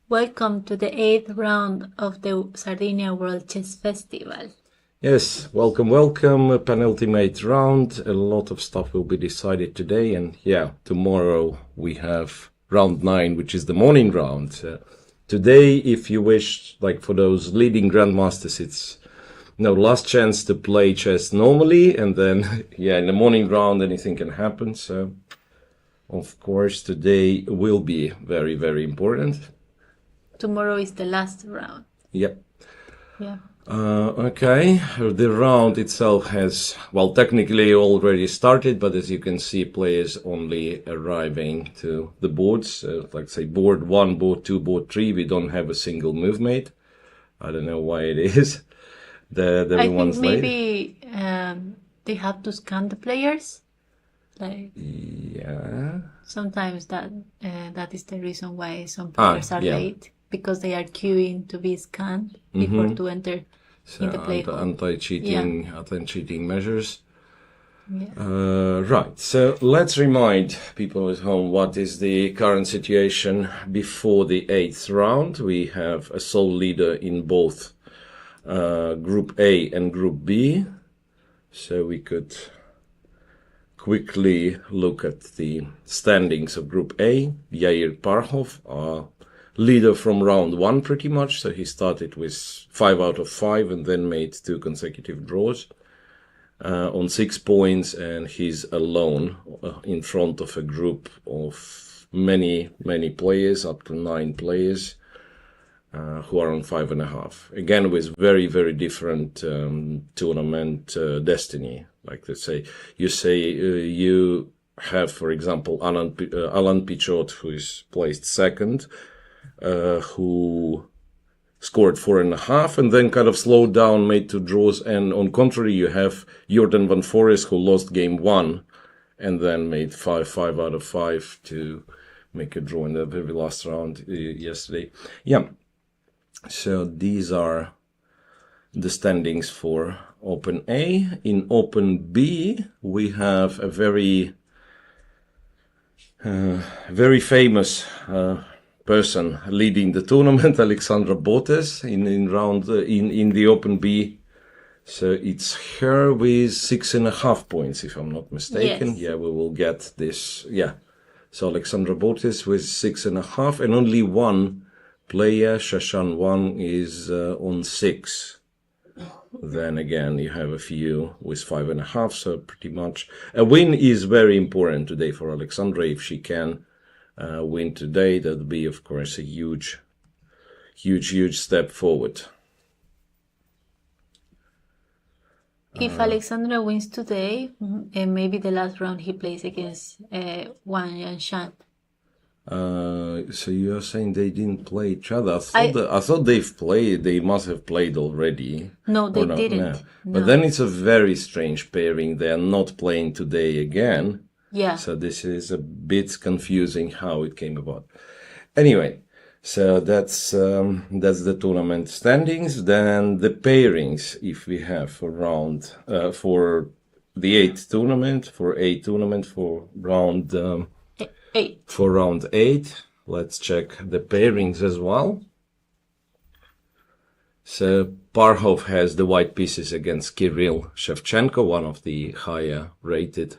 Welcome to the 8th round of the Sardinia World Chess Festival. Yes, welcome, penultimate round. A lot of stuff will be decided today, and tomorrow we have round 9, which is the morning round. Today, if you wish, like for those leading grandmasters, it's last chance to play chess normally, and then in the morning round anything can happen. So of course today will be very, very important. Tomorrow is the last round. Yep. Yeah. Okay, the round itself has, technically already started, but as you can see, players only arriving to the boards, like say board 1, board 2, board 3, we don't have a single move mate. I don't know why it is that everyone's late. I think maybe they have to scan the players. Sometimes that is the reason why some players are late, because they are queuing to be scanned before to enter in the play hall. Anti-cheating measures. Yeah. Right, so let's remind people at home what is the current situation before the 8th round. We have a sole leader in both Group A and Group B, so we could quickly look at the standings of Group A. Yair Parhov, leader from round 1 pretty much, so he started with 5 out of 5 and then made 2 consecutive draws on 6 points, and he's alone in front of a group of many players, up to 9 players, who are on 5.5. Again, with very, very different tournament destiny. Like let's say, you have, for example, Alan Pichot, who is placed second, who scored 4.5 and then kind of slowed down, made 2 draws. And on contrary, you have Jordan van Forest, who lost game 1 and then made 5 out of 5 to make a draw in the very last round yesterday. Yeah. So these are the standings for Open A. In Open B, we have a very famous person leading the tournament, Alexandra in the Open B. So it's her with 6.5 points, if I'm not mistaken. Yes. Yeah, we will get this. Yeah. So Alexandra Botes with 6.5, and only one player, Shashan Wang, is on 6. Then again, you have a few with 5.5, so pretty much a win is very important today for Alexandra. If she can win today, that would be, of course, a huge step forward. If Alexandra wins today, maybe the last round he plays against Wang Yanshan. So you're saying they didn't play each other? I thought they've played. They must have played already. No, they didn't. No. But then it's a very strange pairing. They are not playing today again. Yeah. So this is a bit confusing how it came about. Anyway, so that's the tournament standings. Then the pairings, if we have for round for the 8th tournament, for round 8. For round 8, let's check the pairings as well. So Parhov has the white pieces against Kirill Shevchenko, one of the higher rated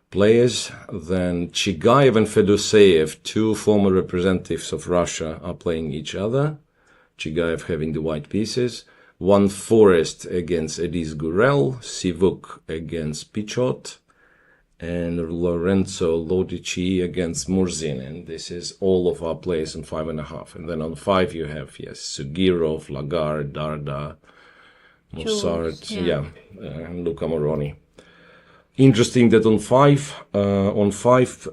players. Then Chigayev and Fedoseev, 2 former representatives of Russia, are playing each other. Chigayev having the white pieces. Van Forest against Edis Gurel, Sivuk against Pichot, and Lorenzo Lodici against Murzin. And this is all of our players on 5.5. And then on 5 you have, Sugirov, Lagarde, Darda, Mossart, and Luca Moroni. Interesting that on 5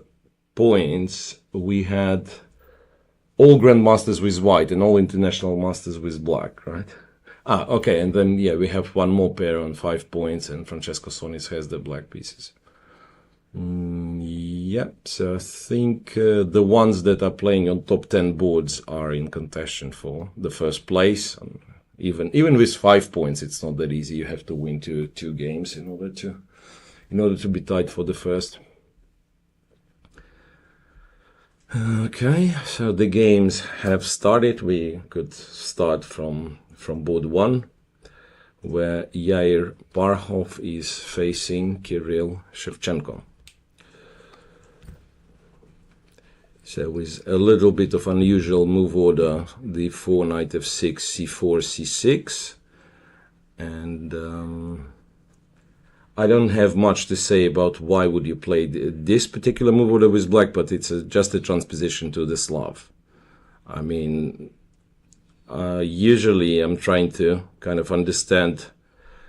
points we had all grandmasters with white and all international masters with black, right? Okay, and then we have one more pair on 5 points, and Francesco Sonis has the black pieces. So I think the ones that are playing on top 10 boards are in contention for the first place. Even with 5 points, it's not that easy. You have to win two games in order to be tied for the first. Okay, so the games have started. We could start from board 1, where Yair Parhov is facing Kirill Shevchenko. So with a little bit of unusual move order, d4, knight f6, c4, c6. And I don't have much to say about why would you play this particular move order with black, but it's just a transposition to the Slav. I mean, usually I'm trying to kind of understand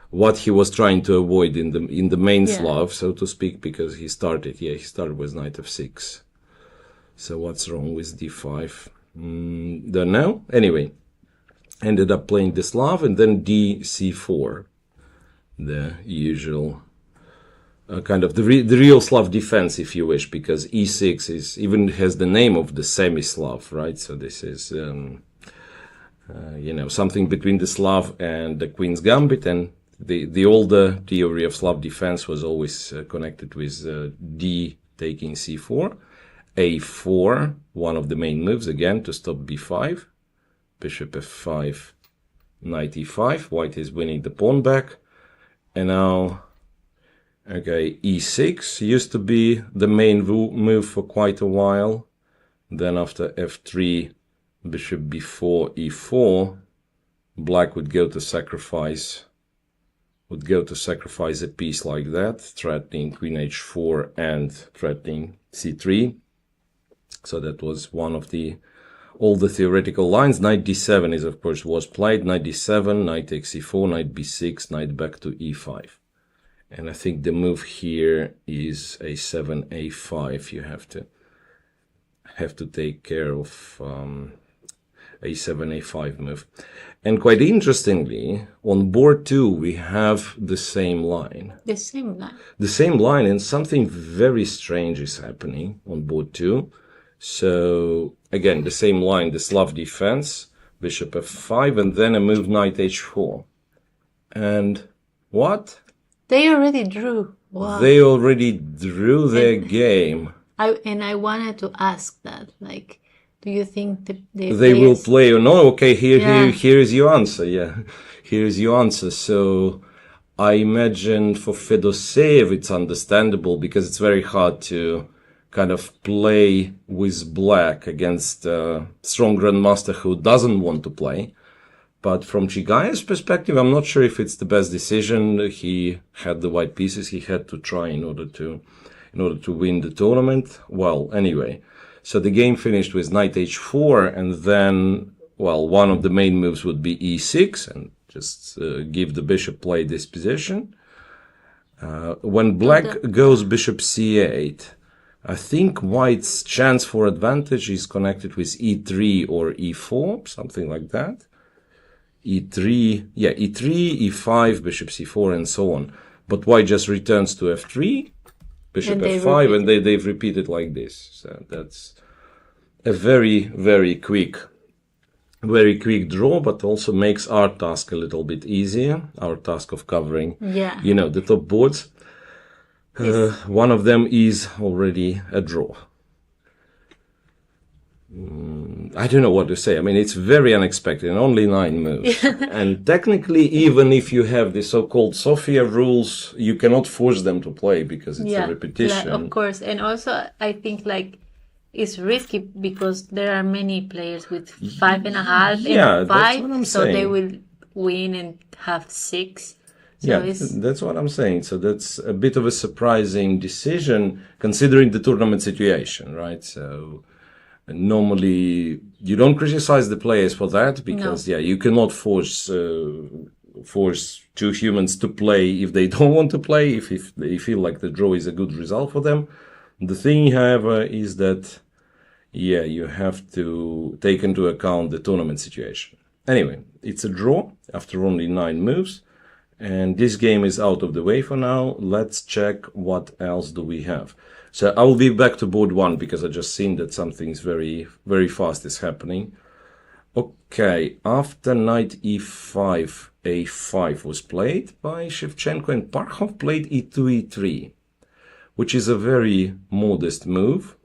what he was trying to avoid in the main Slav, so to speak, because he started with knight f6. So what's wrong with d5? Don't know. Anyway, ended up playing the Slav, and then d4, the usual kind of the real Slav defense, if you wish, because e6 is even has the name of the semi-Slav, right? So this is something between the Slav and the Queen's Gambit, and the older theory of Slav defense was always connected with d taking c4. a4, one of the main moves, again, to stop b5. Bishop f5, knight e5. White is winning the pawn back. And now, okay, e6 used to be the main move for quite a while. Then after f3, bishop b4, e4, black would go to sacrifice a piece like that, threatening queen h4 and threatening c3. So that was one of all the theoretical lines. Knight d7 is, of course, was played. Knight d7, knight takes e4, knight b6, knight back to e5. And I think the move here is a7, a5. You have to take care of a7, a5 move. And quite interestingly, on board 2, we have the same line. The same line. The same line, and something very strange is happening on board 2. So, again, the same line, the Slav defense, bishop f5, and then a move knight h4. And what? They already drew. Wow. They already drew their game. I wanted to ask that, like, do you think they will play or no? Okay, here is your answer. Yeah, here is your answer. So I imagine for Fedoseev it's understandable because it's very hard to kind of play with black against a strong grandmaster who doesn't want to play. But from Chigaev's perspective, I'm not sure if it's the best decision. He had the white pieces he had to try in order to win the tournament. Well, anyway, so the game finished with knight h4, and then, well, one of the main moves would be e6 and just give the bishop play this position. When black goes bishop c8, I think white's chance for advantage is connected with e3 or e4, something like that. e3, e5, bishop c4, and so on. But white just returns to f3, bishop f5, and they've repeated like this. So that's a very, very quick draw, but also makes our task a little bit easier, our task of covering, the top boards. One of them is already a draw. I don't know what to say. I mean, it's very unexpected, and only 9 moves. And technically, even if you have the so-called Sofia rules, you cannot force them to play because it's a repetition. Of course. And also, I think, it's risky because there are many players with 5.5 and 5, that's what I'm so saying. They will win and have 6. So that's what I'm saying. So that's a bit of a surprising decision considering the tournament situation, right? So normally you don't criticize the players for that because you cannot force two humans to play if they don't want to play, if they feel like the draw is a good result for them. The thing, however, is that you have to take into account the tournament situation. Anyway, it's a draw after only 9 moves. And this game is out of the way for now. Let's check what else do we have. So I will be back to board 1 because I just seen that something's very, very fast is happening. Okay, after knight e5, a5 was played by Shevchenko, and Parhov played e2, e3, which is a very modest move.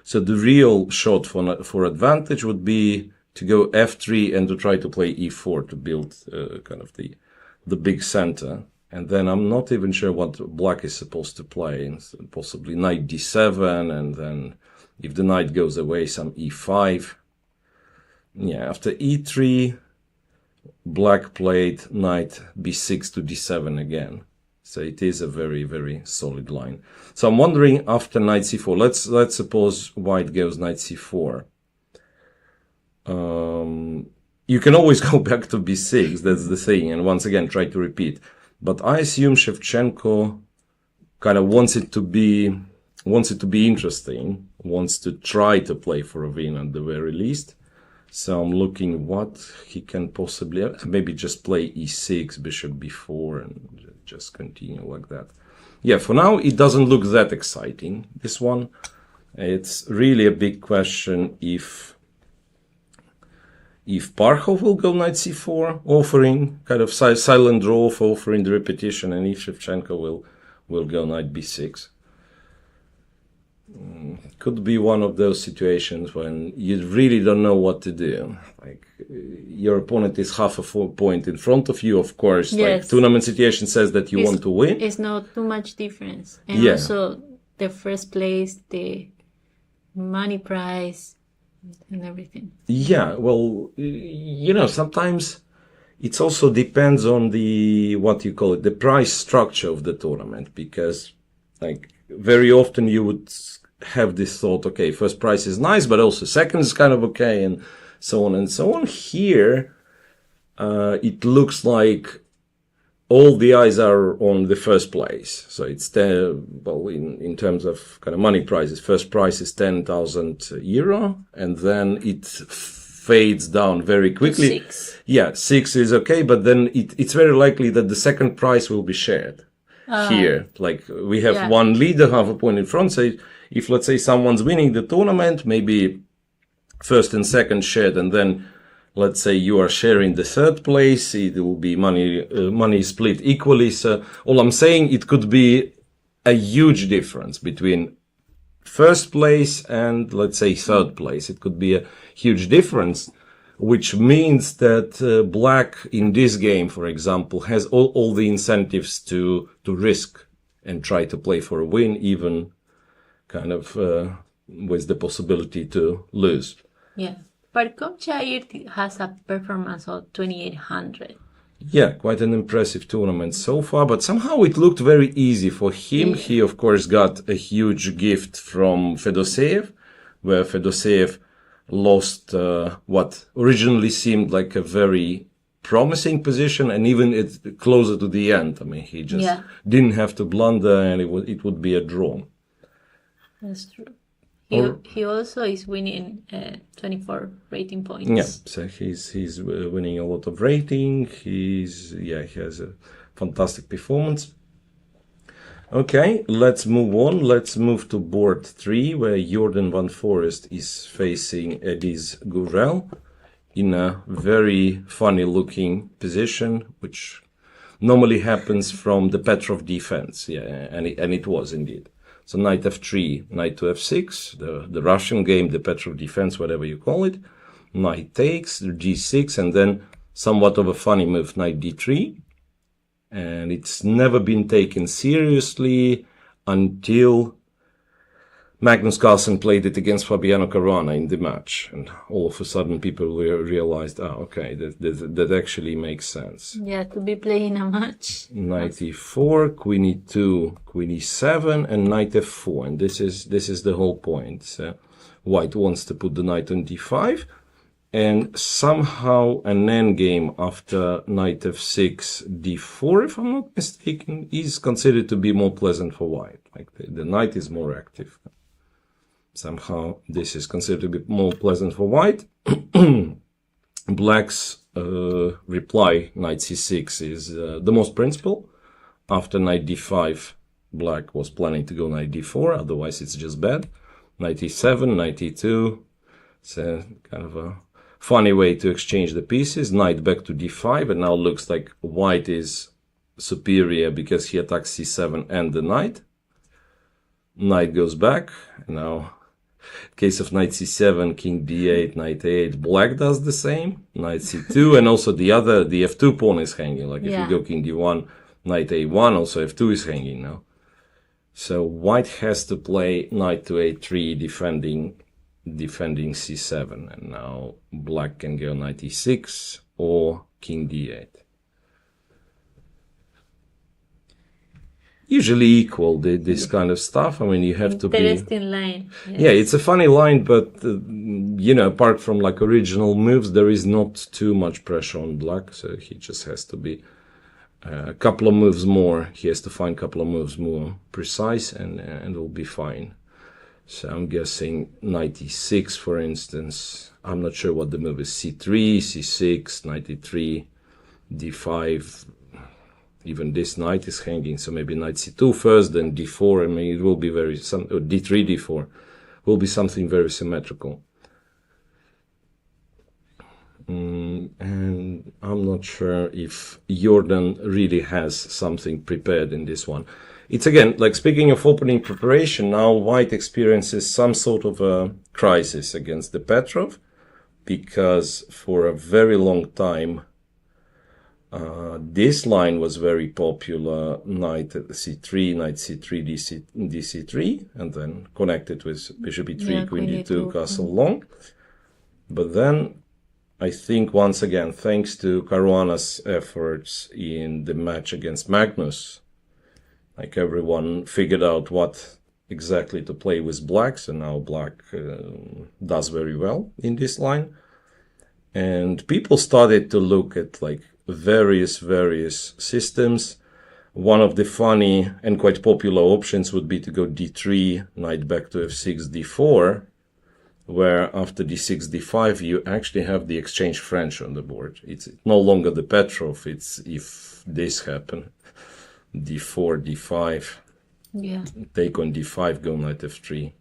So the real shot for advantage would be to go f3 and to try to play e4 to build kind of the big center. And then I'm not even sure what black is supposed to play. Possibly knight d7, and then if the knight goes away, some e5. Yeah, after e3, black played knight b6 to d7 again. So it is a very, very solid line. So I'm wondering after knight c4, let's suppose white goes knight c4. You can always go back to b6, that's the thing, and once again try to repeat. But I assume Shevchenko kind of wants it to be interesting, wants to try to play for a win at the very least. So I'm looking what he can possibly maybe just play e6, bishop b4, and just continue like that. Yeah, for now it doesn't look that exciting, this one. It's really a big question if Parkhov will go knight c4, offering kind of silent draw for offering the repetition, and if Shevchenko will go knight b6. Could be one of those situations when you really don't know what to do. Like your opponent is half a point in front of you, of course. Yes. Like tournament situation says that you want to win. It's not too much difference. And also the first place, the money prize, and everything. Yeah, well, sometimes it also depends on the price structure of the tournament, because like very often you would have this thought, okay, first prize is nice, but also second is kind of okay, and so on and so on. Here, it looks like all the eyes are on the first place. So it's in terms of kind of money prizes, first prize is 10,000 euro, and then it fades down very quickly. 6. Yeah, 6 is okay, but then it's very likely that the second prize will be shared. Here, like we have one leader, half a point in front. So if let's say someone's winning the tournament, maybe first and second shared, and then let's say you are sharing the third place, it will be money split equally. So all I'm saying, it could be a huge difference between first place and let's say third place. It could be a huge difference, which means that black in this game, for example, has all the incentives to risk and try to play for a win, even kind of with the possibility to lose. Yeah. Parkhov has a performance of 2,800. Yeah, quite an impressive tournament so far, but somehow it looked very easy for him. Yeah. He, of course, got a huge gift from Fedoseev, where Fedoseev lost what originally seemed like a very promising position, and even it closer to the end. I mean, he just didn't have to blunder, and it would be a draw. That's true. He also is winning 24 rating points. Yeah, so he's winning a lot of rating. He has a fantastic performance. Okay, let's move on. Let's move to board 3, where Jordan van Forest is facing Edis Gurel in a very funny looking position, which normally happens from the Petrov defense. Yeah, and it was indeed. So knight f3, knight to f6, the Russian game, the Petrov defense, whatever you call it. Knight takes, g6, and then somewhat of a funny move, knight d3. And it's never been taken seriously until Magnus Carlsen played it against Fabiano Caruana in the match. And all of a sudden people realized, okay, that actually makes sense. Yeah, to be playing a match. Knight e4, queen e2, queen e7, and knight f4. And this is the whole point. So white wants to put the knight on d5. And somehow an endgame after knight f6, d4, if I'm not mistaken, is considered to be more pleasant for white. Like the knight is more active. Somehow this is considered to be more pleasant for white. Black's reply, knight c6, is the most principal. After knight d5, black was planning to go knight d4, otherwise it's just bad. Knight e7, knight e2. It's a kind of a funny way to exchange the pieces. Knight back to d5, and now looks like white is superior because he attacks c7 and the knight. Knight goes back, and now case of knight c7, king d8, knight a8, black does the same, knight c2, and also the f2 pawn is hanging. Like if you go king d1, knight a1, also f2 is hanging now. So white has to play knight to a3, defending c7, and now black can go knight e6 or king d8. Usually equal, this kind of stuff. I mean, you have to be... Interesting line. Yes. Yeah, it's a funny line, but, you know, apart from like original moves, there is not too much pressure on black, so he just has to be a couple of moves more. He has to find a couple of moves more precise, and it'll be fine. So I'm guessing knight e6, for instance. I'm not sure what the move is. c3, c6, knight e3, d5. Even this knight is hanging, so maybe knight c2 first, then d4. I mean, it will be d3, d4 will be something very symmetrical. And I'm not sure if Jordan really has something prepared in this one. It's again, like speaking of opening preparation, now white experiences some sort of a crisis against the Petrov, because for a very long time, this line was very popular, knight c3, knight c3, dc3, and then connected with bishop e3, queen d2, castle long. But then, I think once again, thanks to Caruana's efforts in the match against Magnus, like everyone figured out what exactly to play with black, so now black does very well in this line. And people started to look at like various systems. One of the funny and quite popular options would be to go d3, knight back to f6, d4, where after d6, d5, you actually have the exchange French on the board. It's no longer the Petrov, it's if this happen, d4, d5, take on d5, go knight f3.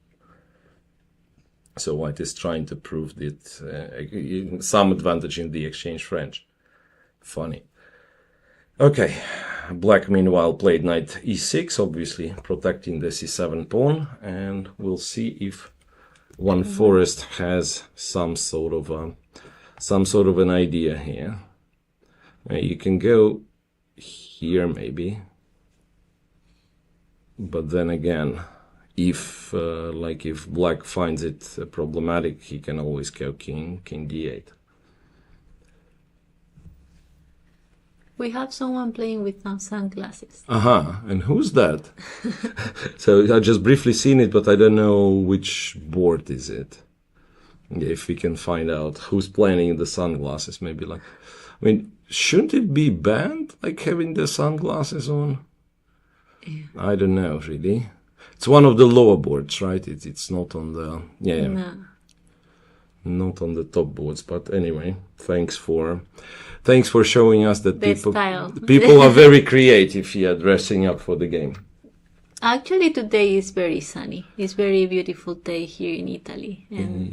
So white is trying to prove that some advantage in the exchange French. Funny. Okay, black meanwhile played knight e6, obviously protecting the c7 pawn, and we'll see if One Forest has some sort of an idea here. You can go here maybe, but then again, if black finds it problematic, he can always go king d8. We have someone playing with some sunglasses. And who's that? So I just briefly seen it, but I don't know which board is it. If we can find out who's playing in the sunglasses, maybe like, I mean, shouldn't it be banned, like having the sunglasses on? Yeah. I don't know, really. It's one of the lower boards, right? It's not on the, no. Not on the top boards, but anyway, thanks for showing us that people are very creative here, dressing up for the game. Actually, today is very sunny. It's very beautiful day here in Italy. And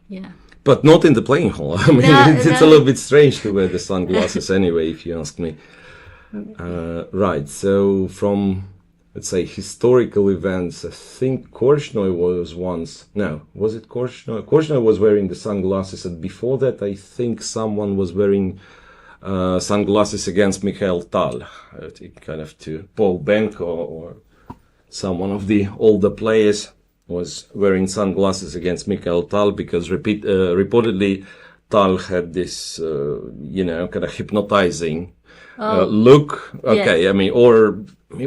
yeah. But not in the playing hall. I mean, it's a little bit strange to wear the sunglasses anyway, if you ask me. Right, so from, let's say, historical events, I think Korchnoi was once... No, was it Korchnoi? Korchnoi was wearing the sunglasses, and before that, I think someone was wearing sunglasses against Mikhail Tal, kind of to Paul Benko, or someone of the older players was wearing sunglasses against Mikhail Tal, because reportedly Tal had this, kind of hypnotizing look. Okay, yes. I mean, or...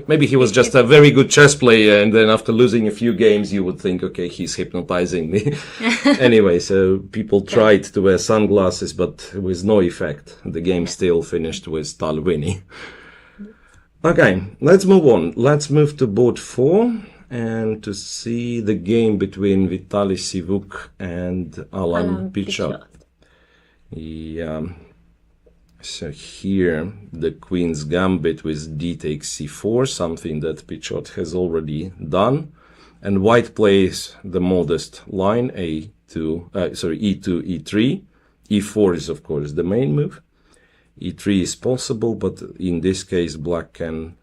Maybe he was just a very good chess player, and then after losing a few games, you would think, okay, he's hypnotizing me. Anyway, so people tried to wear sunglasses, but with no effect. The game still finished with Tal winning. Okay, let's move on. Let's move to board 4 and to see the game between Vitaly Sivuk and Alan Pichot. Yeah. So here, the queen's gambit with d takes c4, something that Pichot has already done. And white plays the modest line, e2, e3. e4 is, of course, the main move. e3 is possible, but in this case, black can,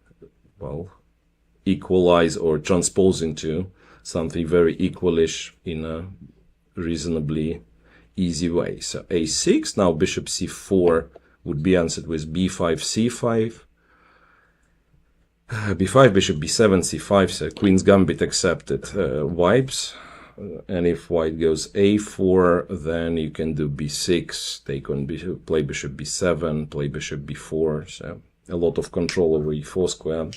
equalize or transpose into something very equalish in a reasonably easy way. So a6, now bishop c4 would be answered with b5, c5, b5, bishop b7, c5, so queen's gambit accepted, wipes. And if white goes a4, then you can do b6, take on bishop, play bishop b7, play bishop b4. So a lot of control over e4 square.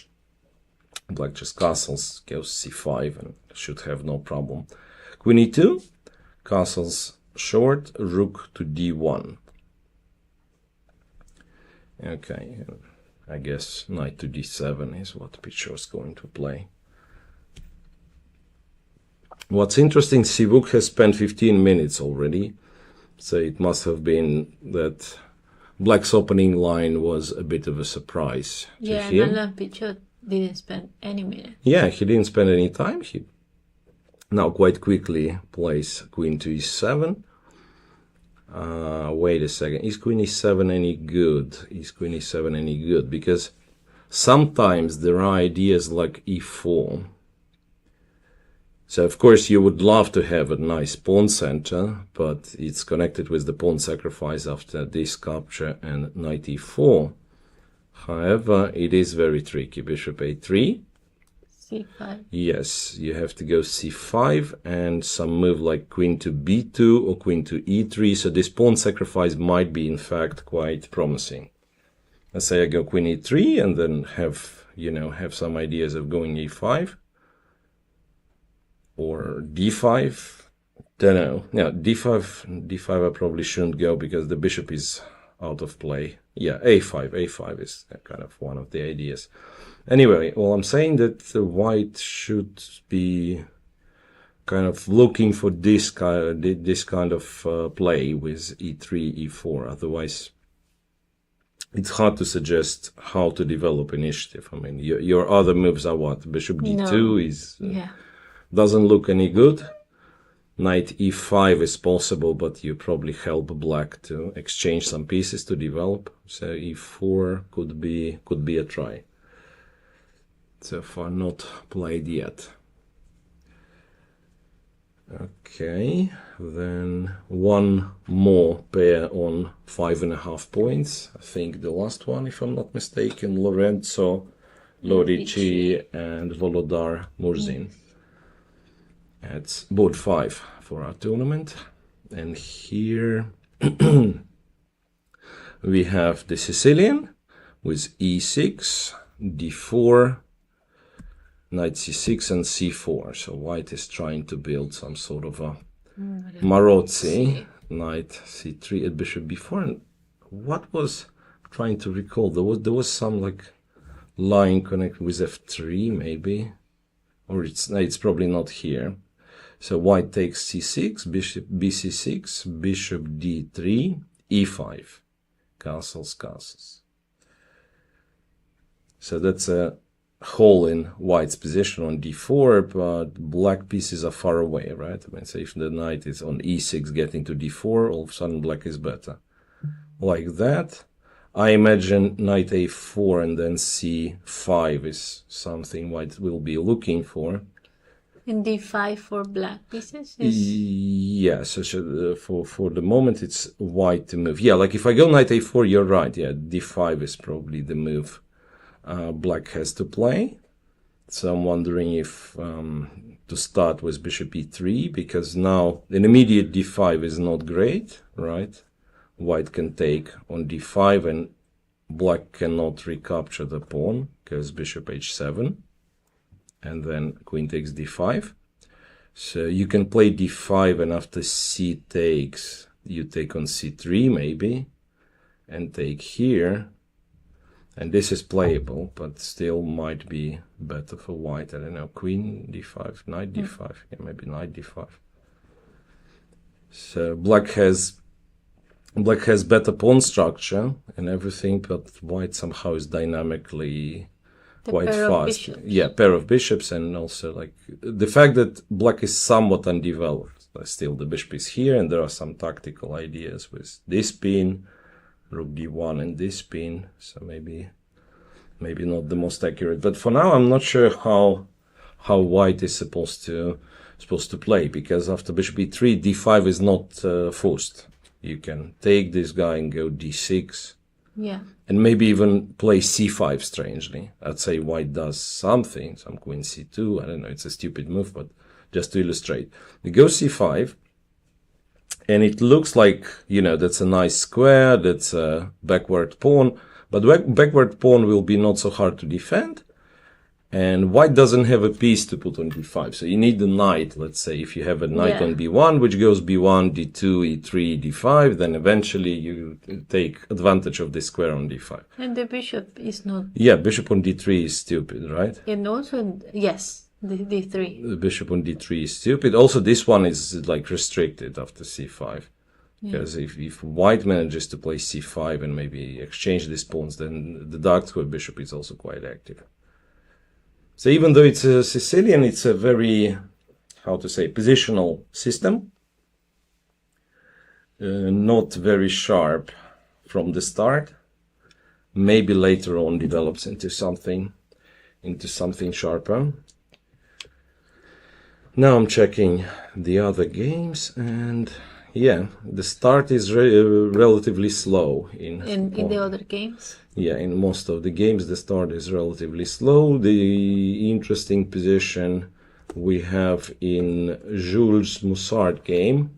Black just castles, goes c5, and should have no problem. Queen e2, castles short, rook to d1. Okay, I guess knight to d7 is what Pichot's going to play. What's interesting, Sivuk has spent 15 minutes already, so it must have been that Black's opening line was a bit of a surprise to him. And Pichot didn't spend any minute. Yeah, he didn't spend any time. He now quite quickly plays queen to e7. Wait a second, is queen e7 any good? Is queen e7 any good? Because sometimes there are ideas like e4. So, of course, you would love to have a nice pawn center, but it's connected with the pawn sacrifice after this capture and knight e4. However, it is very tricky. Bishop a3. c5. Yes, you have to go c5 and some move like queen to b2 or queen to e3. So this pawn sacrifice might be, in fact, quite promising. Let's say I go queen e3 and then have some ideas of going e5. Or d5, don't know. Yeah, d5 I probably shouldn't go because the bishop is out of play. Yeah, a5 is kind of one of the ideas. Anyway, well, I'm saying that white should be kind of looking for this kind of play with e3, e4. Otherwise, it's hard to suggest how to develop initiative. I mean, your other moves are what? Bishop d2 is... doesn't look any good. Knight e5 is possible, but you probably help black to exchange some pieces to develop. So e4 could be a try. So far not played yet. Okay, then one more pair on 5.5 points. I think the last one, if I'm not mistaken, Lorenzo Lorici and Volodar Murzin. It's board 5 for our tournament. And here we have the Sicilian with e6, d4, knight c6 and c4. So white is trying to build some sort of a Marozi. Knight c3 at bishop b4. And what was trying to recall? There was some like line connected with f3 maybe, or it's probably not here. So white takes c6, bishop bc6, bishop d3, e5, castles. So that's a hole in white's position on d4, but black pieces are far away, right? I mean, so if the knight is on e6 getting to d4, all of a sudden black is better. Like that. I imagine knight a4 and then c5 is something white will be looking for. And d5 for black pieces? Yes, for the moment it's white to move. Yeah, like if I go knight a4, you're right. Yeah, d5 is probably the move black has to play. So I'm wondering if to start with bishop e3, because now an immediate d5 is not great, right? White can take on d5 and black cannot recapture the pawn because bishop h7. And then queen takes d5. So you can play d5 and after c takes, you take on c3 maybe, and take here. And this is playable, but still might be better for white. I don't know, queen d5, knight d5, yeah, maybe knight d5. So black has better pawn structure and everything, but white somehow is dynamically quite fast. Yeah, pair of bishops, and also like the fact that black is somewhat undeveloped. Still the bishop is here, and there are some tactical ideas with this pin, rook d1 and this pin, so maybe not the most accurate. But for now I'm not sure how how white is supposed to play, because after bishop e3, d5 is not forced. You can take this guy and go d6. Yeah. And maybe even play c5, strangely. I'd say white does something, some queen c2, I don't know, it's a stupid move, but just to illustrate. You go c5, and it looks like, that's a nice square, that's a backward pawn, but backward pawn will be not so hard to defend. And white doesn't have a piece to put on d5. So you need the knight, let's say, if you have a knight on b1, which goes b1, d2, e3, d5, then eventually you take advantage of the square on d5. And the bishop is not... Yeah, bishop on d3 is stupid, right? And also, yes, the d3. The bishop on d3 is stupid. Also, this one is like restricted after c5. Because if white manages to play c5 and maybe exchange these pawns, then the dark square bishop is also quite active. So even though it's a Sicilian, it's a very, positional system. Not very sharp from the start. Maybe later on develops into something sharper. Now I'm checking the other games, and the start is relatively slow in the other games. Yeah, in most of the games, the start is relatively slow. The interesting position we have in Jules Mussard game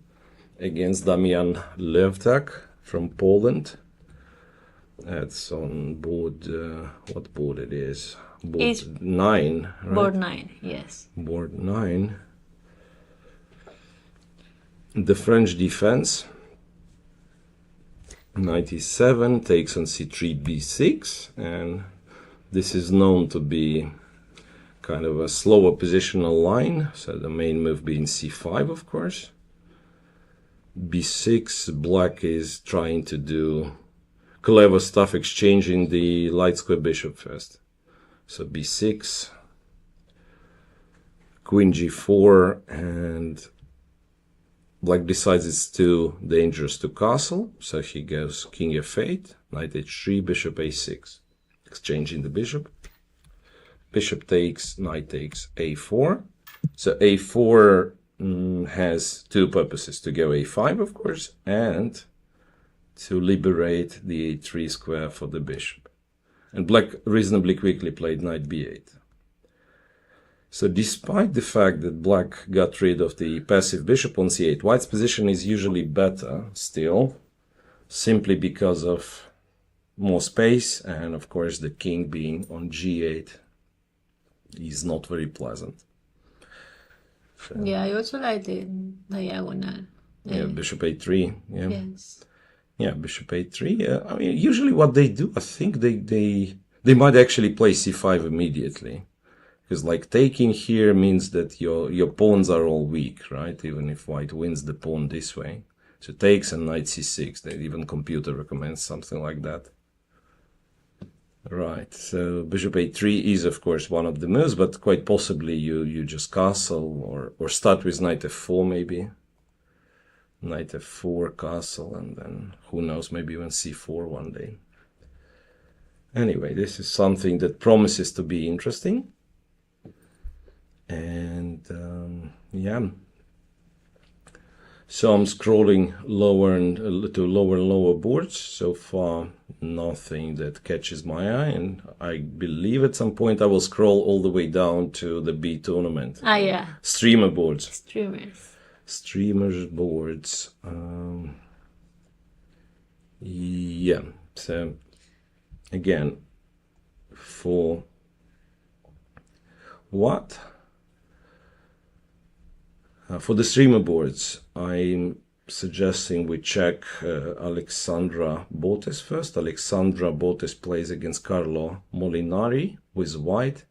against Damian Lewtak from Poland. That's on board, what board it is? Board 9, right? Board 9, yes. Board 9. The French defense. Knight e7 takes on c3, b6, and this is known to be kind of a slower positional line, so the main move being c5, of course. b6, black is trying to do clever stuff, exchanging the light square bishop first. So b6, queen g4, and black decides it's too dangerous to castle, so he goes king f8, knight h3, bishop a6, exchanging the bishop. Bishop takes, knight takes a4. So a4 has two purposes, to go a5, of course, and to liberate the a3 square for the bishop. And black reasonably quickly played knight b8. So despite the fact that black got rid of the passive bishop on c8, white's position is usually better still, simply because of more space, and of course the king being on g8 is not very pleasant. So, yeah, I also like the diagonal. Yeah, bishop a3. Yeah. Yes. Yeah, bishop a3. I mean, usually what they do, I think they might actually play c5 immediately. Because like taking here means that your pawns are all weak, right? Even if white wins the pawn this way. So takes and knight c6. Even computer recommends something like that. Right, so bishop a3 is of course one of the moves, but quite possibly you just castle or start with knight f4 maybe. Knight f4, castle, and then who knows, maybe even c4 one day. Anyway, this is something that promises to be interesting. And yeah, so I'm scrolling lower and to lower boards. So far, nothing that catches my eye, and I believe at some point I will scroll all the way down to the B tournament. Ah, yeah. Streamer boards. Streamers boards. Yeah. So again, for what? For the streamer boards, I'm suggesting we check Alexandra Botes first. Alexandra Botes plays against Carlo Molinari with white.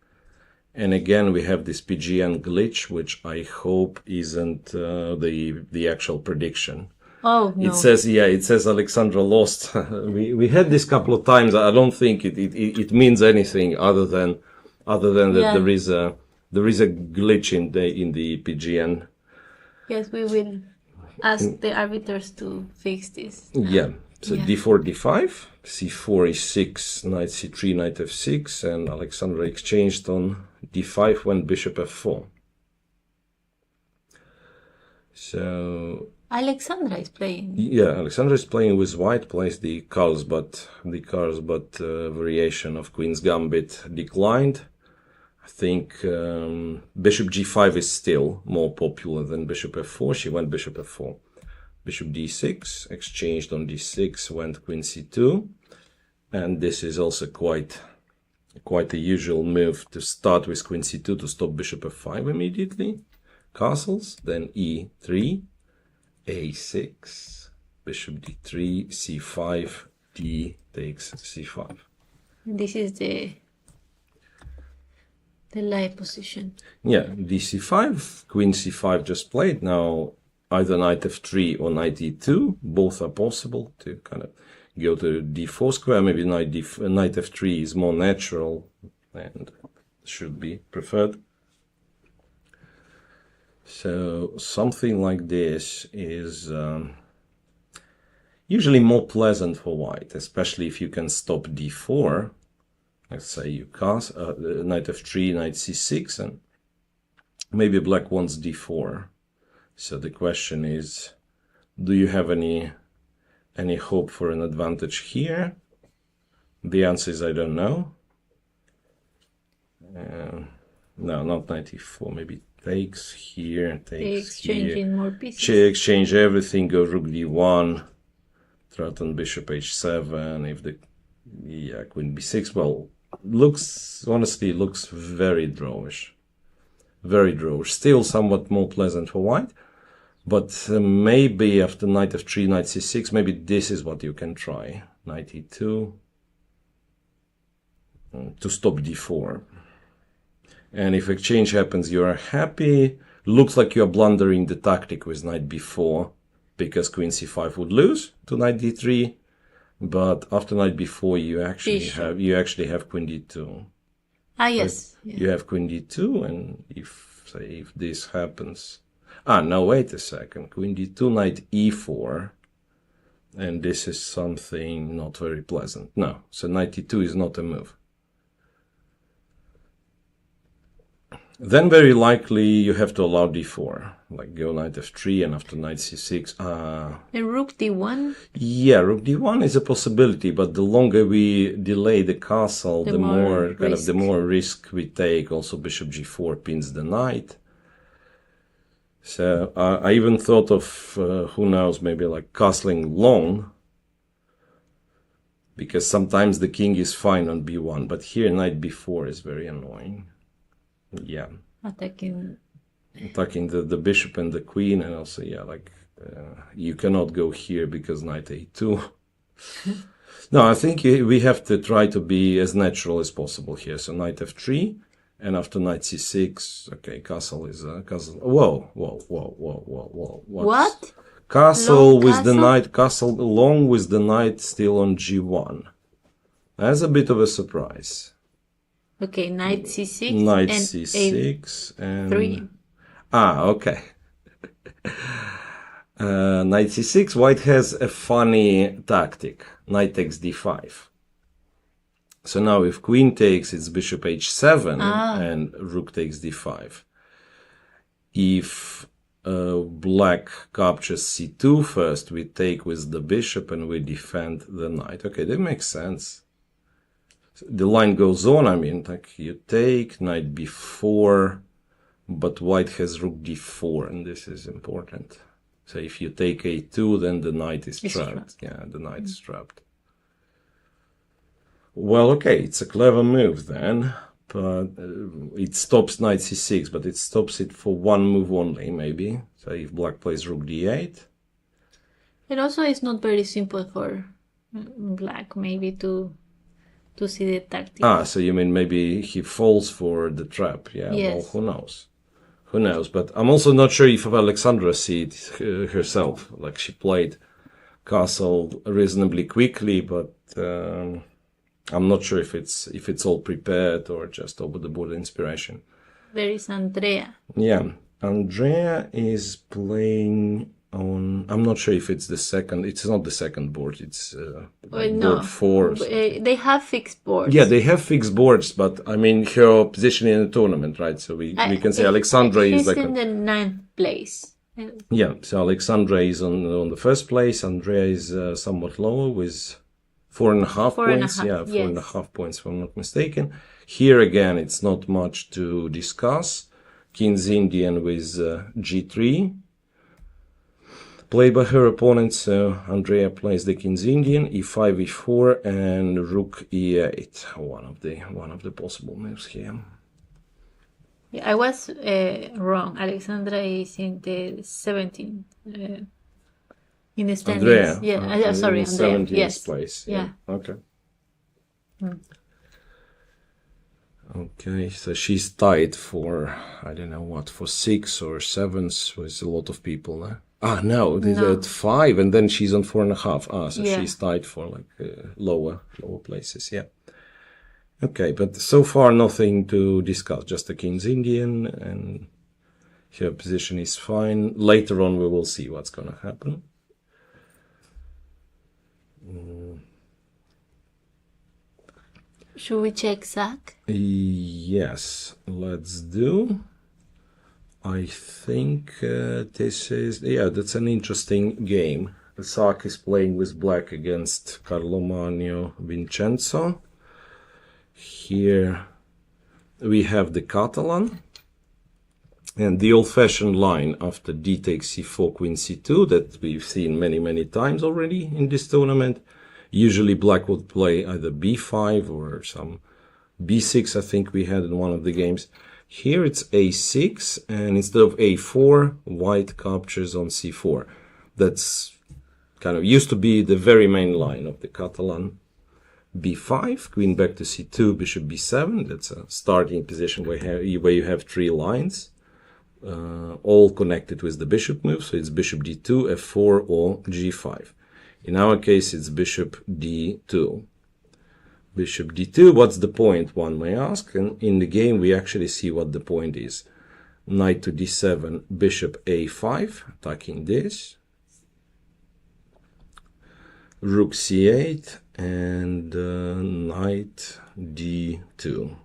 And again, we have this PGN glitch, which I hope isn't the actual prediction. Oh, no. It says Alexandra lost. we had this couple of times. I don't think it means anything other than that there is a glitch in the PGN. Yes, we will ask the arbiters to fix this. Yeah. So d4, d5, c4, e6, knight c3, knight f6, and Alexandra exchanged on d5 went bishop f4. So Alexandra is playing. Yeah, Alexandra is playing with white, plays the Carlsbad variation of Queen's Gambit declined. I think bishop g5 is still more popular than bishop f4. She went bishop f4. Bishop d6, exchanged on d6, went queen c2. And this is also quite a usual move to start with queen c2 to stop bishop f5 immediately. Castles, then e3, a6, bishop d3, c5, d takes c5. This is the live position. Yeah, dc5, queen c5 just played. Now either knight f3 or knight e2, both are possible to kind of go to d4 square. Maybe knight f3 is more natural and should be preferred. So something like this is usually more pleasant for white, especially if you can stop d4. Let's say you cast knight f3, knight c6, and maybe black wants d4. So the question is, do you have any hope for an advantage here? The answer is I don't know. No, not knight e4. Maybe takes here, takes exchanging here. More pieces. Exchange everything, go rook d1, threaten bishop h7, if the queen b6. Well, honestly looks very drawish. Very drawish. Still somewhat more pleasant for white, but maybe after knight f3, knight c6, maybe this is what you can try. Knight e2 to stop d4. And if exchange happens, you are happy. Looks like you are blundering the tactic with knight b4, because queen c5 would lose to knight d3. But after knight b4, you actually have queen d2. Ah, yes. Right? Yeah. You have queen d2, and if this happens, now wait a second. Queen d2, knight e4, and this is something not very pleasant. No, so knight e2 is not a move. Then very likely you have to allow d4, like go knight f3 and after knight c6. And rook d1? Yeah, rook d1 is a possibility, but the longer we delay the castle, the more risk we take. Also bishop g4 pins the knight. So I even thought of, who knows, maybe like castling long, because sometimes the king is fine on b1, but here knight b4 is very annoying. Yeah. Attacking the bishop and the queen, and also, you cannot go here because knight a2. No, I think we have to try to be as natural as possible here. So knight f3, and after knight c6, okay, castle is castle. Whoa. What? Castle long with castle? The knight, castle along with the knight still on g1. That's a bit of a surprise. Okay, knight c6. Knight and c6 and 3. Okay. Knight c6. White has a funny tactic. Knight takes d5. So now if queen takes, it's bishop h7 and rook takes d5. If black captures c2 first, we take with the bishop and we defend the knight. Okay, that makes sense. The line goes on, like you take knight b4, but white has rook d4, and this is important. So if you take a2, then the knight is trapped. Yeah, the knight is trapped. Well, okay, it's a clever move then, but it stops knight c6, but it stops it for one move only, maybe. So if black plays rook d8. It also is not very simple for black, maybe to see the tactic. So you mean maybe he falls for the trap? Yeah, yes. Well, who knows? Who knows? But I'm also not sure if Alexandra sees it herself. Like, she played castle reasonably quickly, but I'm not sure if it's all prepared or just over the board inspiration. There is Andrea. Yeah, Andrea is playing on, I'm not sure if it's the second, it's not the second board, it's no. board 4. They have fixed boards. Yeah, they have fixed boards, but I mean her position in the tournament, right? So we can say Alexandra is like in the 9th place. Yeah, so Alexandra is on the first place, Andrea is somewhat lower with 4.5 points. Yeah, 4.5 points if I'm not mistaken. Here again, it's not much to discuss. King's Indian with G3. Played by her opponent, so Andrea plays the King's Indian, E5, E4, and Rook E8. One of the possible moves here. Yeah, I was wrong. Alexandra is in the 17th. In the standings. Andrea. Yeah, sorry, Andrea. 17th yes. place. Yeah. Okay. Okay, so she's tied for, I don't know what, for 6 or 7s with a lot of people. No, they're at 5, and then she's on 4.5. So she's tied for like lower places, yeah. Okay, but so far nothing to discuss, just the King's Indian, and her position is fine. Later on we will see what's gonna happen. Should we check Zach? Yes, let's do. I think this is, that's an interesting game. Zach is playing with black against Carlo Vincenzo. Here we have the Catalan and the old-fashioned line after d takes c4, queen c2 that we've seen many times already in this tournament. Usually black would play either b5 or some b6, I think we had in one of the games. Here it's a6, and instead of a4, white captures on c4. That's kind of used to be the very main line of the Catalan. b5, queen back to c2, bishop b7. That's a starting position where you have 3 lines, all connected with the bishop move. So it's bishop d2, f4, or g5. In our case, it's bishop d2. Bishop d2, what's the point, one may ask? And in the game, we actually see what the point is. Knight to d7, bishop a5, attacking this. Rook c8, and knight d2.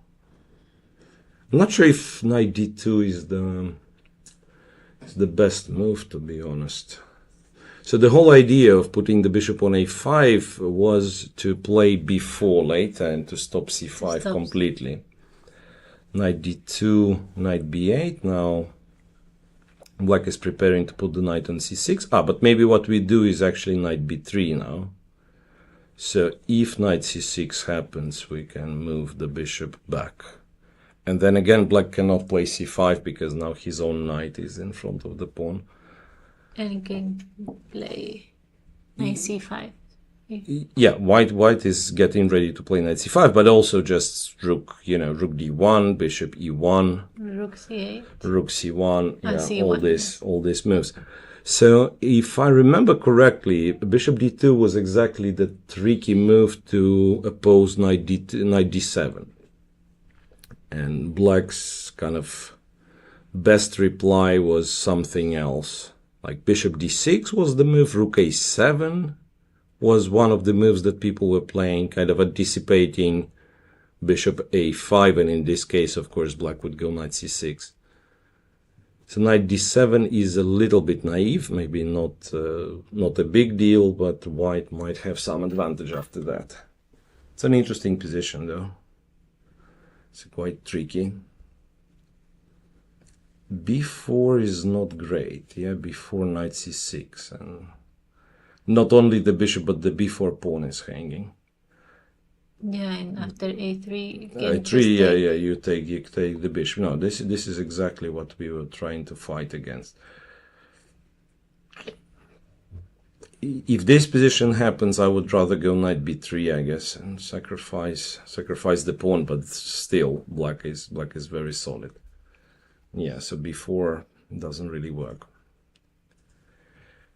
I'm not sure if knight d2 is the best move, to be honest. So the whole idea of putting the bishop on a5 was to play b4 later and to stop c5 completely. Knight d2, knight b8. Now black is preparing to put the knight on c6. But maybe what we do is actually knight b3 now. So if knight c6 happens, we can move the bishop back. And then again, black cannot play c5 because now his own knight is in front of the pawn. And he can play knight c5. Yeah, white is getting ready to play knight c5, but also just rook, rook d1, bishop e1, rook c8, rook c1, c1. all these moves. So if I remember correctly, bishop d2 was exactly the tricky move to oppose knight d7. And black's kind of best reply was something else. Like bishop d6 was the move, rook a7 was one of the moves that people were playing, kind of anticipating bishop a5, and in this case, of course, black would go knight c6. So knight d7 is a little bit naive, maybe not a big deal, but white might have some advantage after that. It's an interesting position, though. It's quite tricky. b4 is not great, before knight c6, and not only the bishop but the b4 pawn is hanging. Yeah, and after a3, a3, you take the bishop. No, this is exactly what we were trying to fight against. If this position happens, I would rather go knight b3, I guess, and sacrifice the pawn. But still, black is very solid. Yeah, so b4 doesn't really work.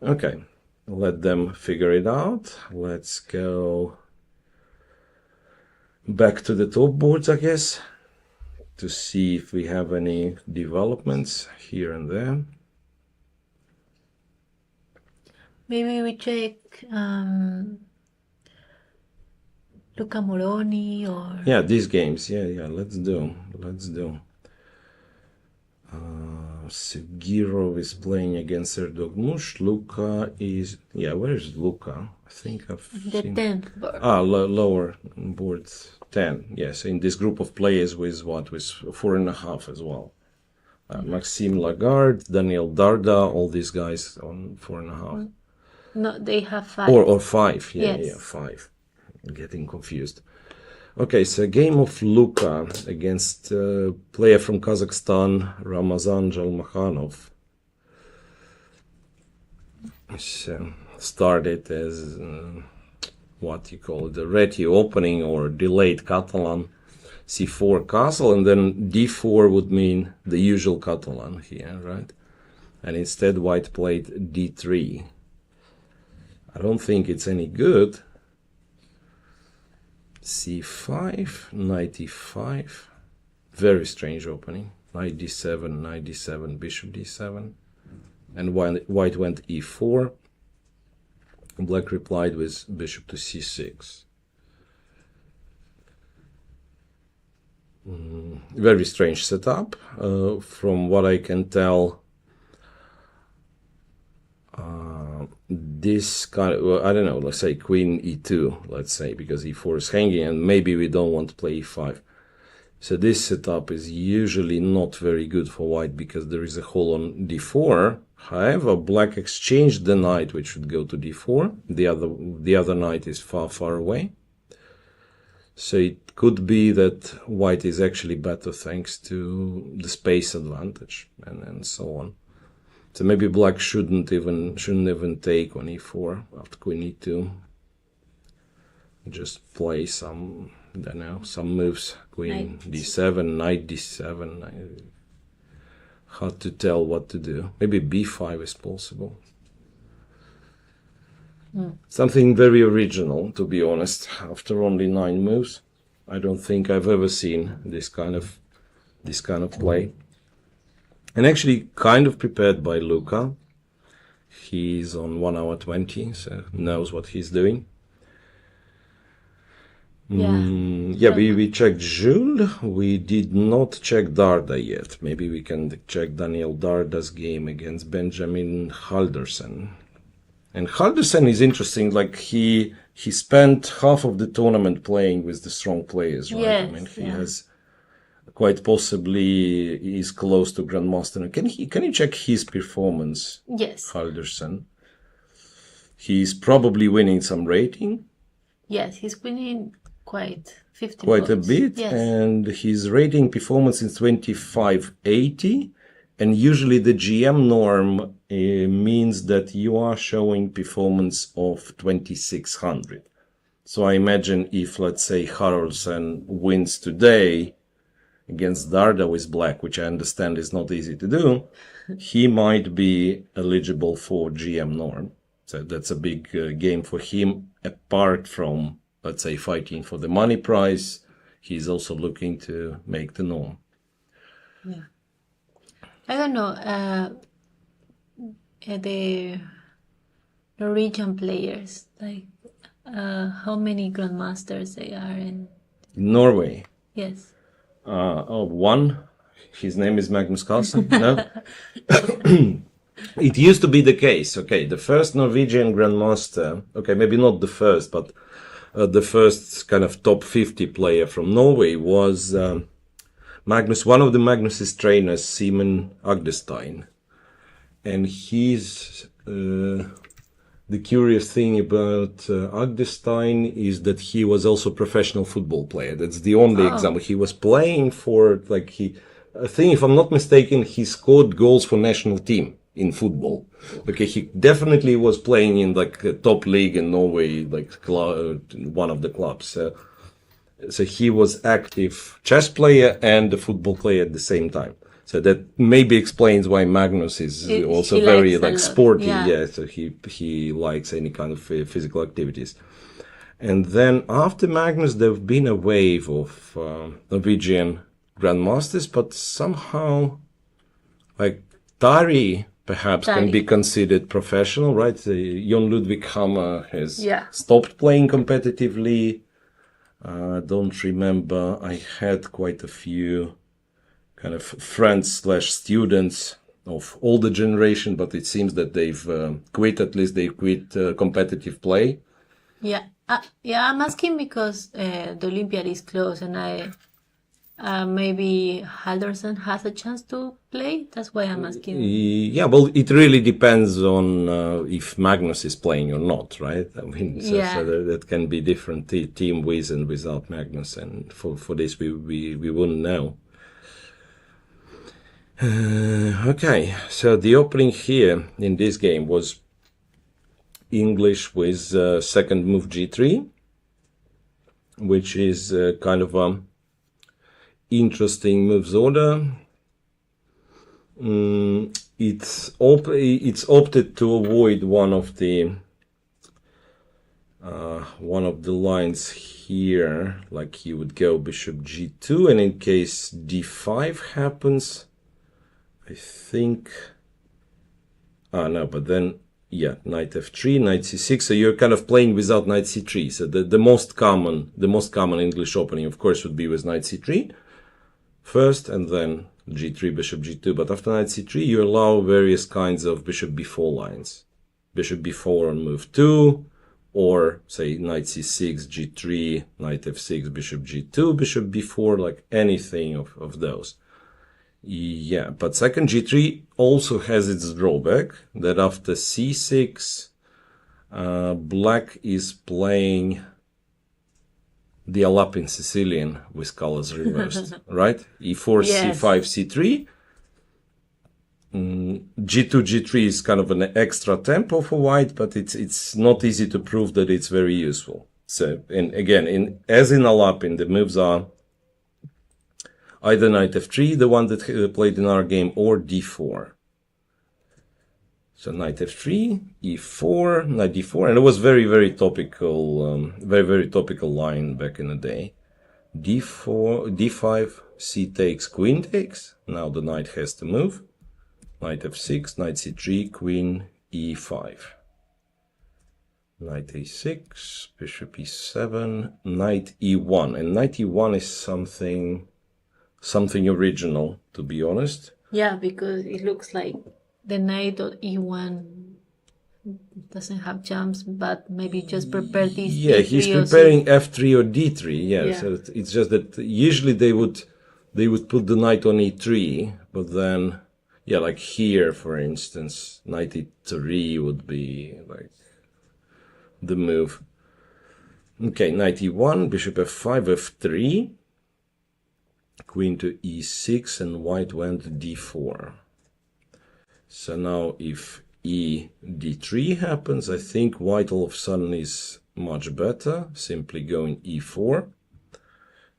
Okay, let them figure it out. Let's go back to the top boards, I guess, to see if we have any developments here and there. Maybe we check Luca Moroni or... Yeah, these games. Yeah, let's do. Sugiro is playing against Erdogmush. Luca is... Yeah, where is Luca? I think I've seen... The 10th board. Lower board 10. Yes, in this group of players with what? With 4.5 as well. Maxime Lagarde, Daniel Darda, all these guys on 4.5. No, they have 5. Or 5. Yes. Yeah, 5. I'm getting confused. Okay, so game of Luca against player from Kazakhstan, Ramazan Jalmakhanov. So started as what you call it, the ready opening or delayed Catalan c4 castle, and then d4 would mean the usual Catalan here, right? And instead white played d3. I don't think it's any good. c5, knight e5, very strange opening. Knight d7, knight d7, bishop d7, and white went e4. Black replied with bishop to c6. Very strange setup. From what I can tell, this kind of, I don't know, let's say queen e2, let's say, because e4 is hanging and maybe we don't want to play e5. So this setup is usually not very good for white because there is a hole on d4. However, black exchanged the knight, which should go to d4. The other knight is far away. So it could be that white is actually better thanks to the space advantage and so on. So maybe black shouldn't even take on e4 after queen e2. Just play some, I don't know, some moves. Queen d7, knight d7. Hard to tell what to do. Maybe b5 is possible. Something very original, to be honest. After only 9 moves, I don't think I've ever seen this kind of play. And actually kind of prepared by Luca. He's on 1 hour 20, so knows what he's doing. We checked Jules. We did not check Darda yet. Maybe we can check Daniel Darda's game against Benjamin Halderson. And Halderson is interesting. Like he spent half of the tournament playing with the strong players, right? Yes, I mean, he has quite possibly is close to Grandmaster. Can you check his performance? Yes. Halderson. He's probably winning some rating. Yes, he's winning quite 50 quite votes. A bit, yes. And his rating performance is 2580, and usually the GM norm means that you are showing performance of 2600. So I imagine if, let's say, Haraldson wins today against Darda with black, which I understand is not easy to do, he might be eligible for GM norm. So that's a big game for him, apart from, let's say, fighting for the money prize. He's also looking to make the norm. Yeah. I don't know, the Norwegian players, like how many grandmasters they are in Norway. Yes. One. His name is Magnus Carlsen. No. It used to be the case. Okay, the first Norwegian grandmaster. Okay, maybe not the first, but the first kind of top 50 player from Norway was Magnus. One of the Magnus's trainers, Simen Agdestein, and he's. The curious thing about Agdestein is that he was also a professional football player. That's the only example. He was playing for, I think, if I'm not mistaken, he scored goals for national team in football. Okay, he definitely was playing in a top league in Norway, one of the clubs. So he was active chess player and a football player at the same time. So that maybe explains why Magnus is also very sporty. Yeah, so he likes any kind of physical activities. And then after Magnus, there have been a wave of Norwegian grandmasters, but somehow, Tari perhaps can be considered professional, right? Jon Ludwig Hammer has stopped playing competitively. Don't remember. I had quite a few kind of friends/students of older generation, but it seems that they've quit. At least they quit competitive play. Yeah, I'm asking because the Olympiad is close, and maybe Halderson has a chance to play. That's why I'm asking. Yeah, well, it really depends on if Magnus is playing or not, right? I mean, so that can be different team with and without Magnus, and for this we wouldn't know. Okay, so the opening here in this game was English with second move g3, which is kind of a interesting moves order. It's opted to avoid one of the lines here, like you would go bishop g2, and in case d5 happens, I think no, but then knight f3, knight c6, so you're kind of playing without knight c3. So the most common English opening, of course, would be with knight c3 first, and then g3, bishop g2. But after knight c3, you allow various kinds of bishop b4 lines. Bishop b4 on move 2, or say knight c6, g3, knight f6, bishop g2, bishop b4, like anything of those. Yeah, but second g3 also has its drawback, that after c6, black is playing the Alapin Sicilian with colors reversed, right? e4, c5, c3. g2, g3 is kind of an extra tempo for white, but it's not easy to prove that it's very useful. So, and again, as in Alapin, the moves are either knight f3, the one that played in our game, or d4. So knight f3, e4, knight d4, and it was very, very topical, very topical line back in the day. d4, d5, c takes, queen takes. Now the knight has to move. Knight f6, knight c3, queen e5. Knight a6, bishop e7, knight e1, and knight e1 is something original, to be honest. Yeah, because it looks like the knight of e1 doesn't have jumps, but maybe just prepare this. Yeah, he's preparing f3 or d3. Yeah, so it's just that usually they would put the knight on e3, but then like here, for instance, knight e3 would be like the move. Okay, knight e1, bishop f5, f3. Queen to e6, and white went d4. So now if d3 happens, I think white all of a sudden is much better, simply going e4.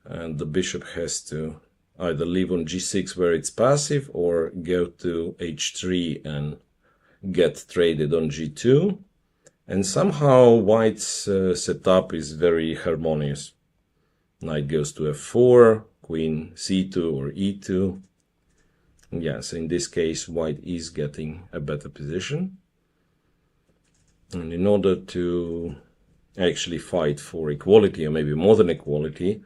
And the bishop has to either leave on g6 where it's passive, or go to h3 and get traded on g2. And somehow white's setup is very harmonious. Knight goes to f4, queen c2 or e2. Yes, in this case, white is getting a better position. And in order to actually fight for equality, or maybe more than equality,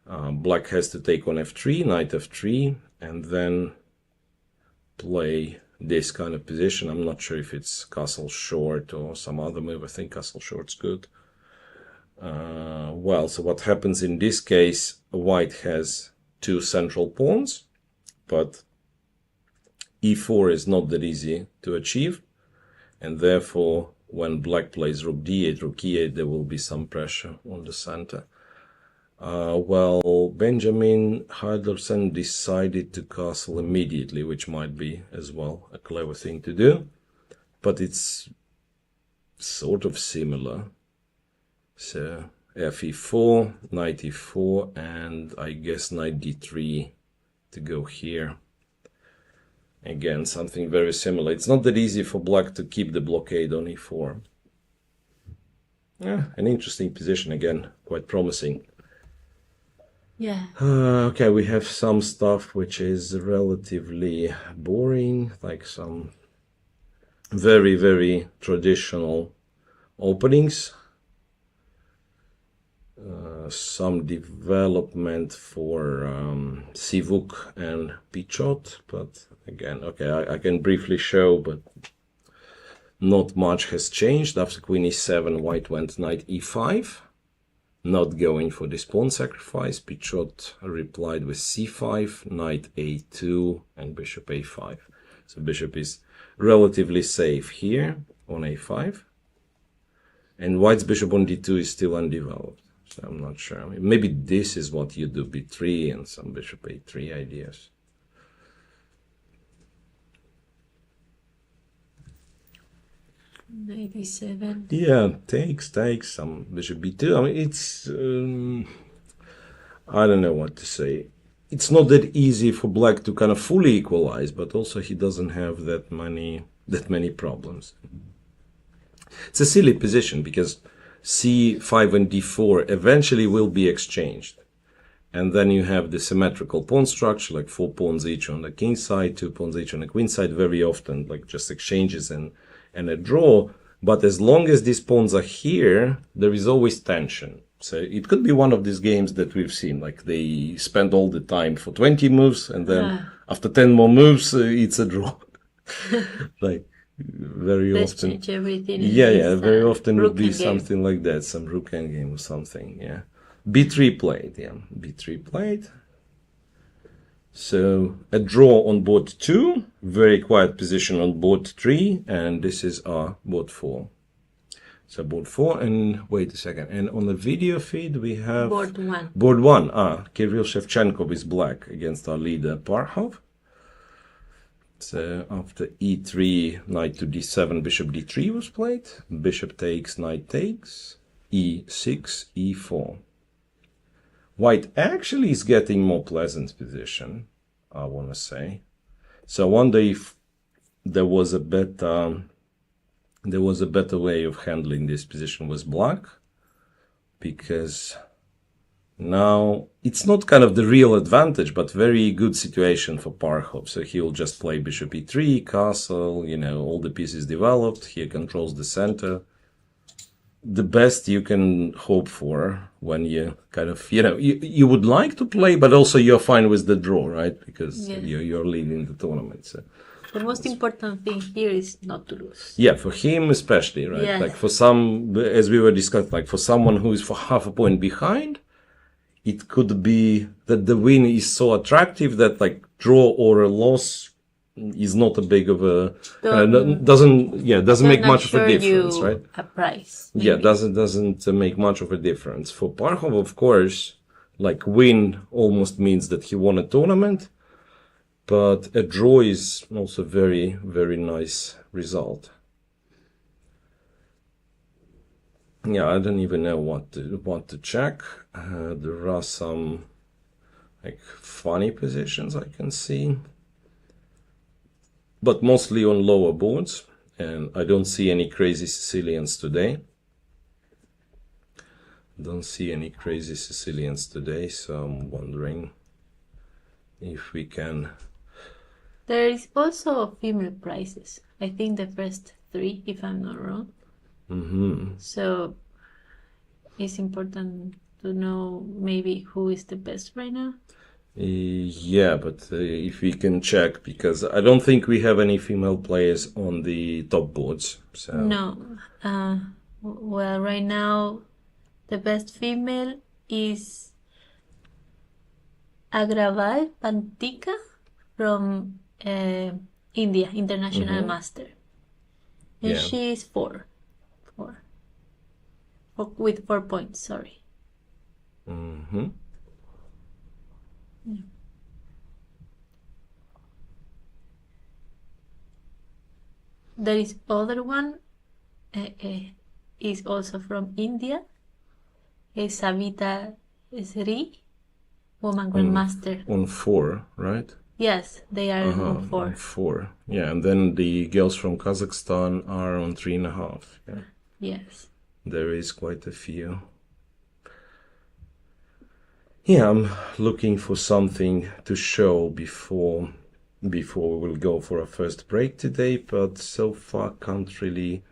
black has to take on f3, knight f3, and then play this kind of position. I'm not sure if it's castle short or some other move. I think castle short's good. Well, so what happens in this case, white has two central pawns, but e4 is not that easy to achieve, and therefore when black plays rook d8, rook e8, there will be some pressure on the center. Well, Benjamin Halderson decided to castle immediately, which might be as well a clever thing to do, but it's sort of similar. So fe4, knight e4, and I guess knight d3 to go here. Again, something very similar. It's not that easy for black to keep the blockade on e4. Yeah, an interesting position again, quite promising. Yeah. Okay, we have some stuff which is relatively boring, like some Very, very traditional openings. Some development for Sivuk and Pichot, but again, okay, I can briefly show, but not much has changed. After queen e7, white went knight e5, not going for this pawn sacrifice. Pichot replied with c5, knight a2, and bishop a5. So bishop is relatively safe here on a5, and white's bishop on d2 is still undeveloped. So I'm not sure. I mean, maybe this is what you do, b3 and some bishop a3 ideas. Knight e7. Yeah, takes some bishop b2. I mean, it's I don't know what to say. It's not that easy for black to kind of fully equalize, but also he doesn't have that many problems. It's a silly position because c5 and d4 eventually will be exchanged, and then you have the symmetrical pawn structure, like 4 pawns each on the king side, 2 pawns each on the queen side, very often like just exchanges and a draw. But as long as these pawns are here, there is always tension. So it could be one of these games that we've seen, like they spend all the time for 20 moves, and then after 10 more moves, it's a draw. Like very Let's often. change everything. Yeah, very often it would be Rook something like that, some rook endgame or something, yeah. b3 played, yeah, b3 played. So a draw on board 2, very quiet position on board 3, and this is our board 4. So board 4, and wait a second, and on the video feed we have board 1. Board 1, Kirill Shevchenkov is black against our leader Parhov. So after e3, knight to d7, bishop d3 was played. Bishop takes, knight takes, e6, e4. White actually is getting more pleasant position, I want to say. So I wonder if there was a better way of handling this position with black, because now it's not kind of the real advantage, but very good situation for Parhov. So he'll just play bishop e3, castle, you know, all the pieces developed. He controls the center. The best you can hope for when you kind of, you know, you would like to play, but also you're fine with the draw, right? Because you're leading the tournament. So the most important thing here is not to lose. Yeah, for him especially, right? Yeah. Like for some, as we were discussing, like for someone who is for half a point behind, it could be that the win is so attractive that like draw or a loss is not a big of a doesn't make much of a difference, right? A price. Maybe. Yeah, doesn't make much of a difference. For Parhov, of course, like win almost means that he won a tournament, but a draw is also very, very nice result. Yeah, I don't even know what to check. There are some like funny positions I can see, but mostly on lower boards, and I don't see any crazy Sicilians today. So I'm wondering if we can. There is also female prizes. I think the first 3, if I'm not wrong. Mm-hmm. So it's important to know maybe who is the best right now. Yeah, but if we can check, because I don't think we have any female players on the top boards. So. No. Well, right now, the best female is Agraval Pantika from India, International Master. And she is 4. With 4 points, sorry. Mm-hmm. Yeah. There is other one is also from India. Is Savita Sri, woman grandmaster. On 4, right? Yes, they are on 4. On 4, yeah, and then the girls from Kazakhstan are on 3.5. Yeah. Yes. There is quite a few. Yeah, I'm looking for something to show before before we will go for a first break today, but so far can't really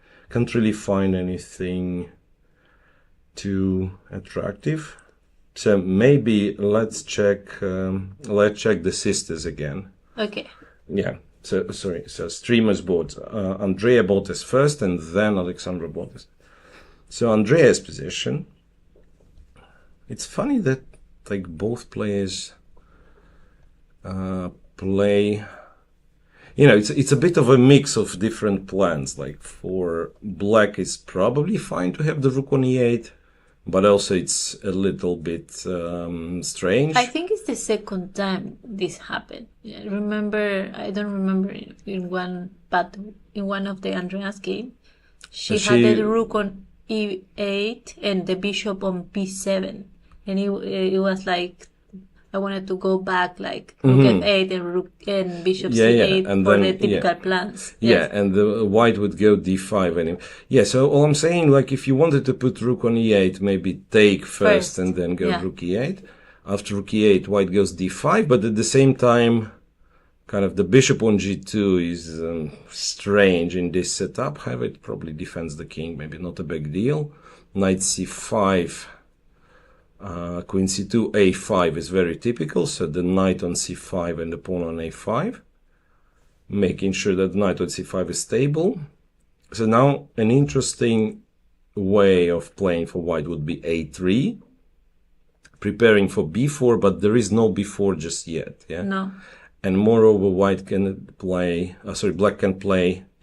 find anything too attractive. So maybe let's check the sisters again. Okay. Yeah. So sorry. So streamers bought. Andrea bought us first, and then Alexandra bought us. So Andrea's position. It's funny that like both players play. It's a bit of a mix of different plans. Like for black, it's probably fine to have the rook on e8, but also it's a little bit strange. I think it's the second time this happened. I don't remember in one, but in one of the Andrea's game, she had the rook on e8 and the bishop on b7, and it was like I wanted to go back like rook f8 and rook and bishop c8 and for then, the typical plans. Yeah, yes. And the white would go d5 anyway. Yeah, so all I'm saying, like if you wanted to put rook on e8, maybe take first and then go rook e8. After rook e8, white goes d5, but at the same time, kind of the bishop on g2 is strange in this setup. However, it probably defends the king, maybe not a big deal. Knight c5. Queen c2, a5 is very typical, so the knight on c5 and the pawn on a5, making sure that the knight on c5 is stable. So now an interesting way of playing for white would be a3, preparing for b4, but there is no b4 just yet. Yeah. No. And moreover, black can play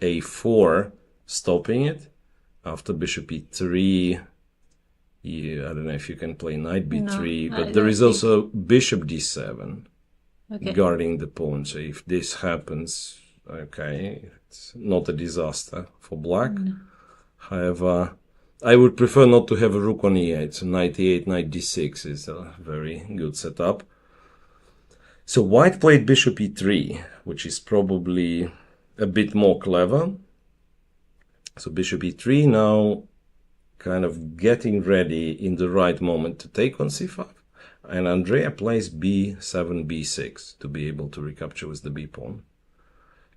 a4, stopping it. After bishop e3. Yeah, I don't know if you can play knight b3, but there is also bishop d7 guarding the pawn. So if this happens, okay, it's not a disaster for black. No. However, I would prefer not to have a rook on e8. So knight e8, knight d6 is a very good setup. So white played bishop e3, which is probably a bit more clever. So bishop e3 now, kind of getting ready in the right moment to take on c5. And Andrea plays b7, b6 to be able to recapture with the b pawn.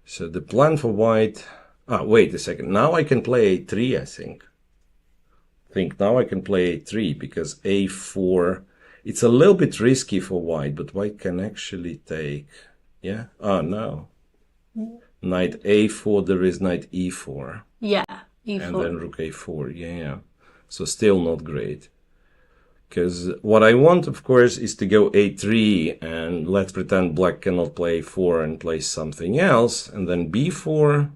So the plan for white... wait a second. Now I can play a3, I think. Now I can play a3 because a4... It's a little bit risky for white, but white can actually take... Yeah? No. Knight a4, there is knight e4. Yeah, e4. And then rook a4, yeah. So still not great. Because what I want, of course, is to go a3 and let's pretend black cannot play a4 and play something else. And then b4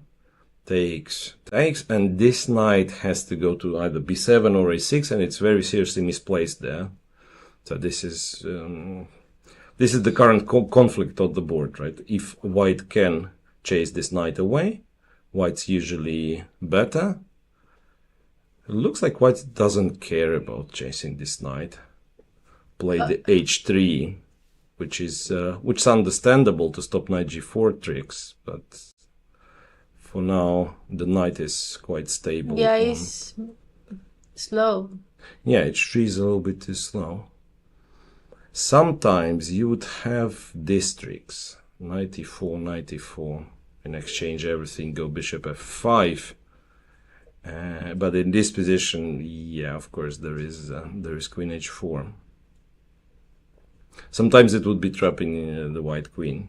takes, and this knight has to go to either b7 or a6, and it's very seriously misplaced there. So this is the current conflict on the board, right? If white can chase this knight away, white's usually better. It looks like white doesn't care about chasing this knight. Play the h3, which is understandable to stop knight g4 tricks, but for now the knight is quite stable. Yeah, it's slow. Yeah, h3 is a little bit too slow. Sometimes you would have these tricks, knight e4, in exchange everything, go bishop f5. But in this position, yeah, of course, there is queen h4. Sometimes it would be trapping the white queen.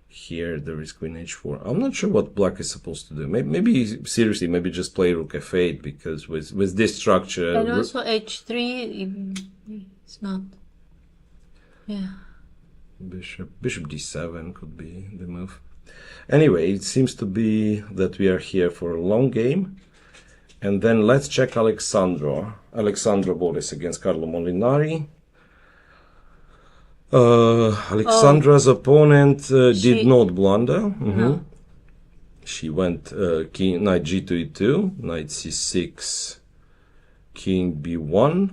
Here there is queen h4. I'm not sure what black is supposed to do. Maybe seriously, maybe just play rook f8, because with this structure... And also h3, it's not... Yeah. Bishop d7 could be the move. Anyway, it seems to be that we are here for a long game. And then let's check Alexandra. Alexandra Boris against Carlo Molinari. Alexandra's opponent did not blunder. No. She went knight g2 e2, knight c6, king b1,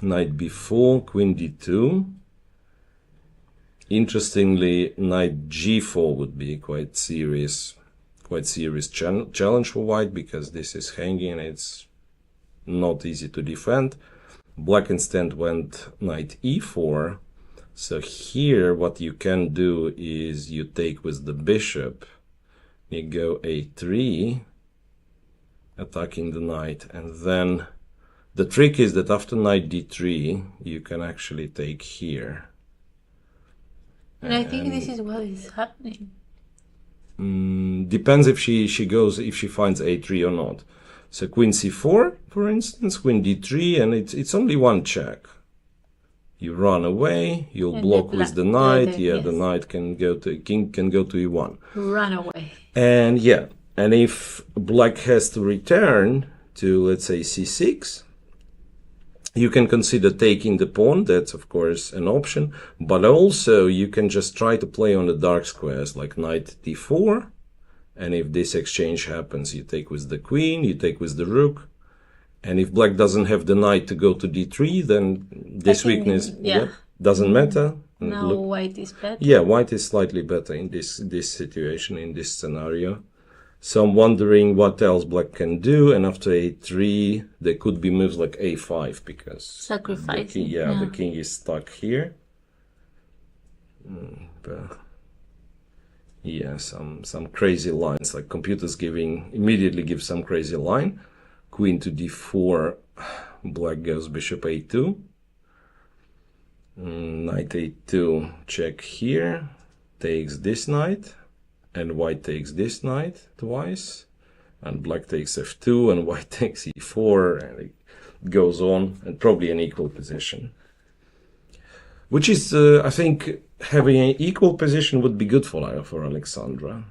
knight b4, queen d2. Interestingly, knight g4 would be quite serious challenge for white, because this is hanging. It's not easy to defend. Black instead went knight e4, So here what you can do is you take with the bishop, you go a3, attacking the knight, and then the trick is that after knight d3 you can actually take here. And I think this is what is happening. Depends if she finds a3 or not. So queen c4, for instance, queen d3, and it's only one check. You run away, you'll block with the knight. Yes. The knight can go to king can go to e1. Run away. And and if black has to return to, let's say, c6, you can consider taking the pawn. That's of course an option, but also you can just try to play on the dark squares like knight d4, and if this exchange happens, you take with the queen, you take with the rook. And if black doesn't have the knight to go to d3, then this weakness doesn't matter. Now white is better. Yeah, white is slightly better in this situation, in this scenario. So I'm wondering what else black can do. And after a3, there could be moves like a5 because sacrificing. The king is stuck here. Some crazy lines, like computers immediately give some crazy line. Queen to d4, black goes bishop a2, knight a2, check here, takes this knight, and white takes this knight twice, and black takes f2, and white takes e4, and it goes on, and probably an equal position. Which is, I think, having an equal position would be good for Alexandra.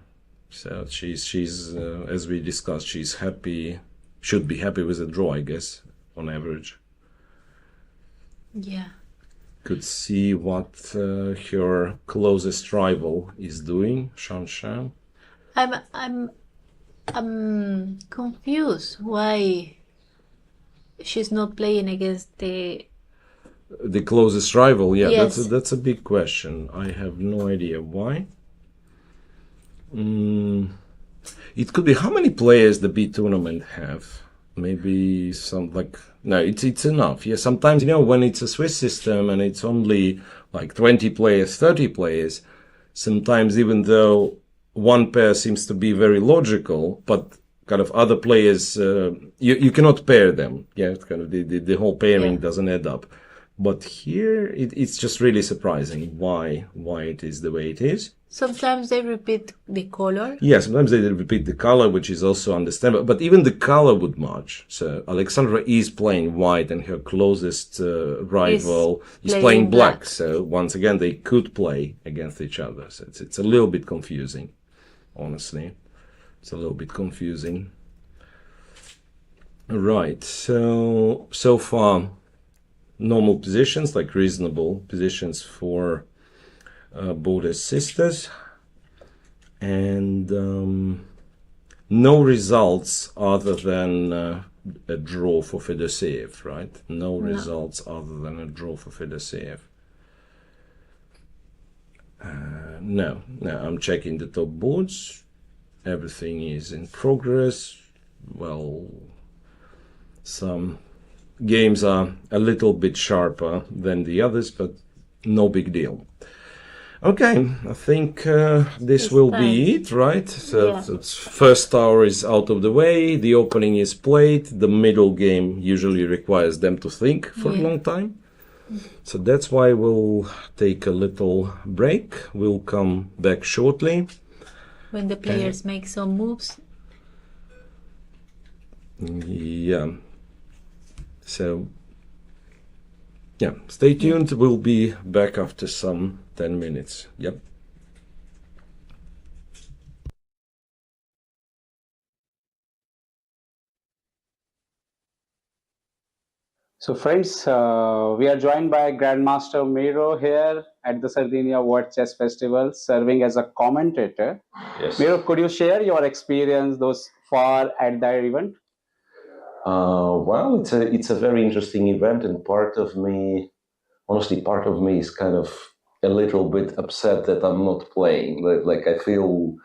So she's as we discussed, she's happy. Should be happy with a draw, I guess, on average. Yeah. Could see what her closest rival is doing, Shanshan. I'm confused why she's not playing against the closest rival. Yeah, yes. That's a big question. I have no idea why. It could be how many players the B tournament have. Maybe some no, it's enough. Yeah, sometimes when it's a Swiss system and it's only like 20 players, 30 players, sometimes even though one pair seems to be very logical, but kind of other players you cannot pair them. Yeah, it's kind of the whole pairing doesn't add up. But here it's just really surprising why it is the way it is. Sometimes they repeat the color. Yeah, sometimes they repeat the color, which is also understandable. But even the color would match. So Alexandra is playing white and her closest rival is playing black. So once again, they could play against each other. So it's a little bit confusing, honestly. It's a little bit confusing. Right, so far, normal positions, like reasonable positions for both sisters, and no results other than a draw for Fedoseev, right? No results other than a draw for Fedoseev. No, I'm checking the top boards. Everything is in progress. Well, some games are a little bit sharper than the others, but no big deal. Okay, I think this will be it, right? So first tower is out of the way, the opening is played, the middle game usually requires them to think for a long time. So that's why we'll take a little break. We'll come back shortly. When the players make some moves. Yeah. So, stay tuned. We'll be back after some 10 minutes. Yep. So friends, we are joined by Grandmaster Miro here at the Sardinia World Chess Festival, serving as a commentator. Yes. Miro, could you share your experience thus far at that event? Well, it's a very interesting event, and part of me is kind of a little bit upset that I'm not playing. Like I feel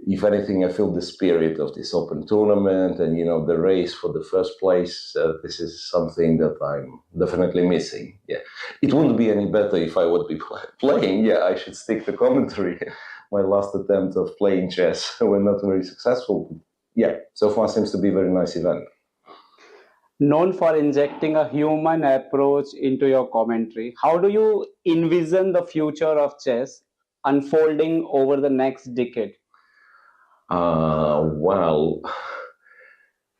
if anything, I feel the spirit of this open tournament and, the race for the first place. This is something that I'm definitely missing. Yeah, it wouldn't be any better if I would be playing. Yeah, I should stick to commentary. My last attempt of playing chess were not very successful. Yeah, so far seems to be a very nice event. Known for injecting a human approach into your commentary, how do you envision the future of chess unfolding over the next decade? Well,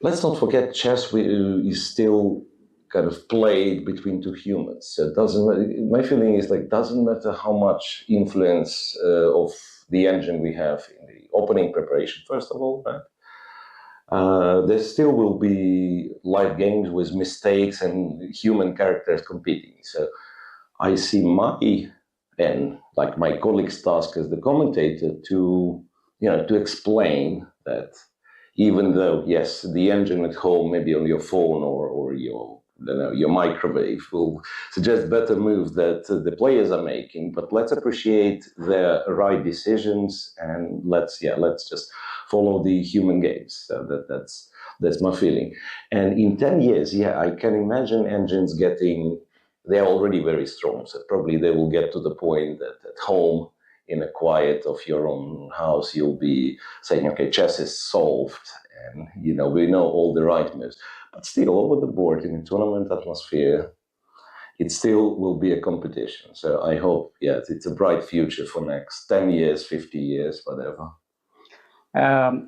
let's not forget chess is still kind of played between two humans. So it doesn't. My feeling is like doesn't matter how much influence of the engine we have in the opening preparation. First of all, right? There still will be live games with mistakes and human characters competing. So I see my and like my colleague's task as the commentator to to explain that even though yes, the engine at home, maybe on your phone or your microwave will suggest better moves that the players are making, but let's appreciate their right decisions and let's just follow the human games. So that's my feeling. And in 10 years, I can imagine engines getting, they're already very strong. So probably they will get to the point that at home, in a quiet of your own house, you'll be saying, okay, chess is solved. And, we know all the right moves. But still, over the board, in a tournament atmosphere, it still will be a competition. So I hope, it's a bright future for next 10 years, 50 years, whatever.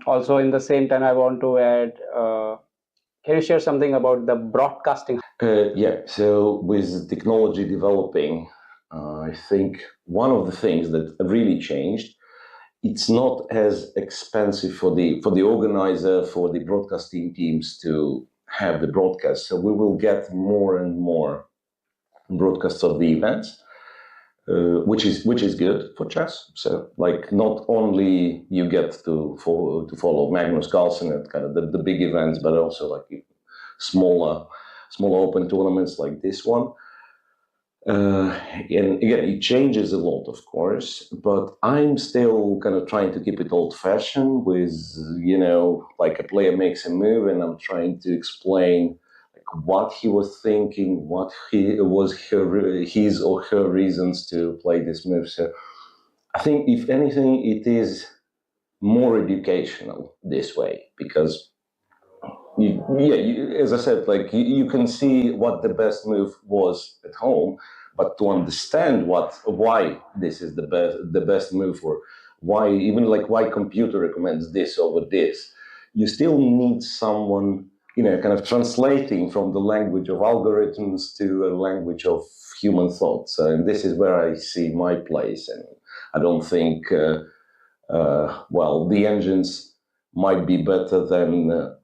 Also, in the same time, I want to add, can you share something about the broadcasting? So with technology developing, I think one of the things that really changed, it's not as expensive for the organizer, for the broadcasting teams to have the broadcast. So we will get more and more broadcasts of the events, which is good for chess. So like not only you get to follow Magnus Carlsen at kind of the big events, but also like smaller open tournaments like this one. And again, it changes a lot, of course, but I'm still kind of trying to keep it old-fashioned with, like a player makes a move and I'm trying to explain like what he was thinking, what his or her reasons to play this move. So I think, if anything, it is more educational this way because as I said, like you can see what the best move was at home, but to understand why this is the best move, or why computer recommends this over this, you still need someone kind of translating from the language of algorithms to a language of human thoughts. And this is where I see my place. And I don't think the engines might be better than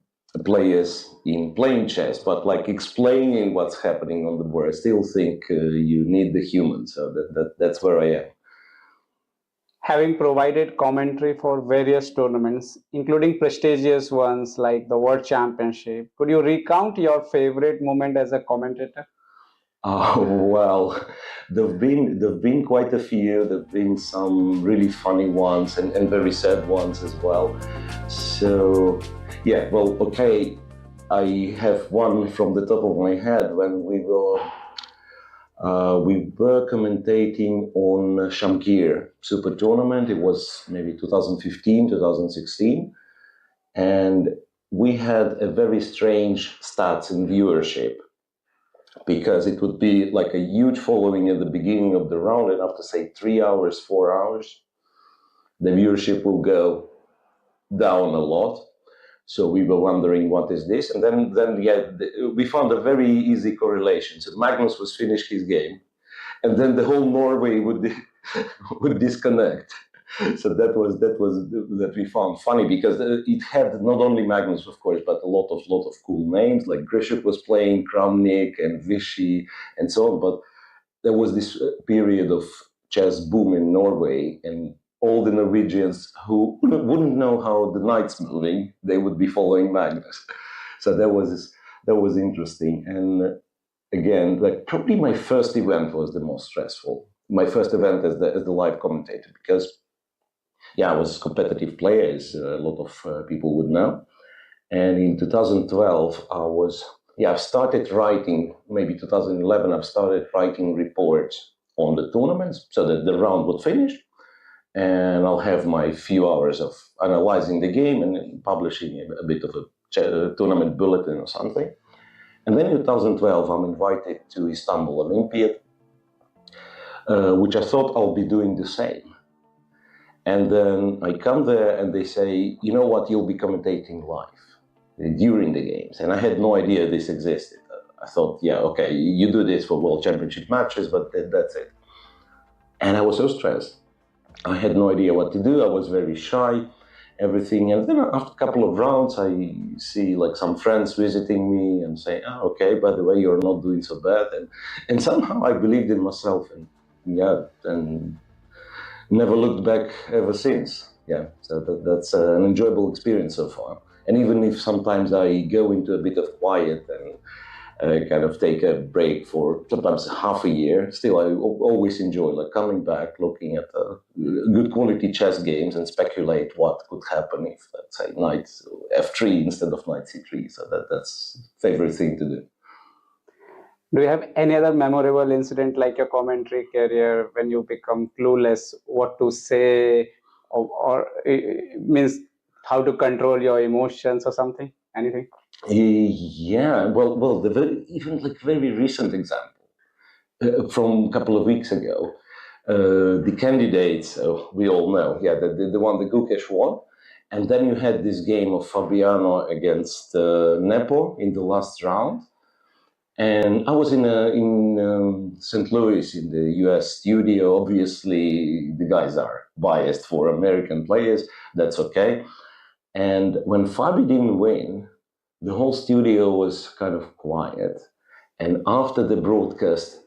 players in playing chess, but like explaining what's happening on the board, I still think you need the human. So that's where I am. Having provided commentary for various tournaments, including prestigious ones like the World Championship, could you recount your favorite moment as a commentator? Well, there've been quite a few. There've been some really funny ones and very sad ones as well. So okay, I have one from the top of my head when we were commentating on Shamkir Super Tournament. It was maybe 2015, 2016, and we had a very strange stats in viewership, because it would be like a huge following at the beginning of the round, and after say 3 hours, 4 hours, the viewership will go down a lot. So we were wondering what is this, and then we found a very easy correlation. So Magnus was finished his game, and then the whole Norway would disconnect. So that we found funny, because it had not only Magnus, of course, but a lot of cool names, like Grishuk was playing, Kramnik and Vichy and so on. But there was this period of chess boom in Norway, and all the Norwegians who wouldn't know how the knight's moving, they would be following Magnus. So that was interesting. And again, like probably my first event was the most stressful. My first event as the live commentator, because I was a competitive player, as a lot of people would know. And in 2012, I've started writing, maybe 2011, I've started writing reports on the tournaments so that the round would finish. And I'll have my few hours of analyzing the game and publishing a bit of a tournament bulletin or something. And then in 2012, I'm invited to Istanbul Olympiad, which I thought I'll be doing the same. And then I come there and they say, you know what, you'll be commentating live during the games. And I had no idea this existed. I thought, yeah, okay, you do this for World Championship matches, but that's it. And I was so stressed. I had no idea what to do. I was very shy, everything. And then after a couple of rounds, I see like some friends visiting me and say, oh, okay, by the way, you're not doing so bad. And somehow I believed in myself and never looked back ever since. Yeah, so that's an enjoyable experience so far. And even if sometimes I go into a bit of quiet and kind of take a break for sometimes half a year, still I always enjoy like coming back, looking at good quality chess games and speculate what could happen if, let's say, knight f3 instead of knight c3. So that's favorite thing to do. Do you have any other memorable incident like your commentary career when you become clueless what to say or means how to control your emotions or something? Anything? Yeah, well, even like very recent example from a couple of weeks ago, the candidates we all know, the one the Gukesh won, and then you had this game of Fabiano against Nepo in the last round, and I was in St. Louis in the U.S. studio. Obviously, the guys are biased for American players. That's okay. And when Fabi didn't win, the whole studio was kind of quiet. And after the broadcast,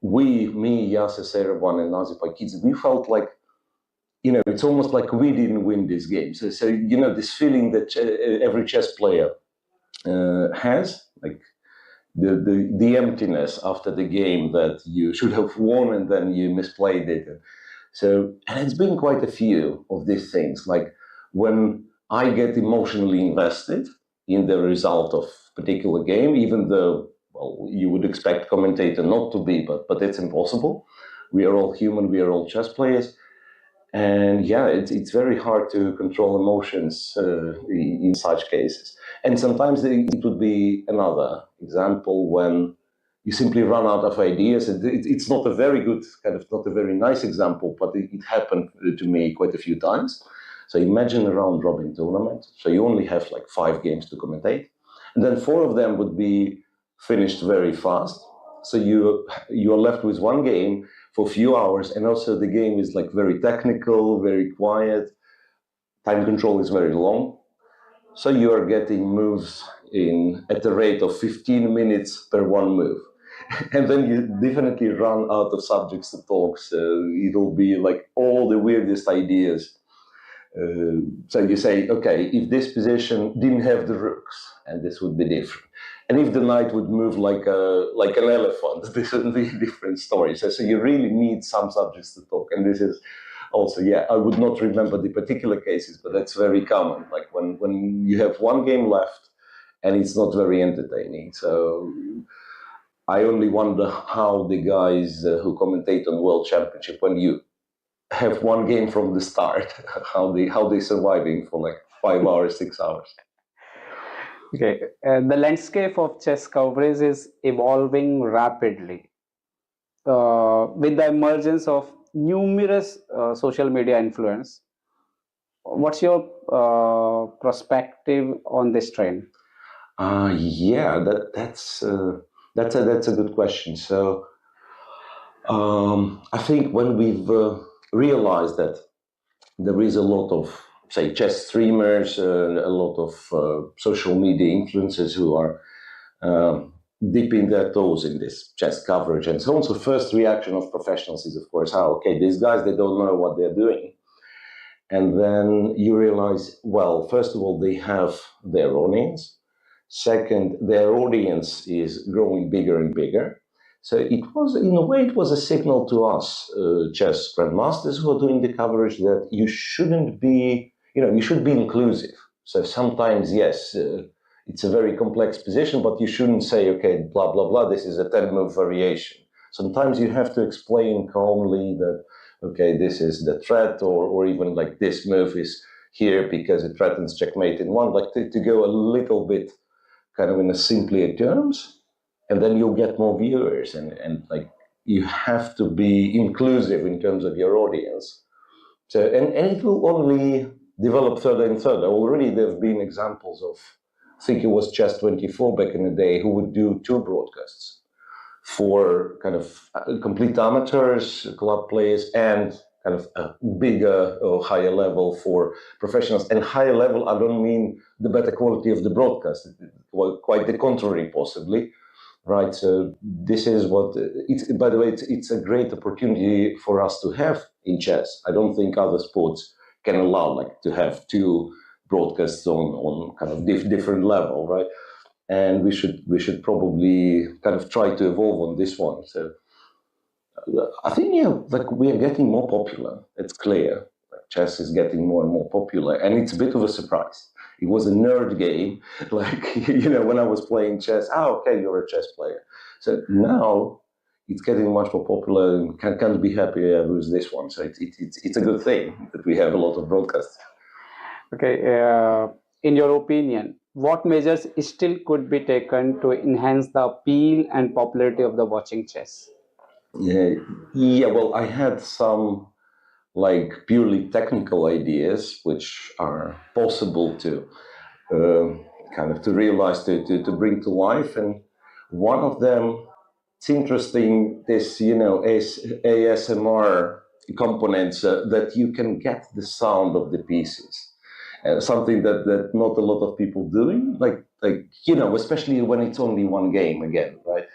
me, Yasser Sereban, and Nazi Pakids, we felt like, it's almost like we didn't win this game. So this feeling that every chess player has, like the emptiness after the game that you should have won and then you misplayed it. So, and it's been quite a few of these things, like when I get emotionally invested in the result of a particular game, even though, well, you would expect commentator not to be, but it's impossible. We are all human, we are all chess players. And it's very hard to control emotions in such cases. And sometimes it would be another example when you simply run out of ideas. It's not a very good, not a very nice example, but it happened to me quite a few times. So imagine a round-robin tournament. So you only have like 5 games to commentate. And then 4 of them would be finished very fast. So you are left with 1 game for a few hours. And also the game is like very technical, very quiet. Time control is very long. So you are getting moves at the rate of 15 minutes per 1 move. And then you definitely run out of subjects to talk. So it'll be like all the weirdest ideas. So you say, okay, if this position didn't have the rooks, and this would be different. And if the knight would move like an elephant, this would be a different story. So you really need some subjects to talk. And this is also, I would not remember the particular cases, but that's very common. Like when you have 1 game left and it's not very entertaining. So I only wonder how the guys who commentate on World Championship, when you have 1 game from the start, how they surviving for like 5 hours, 6 hours. Okay, the landscape of chess coverage is evolving rapidly with the emergence of numerous social media influence. What's your perspective on this trend? That's a good question. So I think when we've realized that there is a lot of, say, chess streamers, a lot of social media influencers who are dipping their toes in this chess coverage and so on. So first reaction of professionals is, of course, okay, these guys, they don't know what they're doing. And then you realize, well, first of all, they have their audience. Second, their audience is growing bigger and bigger. So it was, in a way, it was a signal to us, chess grandmasters who are doing the coverage, that you shouldn't be, you should be inclusive. So sometimes, yes, it's a very complex position, but you shouldn't say, okay, blah, blah, blah, this is a 10-move variation. Sometimes you have to explain calmly that, okay, this is the threat, or even like this move is here because it threatens checkmate in one, like to go a little bit kind of in a simpler terms, and then you'll get more viewers, and like you have to be inclusive in terms of your audience. So, and it will only develop further and further. Already there have been examples of, I think it was Chess24 back in the day, who would do 2 broadcasts for kind of complete amateurs, club players, and kind of a bigger or higher level for professionals. And higher level, I don't mean the better quality of the broadcast, well, quite the contrary, possibly, right? So this is what, by the way, it's a great opportunity for us to have in chess. I don't think other sports can allow like to have 2 broadcasts on kind of different level, right? And we should probably kind of try to evolve on this one. So I think, yeah, like we are getting more popular. It's clear. Like chess is getting more and more popular, and it's a bit of a surprise. It was a nerd game, like when I was playing chess. Okay, you're a chess player. So now it's getting much more popular, and can't be happier with this one. So it's a good thing that we have a lot of broadcasts. Okay, in your opinion, what measures still could be taken to enhance the appeal and popularity of the watching chess? Yeah, well, I had some like purely technical ideas which are possible to kind of to realize, to bring to life. And one of them, it's interesting, this, is ASMR components, that you can get the sound of the pieces. Something that not a lot of people doing, like especially when it's only one game again, right?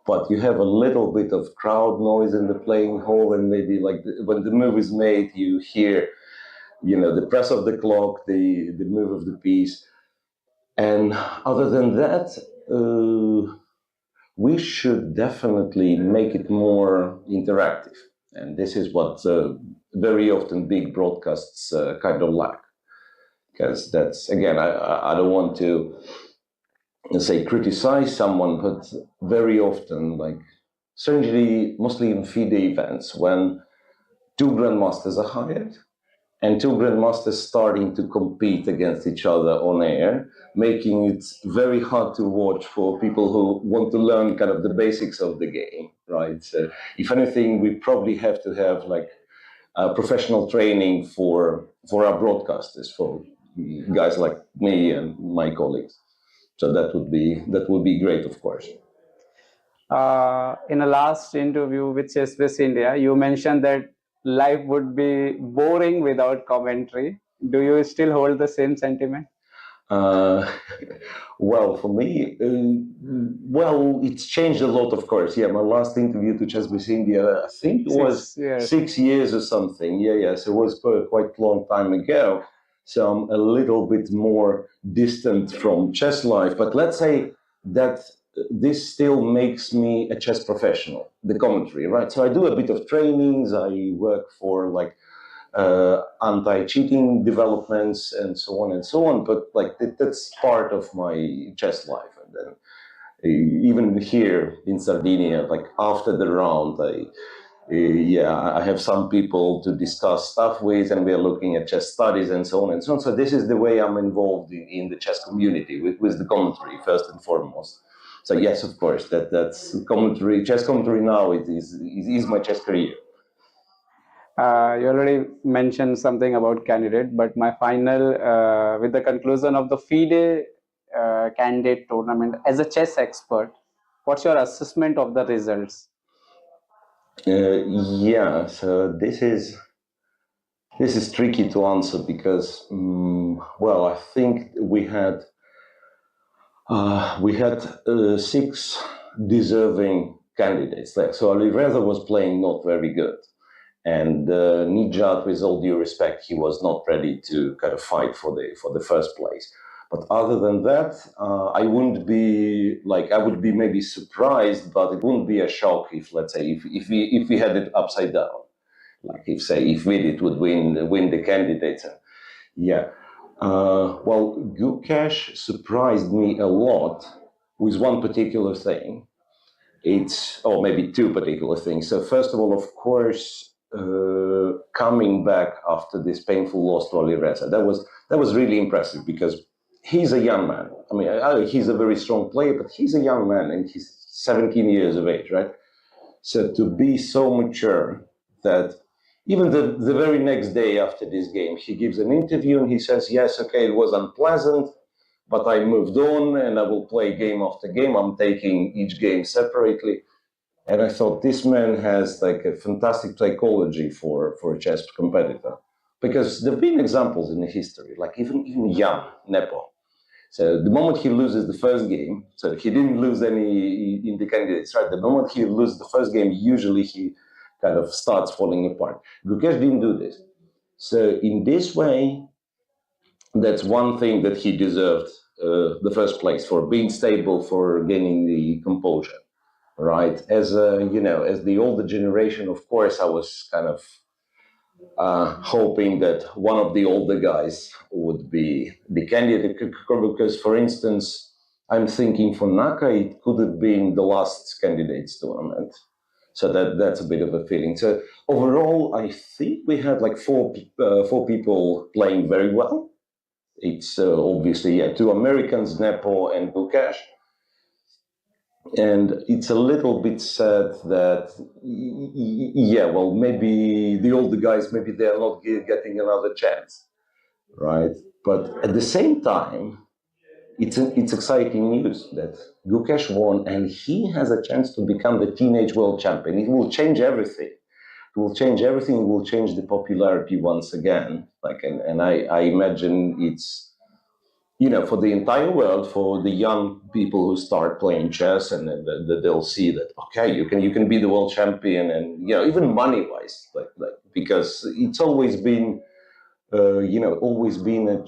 But you have a little bit of crowd noise in the playing hall, and maybe like when the move is made, you hear, the press of the clock, the move of the piece. And other than that, we should definitely make it more interactive. And this is what very often big broadcasts kind of lack. Because that's, again, I don't want to say criticize someone, but very often, like certainly mostly in FIDE events, when 2 grandmasters are hired and 2 grandmasters starting to compete against each other on air, making it very hard to watch for people who want to learn kind of the basics of the game, right? So if anything, we probably have to have like professional training for our broadcasters, for guys like me and my colleagues. So that would be great, of course. In a last interview with Chess India, you mentioned that life would be boring without commentary. Do you still hold the same sentiment? Well, for me, it's changed a lot, of course. Yeah, my last interview to Chess India, I think it was 6 years or something. Yeah. So it was quite a long time ago. So I'm a little bit more distant from chess life. But let's say that this still makes me a chess professional, the commentary, right? So I do a bit of trainings. I work for like anti-cheating developments and so on. But like that's part of my chess life. And then even here in Sardinia, like after the round, I have some people to discuss stuff with, and we are looking at chess studies and so on. So this is the way I'm involved in the chess community with the commentary first and foremost. So yes, of course, that's commentary. Chess commentary now it is my chess career. You already mentioned something about candidate, but my final, with the conclusion of the FIDE candidate tournament, as a chess expert, what's your assessment of the results? So this is tricky to answer because, I think we had 6 deserving candidates there. So Oliveira was playing not very good. And Nijat, with all due respect, he was not ready to kind of fight for the first place. But other than that, I wouldn't be like, I would be maybe surprised, but it wouldn't be a shock if, let's say, if we had it upside down, like if Vidit would win the candidates. Yeah. Well, Gukesh surprised me a lot with one particular thing. Or maybe two particular things. So first of all, of course, coming back after this painful loss to Alireza, that was really impressive because he's a young man. I mean, he's a very strong player, but he's a young man and he's 17 years of age, right? So to be so mature that even the very next day after this game, he gives an interview and he says, yes, okay, it was unpleasant, but I moved on and I will play game after game. I'm taking each game separately. And I thought this man has like a fantastic psychology for a chess competitor. Because there have been examples in the history, like even Jan Nepo. So the moment he loses the first game, so he didn't lose any in the candidates, right? The moment he loses the first game, usually he kind of starts falling apart. Gukesh didn't do this. So in this way, that's one thing that he deserved the first place for, being stable, for gaining the composure, right? As as the older generation, of course, I was kind of hoping that one of the older guys would be the candidate, because, for instance, I'm thinking for Naka, it could have been the last candidates tournament. So that's a bit of a feeling. So overall, I think we had like four people playing very well. It's obviously two Americans, Nepo and Gukesh. And it's a little bit sad that, well, maybe the older guys, maybe they're not getting another chance, right? But at the same time, it's exciting news that Gukesh won and he has a chance to become the teenage world champion. It will change everything. It will change everything. It will change the popularity once again. And I imagine it's, for the entire world, for the young people who start playing chess, and they'll see that, okay, you can be the world champion, and even money wise, like because it's always been always been a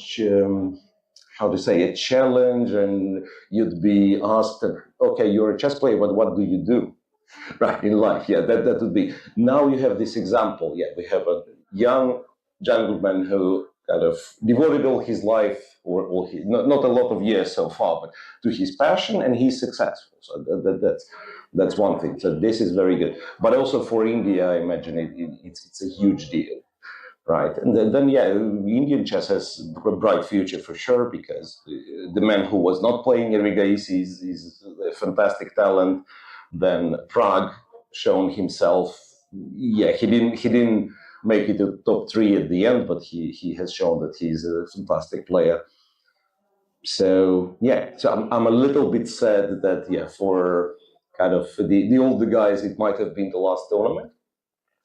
challenge, and you'd be asked, okay, you're a chess player, but what do you do, right, in life? Yeah, that would be. Now you have this example. Yeah, we have a young gentleman who kind of devoted all his life, or not a lot of years so far, but to his passion, and he's successful. So that's one thing. So this is very good. But also for India, I imagine it's a huge deal, right? And then Indian chess has a bright future for sure, because the man who was not playing Eriga is a fantastic talent. Then Prague shown himself. Yeah, he didn't make it to top 3 at the end, but he has shown that he's a fantastic player. So I'm a little bit sad that for kind of the older guys, it might have been the last tournament.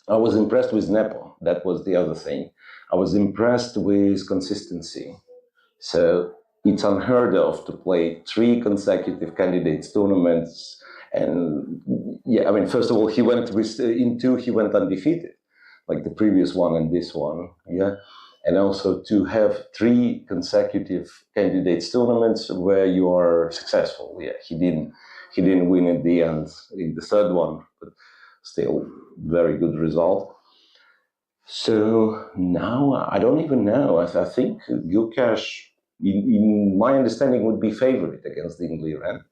I was impressed with Nepo. That was the other thing. I was impressed with consistency. So it's unheard of to play 3 consecutive candidates tournaments. And first of all, he went in 2, he went undefeated, like the previous one and this one, and also to have 3 consecutive candidates tournaments where you are successful. He didn't win at the end in the third one, but still very good result. So now I don't even know. I think Gukesh, in my understanding, would be favorite against Liren.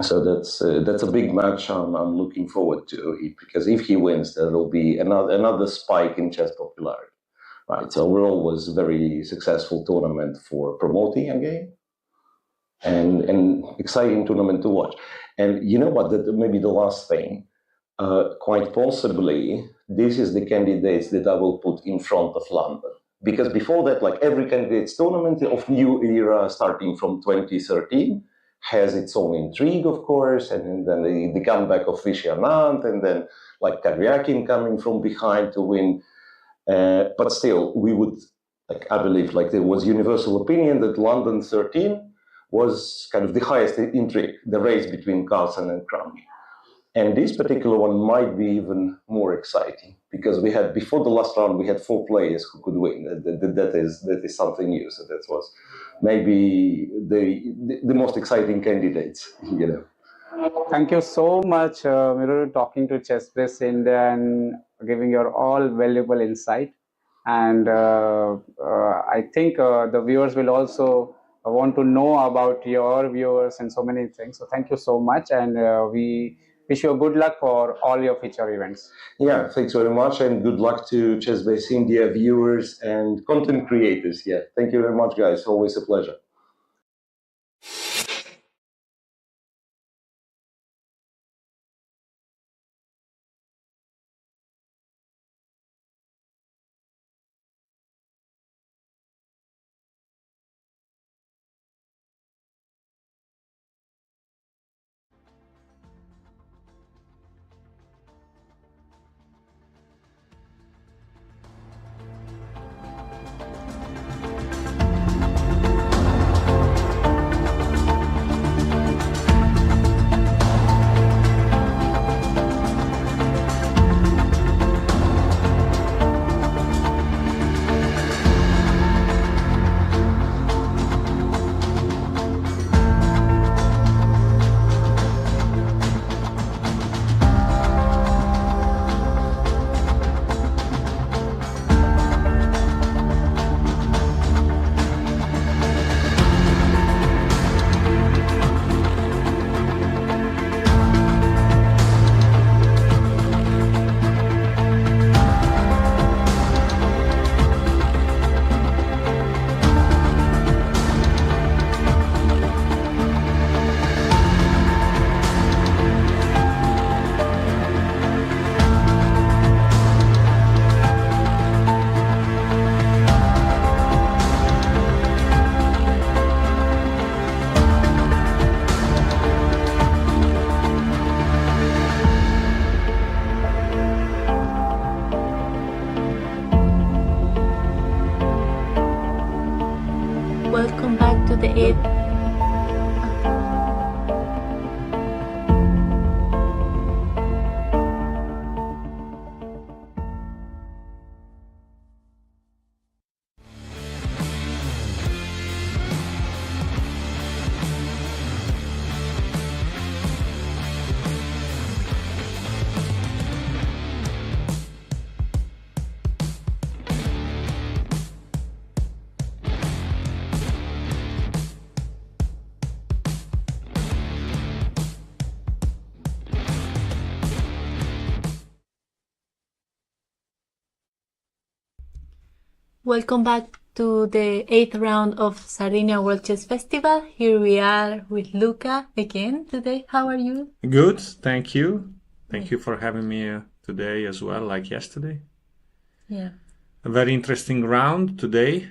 So that's a big match. I'm looking forward to it, because if he wins, there will be another spike in chess popularity, right? So overall, was a very successful tournament for promoting a game, and exciting tournament to watch. And you know what? Maybe the last thing, quite possibly, this is the candidates that I will put in front of London, because before that, like every candidates tournament of new era starting from 2013. Has its own intrigue, of course, and then the comeback of Vishyanath, and then like Karyakin coming from behind to win. But still, we would, I believe, there was universal opinion that London 13 was kind of the highest intrigue, the race between Carlsen and Crummy. And this particular one might be even more exciting because we had, before the last round, we had 4 players who could win. That is something new. So that was maybe the most exciting candidates, you know. Thank you so much, Miru, talking to Chesspress India and giving your all valuable insight. And I think the viewers will also want to know about your viewers and so many things. So thank you so much, and we wish you good luck for all your future events. Yeah, thanks very much, and good luck to Chessbase India viewers and content creators. Yeah, thank you very much, guys. Always a pleasure. Welcome back to the 8th. Welcome back to the 8th round of Sardinia World Chess Festival. Here we are with Luca again today. How are you? Good, thank you. Thank you for having me today as well, like yesterday. Yeah. A very interesting round today.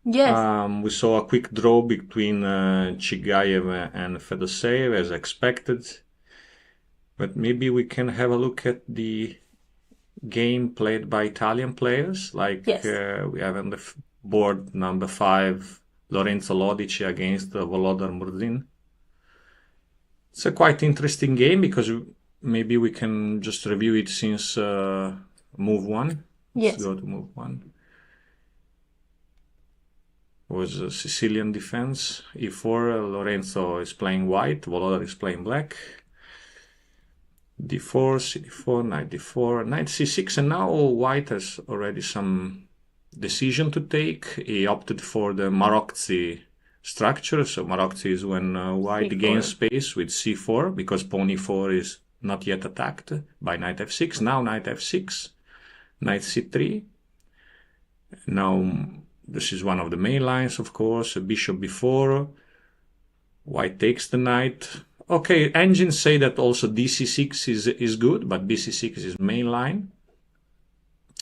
Yes. We saw a quick draw between Chigayev and Fedoseev as expected. But maybe we can have a look at the game played by Italian players. Like Yes. we have on the board number 5, Lorenzo Lodici against Volodar Murzin. It's a quite interesting game because maybe we can just review it since move 1. Yes. Let's go to move 1. Was a Sicilian defense. E4, Lorenzo is playing white, Volodar is playing black. D4, CD4, knight D4, knight C6, and now white has already some decision to take. He opted for the Marozi structure. So Marozi is when white C4. gains space with C4 because pawn E4 is not yet attacked by knight F6. Now knight F6, knight C3. Now this is one of the main lines, of course. Bishop B4. White takes the knight. Okay, engines say that also dc6 is good, but bc6 is main line.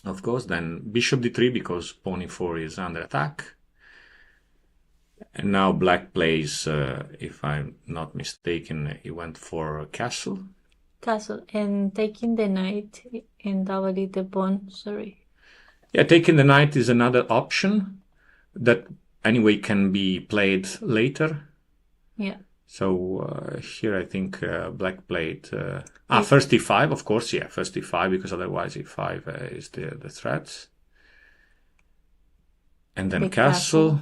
Of course, then bishop d3 because pawn e4 is under attack. And now black plays, if I'm not mistaken, he went for castle. Castle and taking the knight and doubly the pawn, sorry. Yeah, taking the knight is another option that anyway can be played later. Yeah. So here I think black played first e5, of course, yeah, first e5, because otherwise e5 is the threat. And then castle.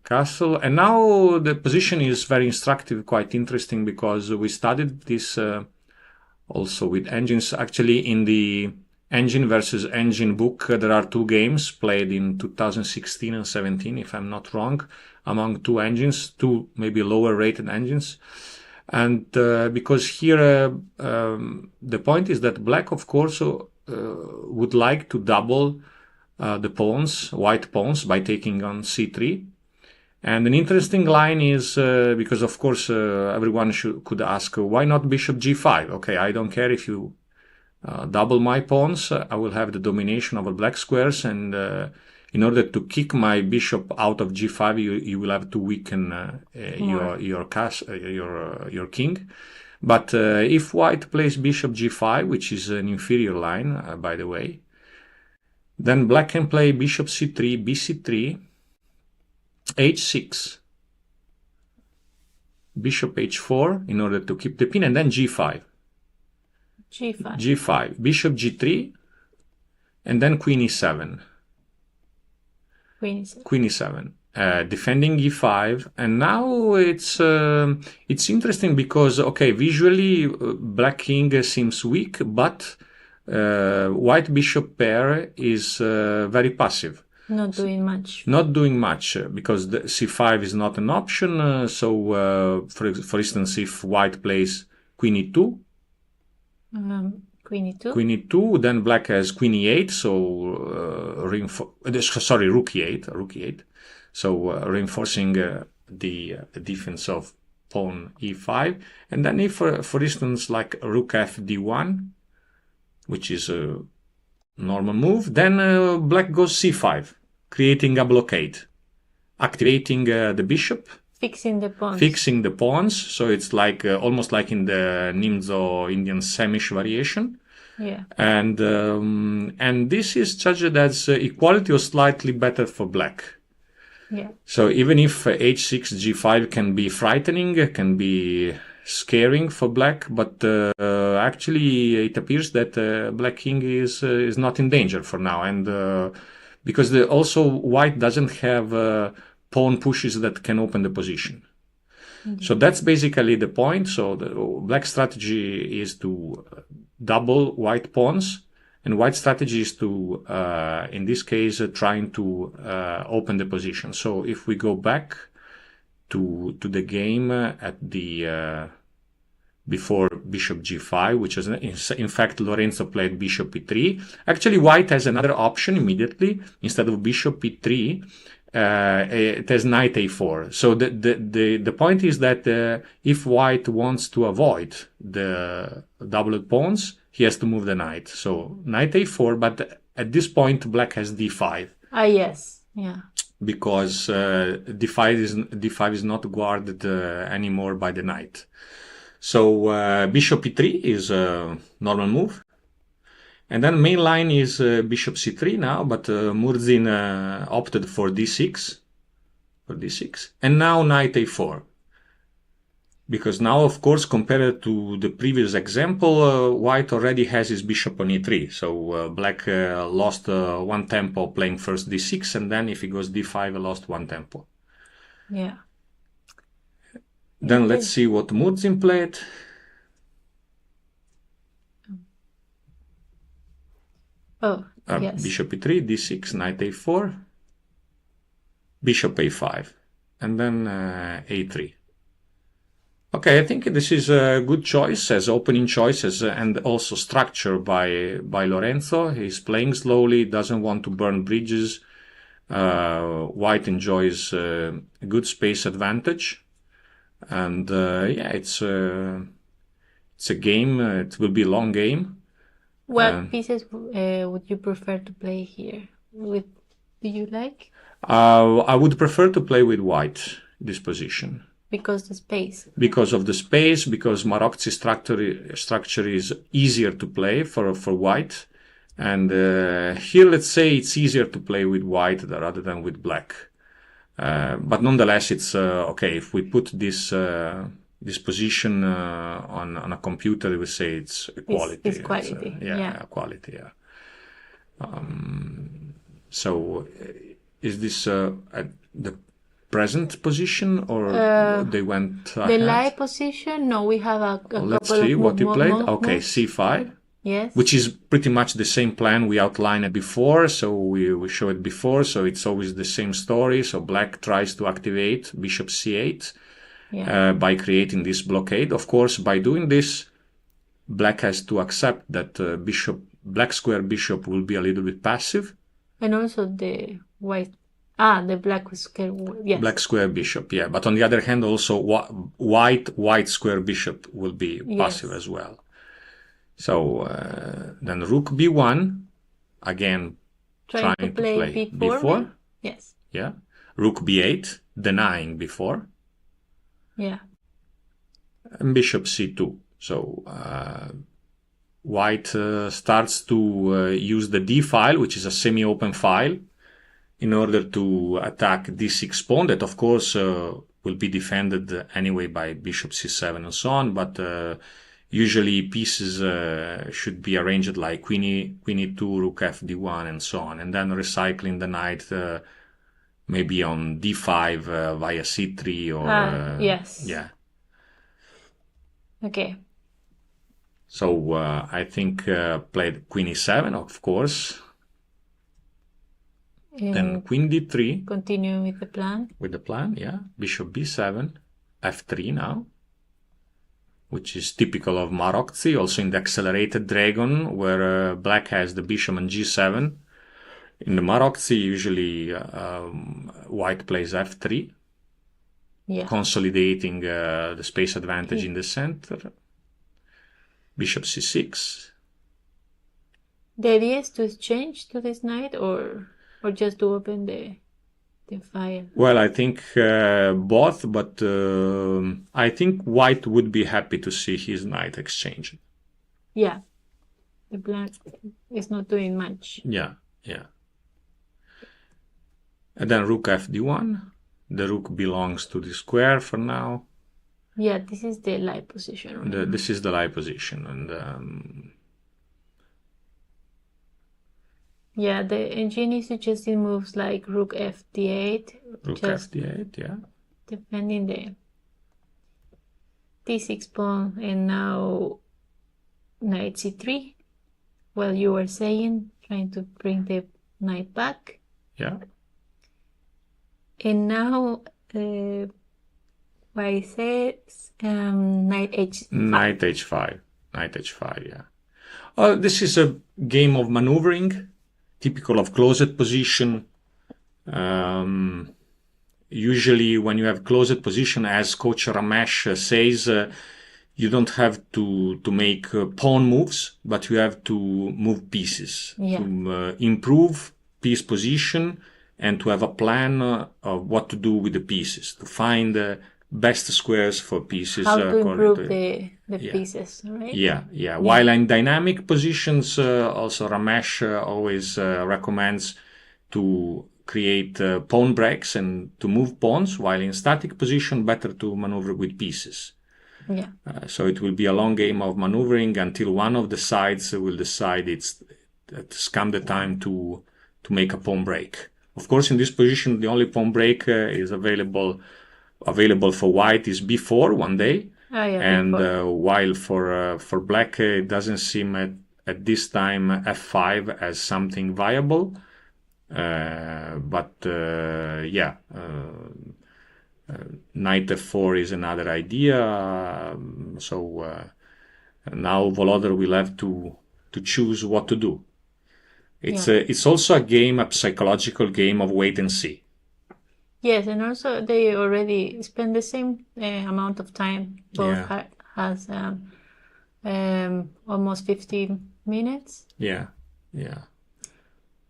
And now the position is very instructive, quite interesting, because we studied this also with engines. Actually, in the engine versus engine book, there are two games played in 2016 and 17, if I'm not wrong, among two engines, two maybe lower rated engines. And because here the point is that black, of course, would like to double the pawns, white pawns, by taking on c3. And an interesting line is, because of course everyone could ask, why not bishop g5? Okay, I don't care if you double my pawns, I will have the domination over black squares, and in order to kick my bishop out of g5, you will have to weaken your king. But if white plays bishop g5, which is an inferior line, by the way, then black can play bishop c3, bc3, h6, bishop h4 in order to keep the pin, and then g5. G5, bishop g3, and then queen e7. Queen e7. Defending e5, and now it's interesting because, okay, visually black king seems weak, but white bishop pair is very passive. Not doing much. Not doing much, because the c5 is not an option. So, for instance, if white plays queen e2, queen e2. Queen e2, then black has queen e8, so rook e8. So reinforcing the defense of pawn e5. And then if, for instance, like rook f d1, which is a normal move, then black goes c5, creating a blockade, activating the bishop. Fixing the pawns. So it's like almost like in the Nimzo Indian Samish variation. Yeah. And this is judged as equality or slightly better for black. Yeah. So even if h6, g5 can be frightening, can be scaring for black, but actually it appears that black king is not in danger for now, and because also white doesn't have pawn pushes that can open the position. Mm-hmm. So that's basically the point. So the black strategy is to double white pawns, and white strategy is to, in this case, trying to open the position. So if we go back to the game at the before bishop g5, which is in fact Lorenzo played bishop e3. Actually, white has another option immediately. Instead of bishop e3, it has knight a4. So the point is that if white wants to avoid the doubled pawns, he has to move the knight. So knight a4, but at this point black has d5. Yes, yeah. Because d5 is not guarded anymore by the knight. So bishop e3 is a normal move. And then main line is bishop c3 now, but Murzin opted for d6. And now knight a4. Because now, of course, compared to the previous example, white already has his bishop on e3. So black lost one tempo playing first d6, and then if he goes d5, lost one tempo. Yeah. Then let's see what Murzin played. Yes. Bishop e3, d6, knight a4, bishop a5, and then a3. Okay, I think this is a good choice as opening choices and also structure by Lorenzo. He's playing slowly, doesn't want to burn bridges. White enjoys a good space advantage. And yeah, it's a game. It will be a long game. What pieces would you prefer to play here? Do you like? I would prefer to play with white this position. Because the space. Because of the space, because Marozi structure is easier to play for white. And here, let's say it's easier to play with white rather than with black. But nonetheless, it's okay if we put this this position on a computer, we say it's equality. It's quality. Quality. Yeah. So, is this the present position, or they went ahead? The live position? No, we have a Let's couple see of what you played. moves. Okay, c5. Yes. Which is pretty much the same plan we outlined before. So we showed it before. So it's always the same story. So black tries to activate bishop c8 by creating this blockade. Of course, by doing this, black has to accept that black square bishop will be a little bit passive. And also the white. The black square. Yes. Black square bishop, yeah. But on the other hand, also white square bishop will be passive as well. So then rook b1, again trying to play b4. Yes. Yeah. Rook b8, denying b4. Yeah. And bishop c2. So white starts to use the d file, which is a semi-open file, in order to attack d6 pawn, that of course will be defended anyway by bishop c7 and so on, but usually pieces should be arranged like queen e2, rook f d1 and so on, and then recycling the knight maybe on d5 via c3 or... yes. Yeah. Okay. So I think played queen e7, of course. Then queen d3. Continue with the plan. With the plan, yeah. Bishop b7, f3 now, which is typical of Marozi, also in the accelerated dragon, where black has the bishop on g7. In the Marozi, usually white plays f3, consolidating the space advantage in the center. Bishop c6. The idea is to exchange to this knight, or just to open the file? Well, I think both, but I think white would be happy to see his knight exchanged. Yeah. The black is not doing much. Yeah. And then rook f d1. The rook belongs to the square for now. Yeah, this is the live position. Right? This is the live position. And yeah, the engine is suggesting moves like rook f d8. Rook f d8, yeah. Defending the d6 pawn, and now knight c3. Well, you were saying, trying to bring the knight back. Yeah. And now, white says knight h5. Knight h5. Knight h5, yeah. This is a game of maneuvering, typical of closed position. Usually when you have closed position, as Coach Ramesh says, you don't have to make pawn moves, but you have to move pieces to improve piece position and to have a plan of what to do with the pieces, to find the best squares for pieces. How to improve the pieces, right? Yeah. While in dynamic positions, also Ramesh always recommends to create pawn breaks and to move pawns, while in static position, better to maneuver with pieces. Yeah. So it will be a long game of maneuvering until one of the sides will decide it's come the time to make a pawn break. Of course, in this position, the only pawn break is available for white is b4 one day, and while for black it doesn't seem at this time f5 as something viable. But knight f4 is another idea. So now Volodar will have to choose what to do. It's also a psychological game of wait and see. Yes, and also they already spend the same amount of time. Both has almost 15 minutes. Yeah.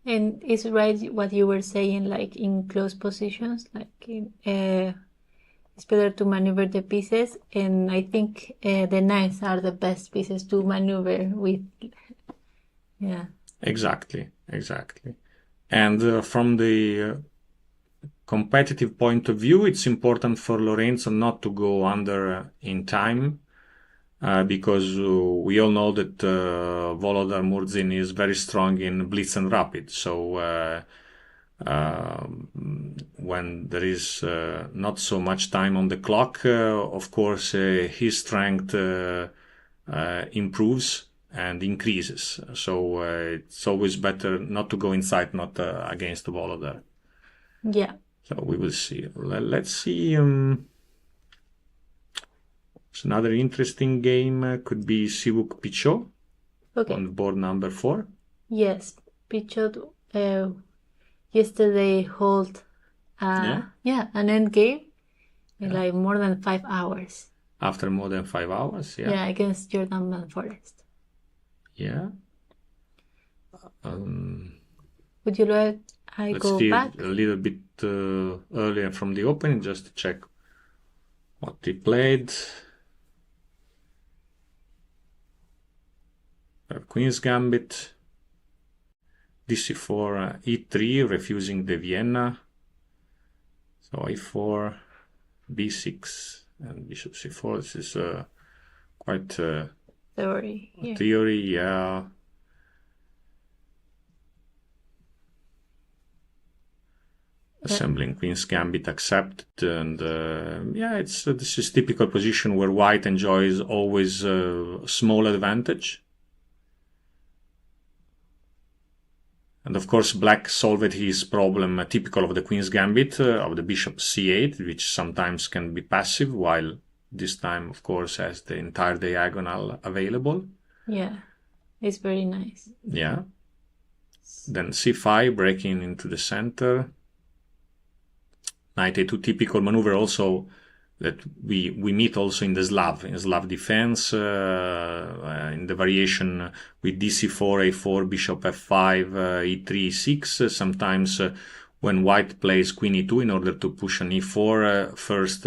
And it's right what you were saying, like in close positions, like it's better to maneuver the pieces, and I think the knights are the best pieces to maneuver with. Yeah. Exactly. And from the competitive point of view, it's important for Lorenzo not to go under in time, because we all know that Volodar Murzin is very strong in blitz and rapid. So when there is not so much time on the clock, of course, his strength improves and increases. So it's always better not to go inside, not against Volodar. Yeah. So we will see. Let's see. So another interesting game could be Sivuk Pichot on board number 4. Yes, Pichot yesterday hold an end game in like more than 5 hours. After more than 5 hours, yeah, against Jordan Van Forest. Yeah. Would you like let's go see back? A little bit earlier from the opening just to check what he played. Queen's Gambit, dc4, e3, refusing the Vienna. So a4, b6, and bishop c4. This is quite theory. Theory, yeah. Assembling Queen's Gambit accepted, and this is typical position where white enjoys always small advantage. And of course, black solved his problem, typical of the Queen's Gambit, of the bishop c8, which sometimes can be passive, while this time, of course, has the entire diagonal available. Yeah, it's very nice. Yeah. Then c5, breaking into the center. Knight a2, typical maneuver also that we meet also in the Slav defense, in the variation with dc4, a4, bishop f5, e3, e6. Sometimes when white plays queen e2 in order to push an e4, first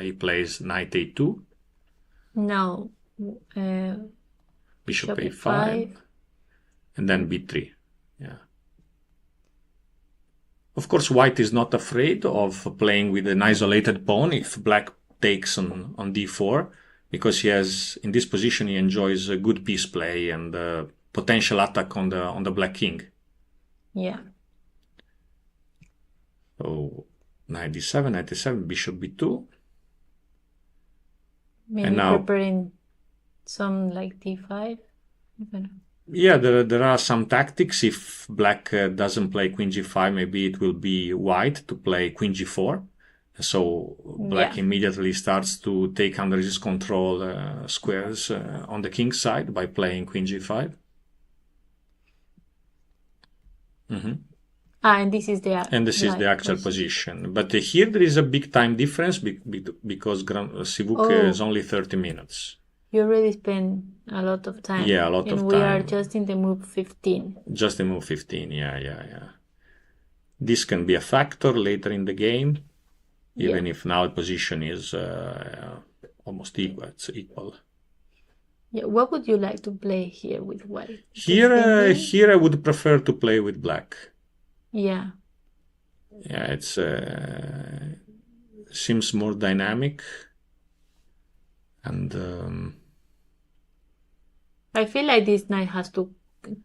he plays knight a2. No. Bishop a5. And then b3. Yeah. Of course, white is not afraid of playing with an isolated pawn if black takes on d4, because he has, in this position, he enjoys a good piece play and potential attack on the black king. Yeah. So knight d7, knight d7, bishop b2. Maybe and now, preparing some like d5. I don't know. Yeah, there are some tactics. If black doesn't play queen g5, maybe it will be white to play queen g4. So black immediately starts to take under his control squares on the king's side by playing queen g5. Mm-hmm. And this is the actual position. But here there is a big time difference because Sivuk is only 30 minutes. You already spent a lot of time. Yeah, a lot of time. And we are just in the move 15. Just in move 15, yeah. This can be a factor later in the game, even if now the position is almost equal. It's equal. Yeah, what would you like to play here with white? Here I would prefer to play with black. Yeah. Yeah, it's seems more dynamic, and I feel like this knight has to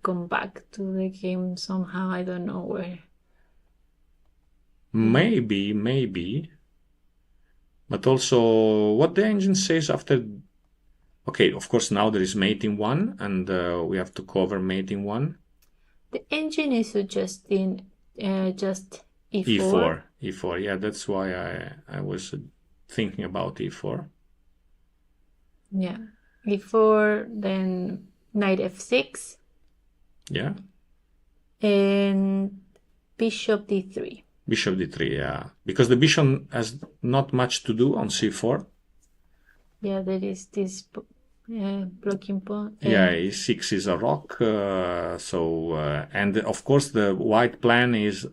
come back to the game somehow. I don't know where. Maybe. But also, what the engine says after... Okay, of course, now there is mating 1, and we have to cover mating 1. The engine is suggesting just e4. E4, yeah, that's why I was thinking about e4. Yeah. E4, then knight f6. Yeah. And bishop d3. Bishop d3, yeah. Because the bishop has not much to do on c4. Yeah, there is this blocking pawn. Yeah, e6 is a rock. And of course the white plan is...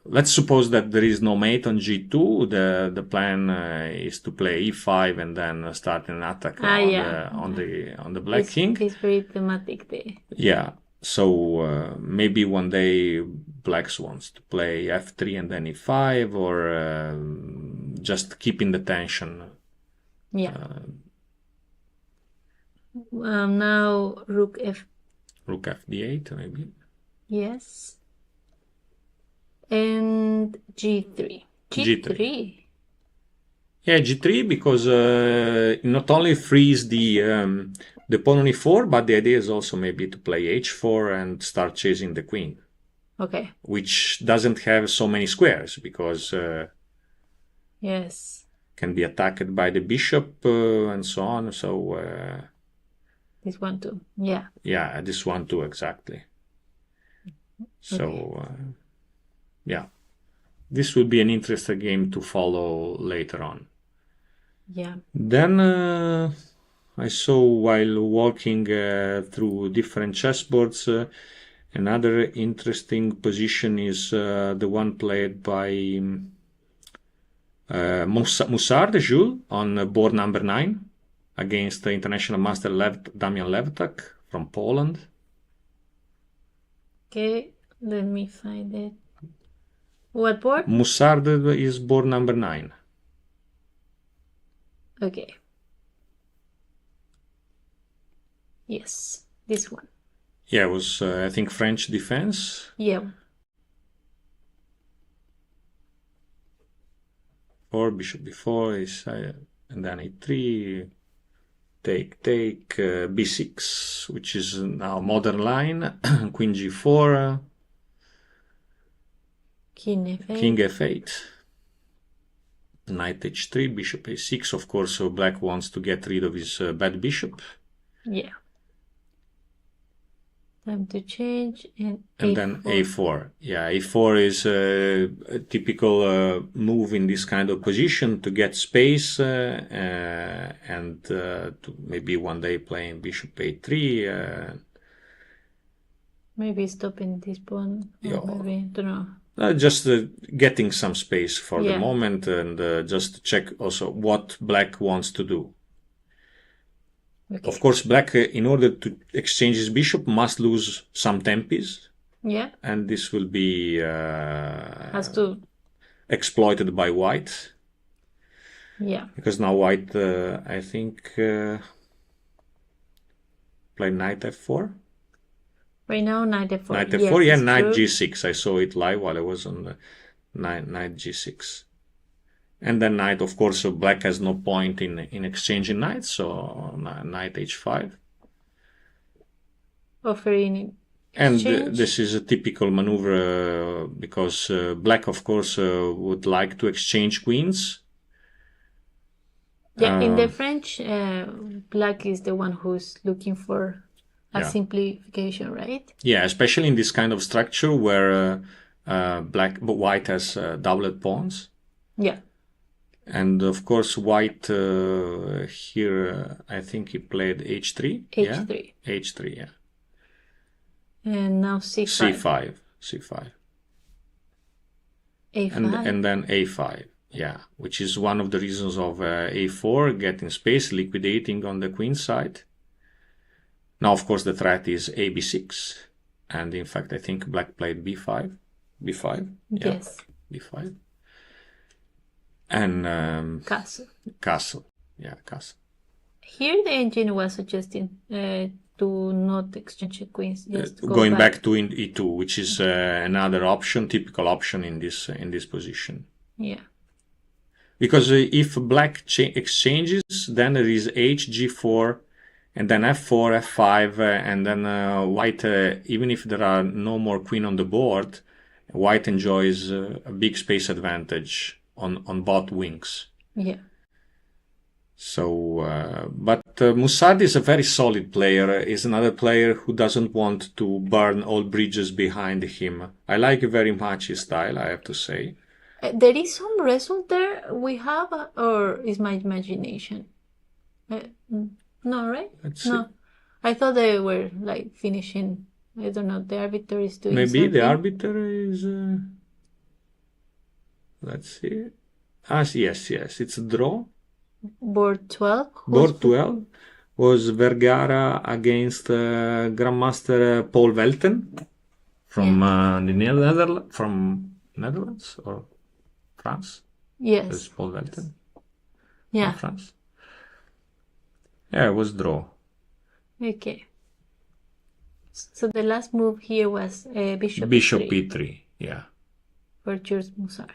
let's suppose that there is no mate on g2. The plan is to play e5 and then start an attack on the black king. It's very thematic there. Yeah, So maybe one day blacks wants to play f3 and then e5, or just keeping the tension. Yeah. Now rook d8 maybe. Yes. And g3. G3. Yeah, g3 because not only frees the pawn on e4, but the idea is also maybe to play h4 and start chasing the queen. Okay. Which doesn't have so many squares because yes, can be attacked by the bishop and so on. So this one too. Yeah. Yeah, this one too exactly. So yeah, this will be an interesting game to follow later on. Yeah. Then I saw while walking through different chessboards, another interesting position is the one played by Musard Jules on board number 9 against the international master Damian Levtak from Poland. Okay, let me find it. What board? Musard is board number 9. Okay. Yes, this one. Yeah, it was, I think, French defense. Yeah. Or bishop b4 is, and then a3, take, b6, which is now modern line, queen g4, king f8, king f8, knight h3, bishop a6. Of course, so black wants to get rid of his bad bishop. Yeah. Time to change, and then a4. Yeah, a4 is a typical move in this kind of position to get space and to maybe one day playing bishop a3. Maybe stopping this pawn. Yeah. Maybe, don't know. Just getting some space for the moment, and just check also what black wants to do. Okay. Of course, black, in order to exchange his bishop, must lose some tempis. Yeah. And this will be has to exploited by white. Yeah. Because now white, I think, play knight f4. Right now, knight f4. Knight f4, yes, knight true. g6. I saw it live while I was on the knight g6. And then knight, of course, so black has no point in exchanging knights, so knight h5. Offering and exchange. This is a typical maneuver because black, of course, would like to exchange queens. Yeah, in the French, black is the one who's looking for a simplification, right? Yeah, especially in this kind of structure where white has doublet pawns. Yeah. And of course, white here, I think he played h3. h3. Yeah? h3, yeah. And now c5. c5. a5. And then a5, yeah, which is one of the reasons of a4, getting space, liquidating on the queen side. Now, of course, the threat is a b6. And in fact, I think black played b5. b5? Yeah. Yes. b5. And castle. Yeah, castle. Here the engine was suggesting to not exchange queens, just going back to e2, which is another option, typical option in this position. Yeah. Because if black exchanges, then there is h, g4, and then f4, f5, and then white, even if there are no more queen on the board, white enjoys a big space advantage on both wings. Yeah. So, but Musard is a very solid player. Is another player who doesn't want to burn all bridges behind him. I like very much his style, I have to say. There is some result there we have, or is my imagination? No, right? No. I thought they were like finishing. I don't know. The arbiter is doing maybe something. The arbiter is. Let's see. Yes. It's a draw. Board 12. Board 12. was Vergara against Grandmaster Paul Welten from from Netherlands or France. Yes. It's Paul Welten. Yeah. France. Yeah, it was draw. Okay. So the last move here was Bishop E3. Yeah. For Jules Musar.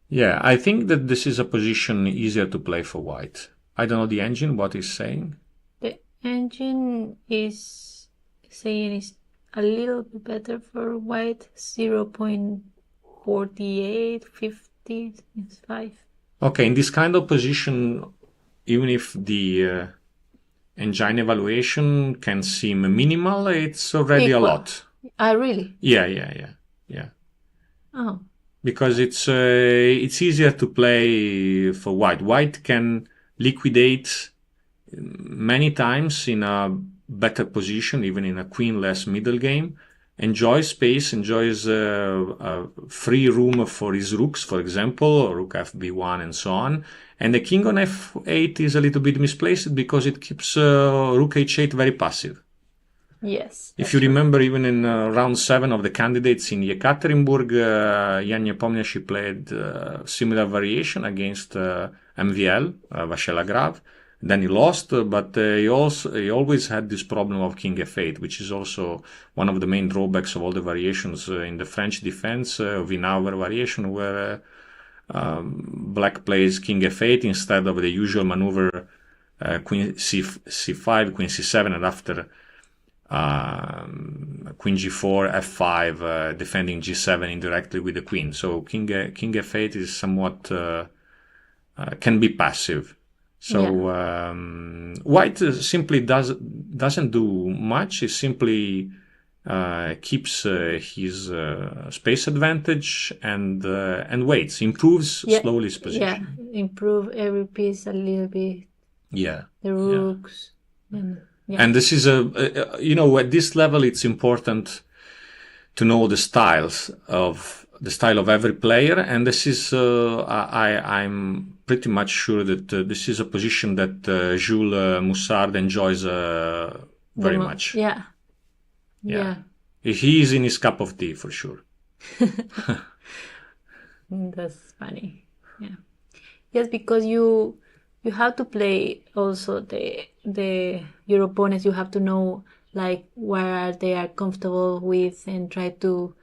Yeah, I think that this is a position easier to play for white. I don't know the engine, what is saying. The engine is saying it's a little bit better for white, 0.48, 50, 5. Okay, in this kind of position, even if the engine evaluation can seem minimal, it's already a lot. Really? Yeah. Oh. Because it's easier to play for white. White can liquidate many times in a better position, even in a queenless middle game. Enjoys space, enjoys free room for his rooks, for example, rook fb1 and so on. And the king on f8 is a little bit misplaced because it keeps rook h8 very passive. Yes. If you remember, even in round 7 of the candidates in Yekaterinburg, Jan Nepomniachtchi played similar variation against MVL, Vachela Grave. Then he lost, but he always had this problem of king f8, which is also one of the main drawbacks of all the variations in the French defense of in our variation, where black plays king f8 instead of the usual maneuver queen c5, queen c7, and after queen g4, f5, defending g7 indirectly with the queen. So king f8 is somewhat can be passive. So white simply doesn't do much. He simply keeps his space advantage and waits, improves slowly his position. Yeah, improve every piece a little bit. Yeah, the rooks. And this is at this level, it's important to know the style of every player, and this is I'm pretty much sure that this is a position that Jules Moussard enjoys very much. Yeah. He is in his cup of tea for sure. That's funny. Yeah. Yes, because you have to play also your opponents. You have to know like where they are comfortable with and try to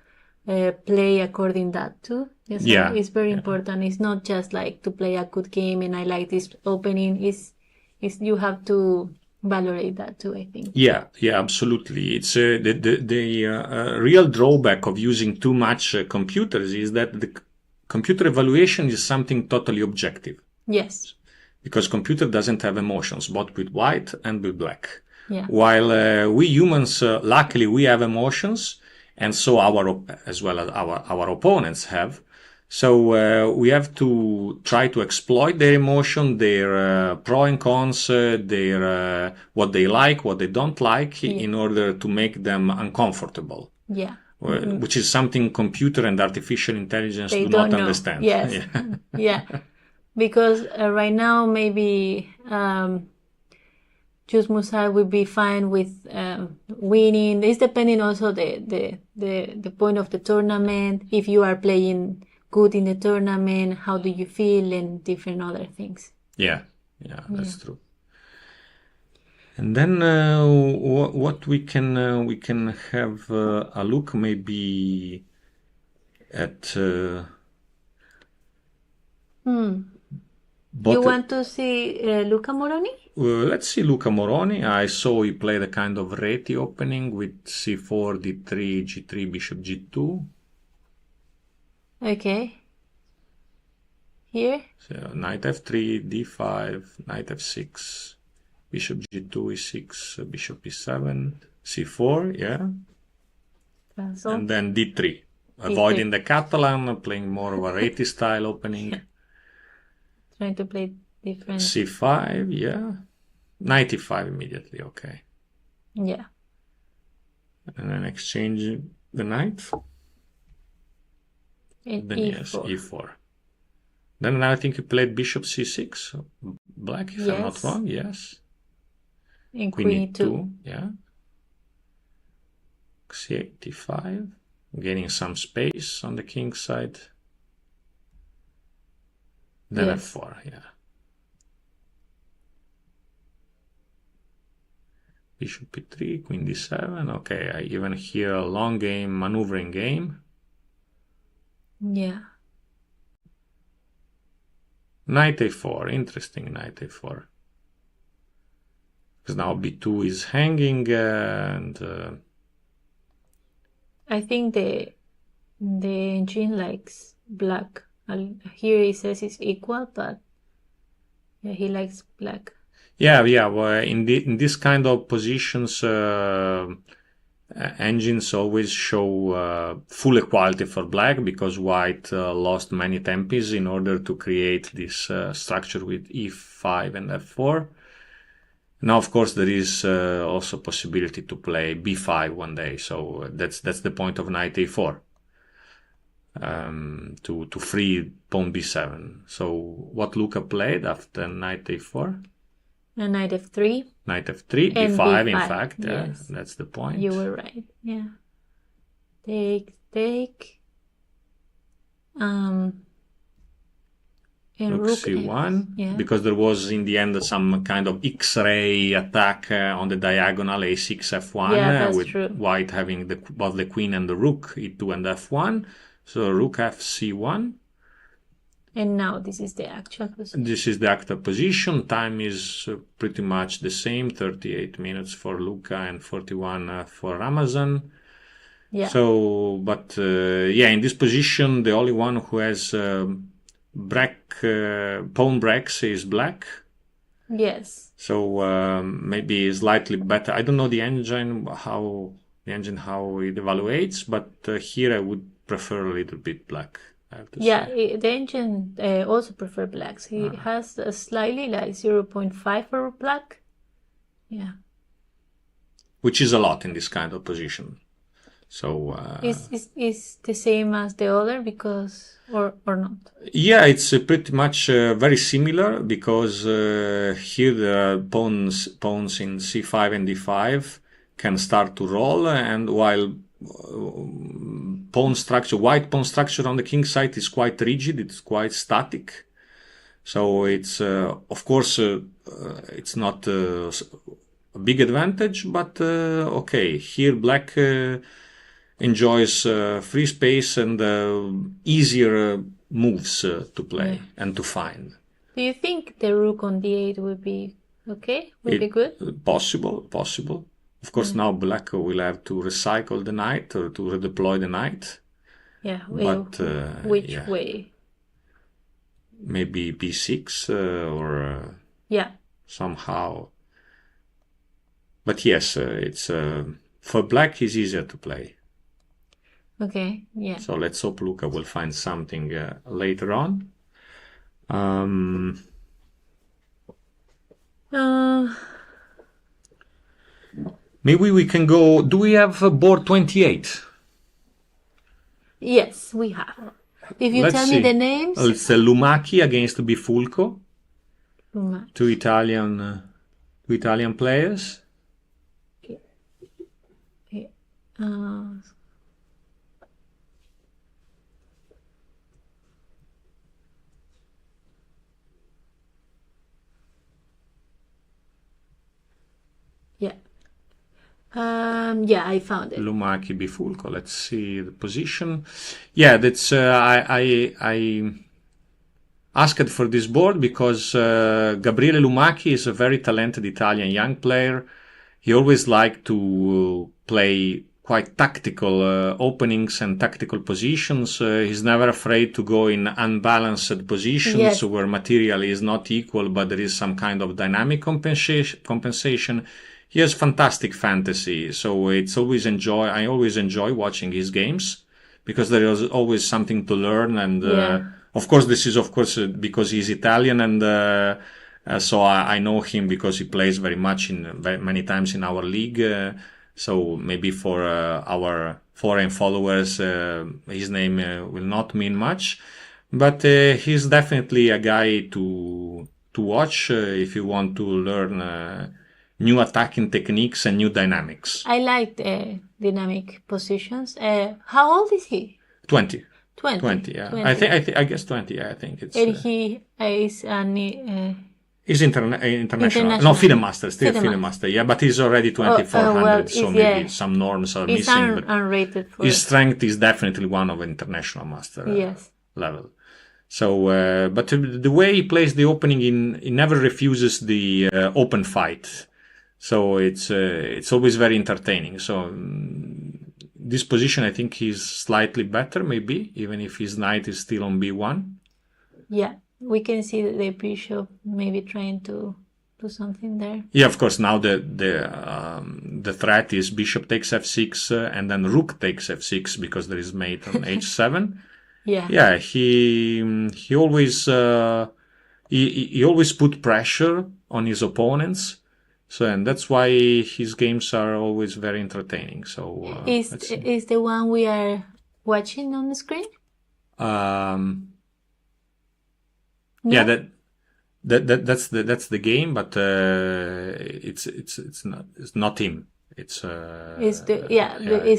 play according that too. Yes, it's very important. It's not just like to play a good game and I like this opening. Is you have to valorate that too, I think. Yeah, absolutely. It's the real drawback of using too much computers is that the computer evaluation is something totally objective. Yes. Because computer doesn't have emotions, both with white and with black. Yeah. While we humans, luckily, we have emotions, and so as well as our opponents have. So we have to try to exploit their emotion, their pro and cons, their what they like, what they don't like, in order to make them uncomfortable. Yeah. Which is something computer and artificial intelligence they do don't not know. understand. Yes. Yeah. Because right now maybe Jules Moussard will be fine with winning. It's depending also the point of the tournament. If you are playing good in the tournament, how do you feel, and different other things. Yeah, that's true. And then what we can have a look maybe at. You want to see Luca Moroni? Let's see Luca Moroni. I saw he played a kind of Reti opening with c4, d3, g3, bishop g2. Okay. Here? So knight f3, d5, knight f6, bishop g2, e6, bishop e7, c4, yeah. Cancel. And then d3. Avoiding the Catalan, playing more of a Reti style opening. Trying to play different. c5, yeah. Knight e5 immediately, okay. Yeah. And then exchange the knight. And then e4. Yes, e4. Then I think you played bishop c6, black, if I'm not wrong, yes. And Queen queen E2, yeah. C8, D5, gaining some space on the king side. Then Yes. F4, yeah. Bishop E3, Queen D7. Okay, I even hear a long game, maneuvering game. Yeah. Knight A4, interesting Knight A4. Because now B2 is hanging and... I think the engine likes black. Here he says it's equal, but yeah, he likes black. Yeah. Well, in this kind of positions, engines always show full equality for black, because white lost many tempis in order to create this structure with E5 and F4. Now, of course, there is also possibility to play B5 one day, so that's the point of Knight A4. To free pawn B7. So what Luca played after Knight A4? And Knight F3. Knight F3, And B5, in B5, fact. Yeah, yes. that's the point. You were right. Yeah. Take. And Rook C1, yeah. because there was in the end some kind of X-ray attack on the diagonal A6 F1, Yeah, that's with true. white having both the queen and the rook, E2 and F1. So Rook F C1. And now this is the actual position. This is the actual position. Time is pretty much the same, 38 minutes for Luca and 41 for Ramazan. Yeah. So, but in this position, the only one who has pawn breaks is black. Yes. So maybe slightly better. I don't know the engine how it evaluates, but here I would prefer a little bit black. I have to say. The engine also prefer blacks. He has a slightly like 0.5 for black. Yeah. Which is a lot in this kind of position. So Is the same as the other because or not? Yeah, it's pretty much very similar, because here the pawns in C5 and D5 can start to roll, and while white pawn structure on the king side is quite rigid, it's quite static. So it's of course it's not a big advantage, but okay, here black enjoys free space and easier moves to play and to find. Do you think the rook on d8 would be okay? Would be good? Possible. Of course, now black will have to recycle the knight or to redeploy the knight. Yeah, but which way? Maybe b6 or somehow. But yes, it's for black is easier to play. Okay, yeah. So let's hope Luca will find something later on. Maybe we can go. Do we have board 28? Yes, we have. If you tell me the names. It's Lumacchi against Bifulco. Lumacchi. Two Italian players. Okay. I found it. Lumacchi Bifulco. Let's see the position. Yeah, that's I asked for this board because Gabriele Lumacchi is a very talented Italian young player. He always liked to play quite tactical openings and tactical positions. He's never afraid to go in unbalanced positions where material is not equal, but there is some kind of dynamic compensation. He has fantastic fantasy, so I always enjoy watching his games because there is always something to learn. And of course, this is because he's Italian, and so I know him because he plays very many times in our league. So maybe for our foreign followers, his name will not mean much, but he's definitely a guy to watch if you want to learn new attacking techniques and new dynamics. I like the dynamic positions. How old is he? 20. 20. 20, yeah. 20. I guess 20, yeah, I think it's... And he is he's international. International. No, FIDE Master, still FIDE FIDE Master, yeah, but he's already 2400, well, so it's- maybe yeah. some norms are He's missing, but unrated for his strength is definitely one of international master yes. level. So, but the way he plays the opening, he never refuses the open fight. So it's always very entertaining. So this position, I think he's slightly better, maybe, even if his knight is still on b1. Yeah, we can see the bishop maybe trying to do something there. Yeah, of course. Now the threat is bishop takes f6 and then rook takes f6 because there is mate on h7. Yeah. Yeah, he always he always put pressure on his opponents. So, and that's why his games are always very entertaining. So Is the one we are watching on the screen? No? No? Yeah, that's the game, but it's not him. It's it's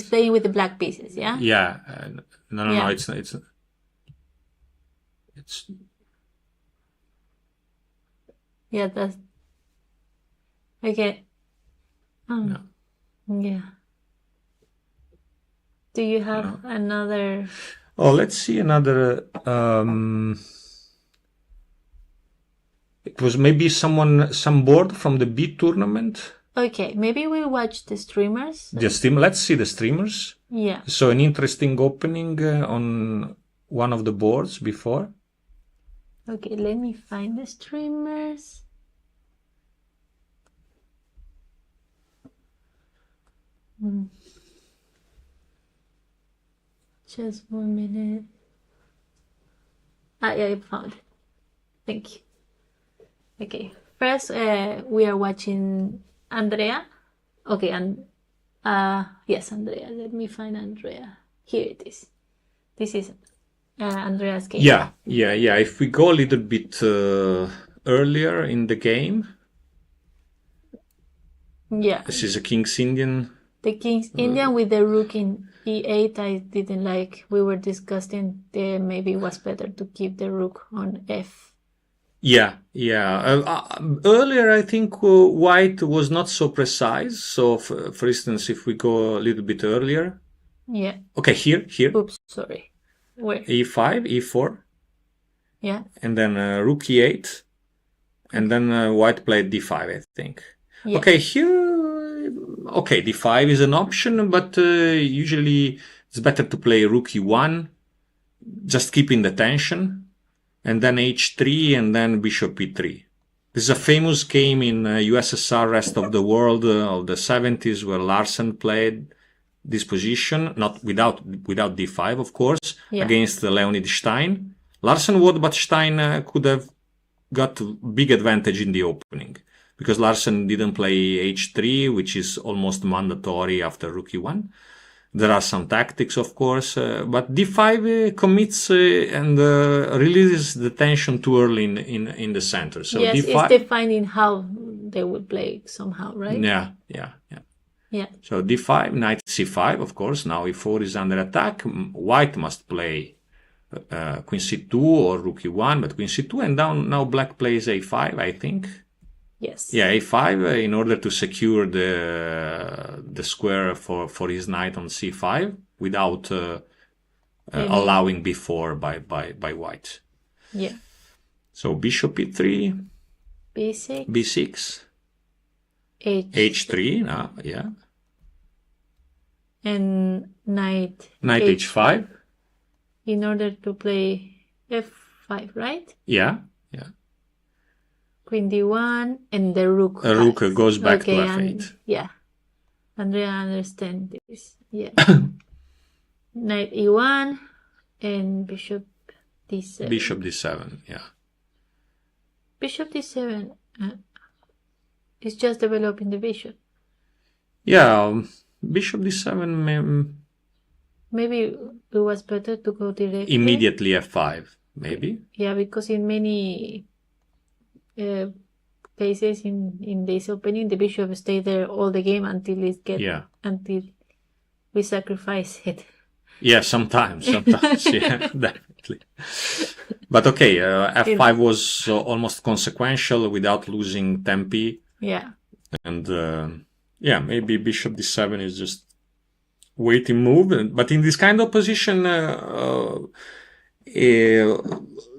playing with the black pieces. Yeah. yeah. No, Yeah. It's Yeah, that's okay. Yeah. Do you have another? Oh, let's see another. It was maybe some board from the B tournament. Okay, maybe we watch the streamers. Let's see the streamers. Yeah. So an interesting opening on one of the boards before. Okay, let me find the streamers. Just 1 minute. Yeah, I found it. Thank you. Okay, first we are watching Andrea. Okay, and yes, Andrea. Let me find Andrea. Here it is. This is Andrea's game. Yeah. If we go a little bit earlier in the game, Yeah. this is a King's Indian. The King's Indian with the rook in e8, I didn't like. We were discussing maybe it was better to keep the rook on f. Yeah. Earlier, I think white was not so precise. So, for instance, if we go a little bit earlier. Yeah. Okay, here. Oops, sorry. Where? e5, e4. Yeah. And then rook e8. And then white played d5, I think. Yeah. Okay, here. Okay, d5 is an option, but usually it's better to play rook e1, just keeping the tension, and then h3, and then bishop e3. This is a famous game in USSR, rest of the world of the 70s, where Larsen played this position, not without d5, of course, Yeah. against Leonid Stein. Larsen would, but Stein could have got big advantage in the opening, because Larsen didn't play h3, which is almost mandatory after rook e1. There are some tactics, of course, but d5 commits and releases the tension too early in the center. So yes, d5. it's defining how they would play somehow, right? Yeah. Yeah. So d5, knight c5, of course. Now e4 is under attack. White must play queen c2 or rook e1, but queen c2, and now black plays a5, I think. Yes. Yeah, a5 in order to secure the square for his knight on c5 without allowing b4 by white. Yeah. So bishop e3, b6, b6, h3. Yeah. And knight h5. In order to play f5, right? Yeah. Queen d1 and the rook. A rook goes back to f8. Yeah. Andrea understand this. Yeah. Knight e1 and bishop d7. Bishop d7, yeah. Bishop d7 is just developing the bishop. Yeah, bishop d7 Maybe it was better to go directly. Immediately f5, maybe. Yeah, because in many cases in this opening, the bishop stay there all the game until until we sacrifice it. Yeah, sometimes, yeah, definitely. But okay, f5 was almost consequential without losing tempi. Yeah. And maybe bishop d7 is just waiting move. But in this kind of position,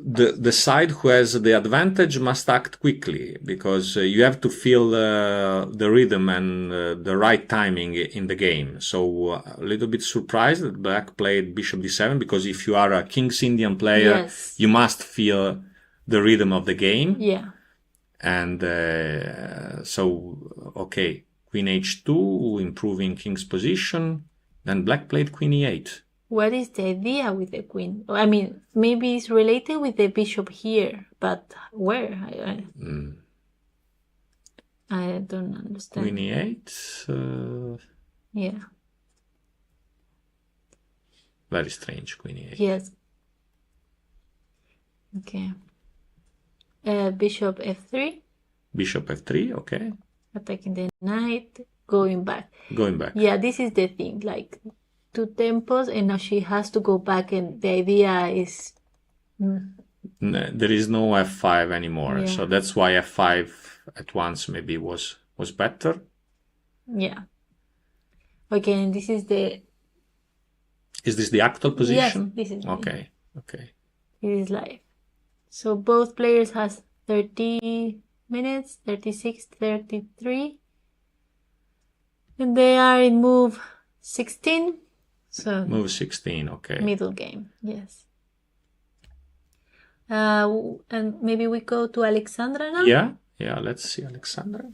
the side who has the advantage must act quickly, because you have to feel the rhythm and the right timing in the game. So a little bit surprised that Black played bishop d7, because if you are a King's Indian player, you must feel the rhythm of the game. Yeah. And okay, queen h2, improving King's position. Then Black played queen e8. What is the idea with the queen? I mean, maybe it's related with the bishop here, but where? I don't understand. Queen e8. Yeah. Very strange, queen e8. Yes. Okay. Bishop f3. Bishop f3, okay. Attacking the knight, going back. Going back. Yeah, this is the thing, like 2 tempos, and now she has to go back, and the idea is... There is no f5 anymore, Yeah. so that's why f5 at once maybe was better. Yeah. Okay, and this is the... Is this the actual position? Yes, this is... Okay. It is live. So both players has 30 minutes, 36, 33. And they are in move 16. So Move 16, okay. middle game, yes. And maybe we go to Alexandra now? Yeah, let's see Alexandra.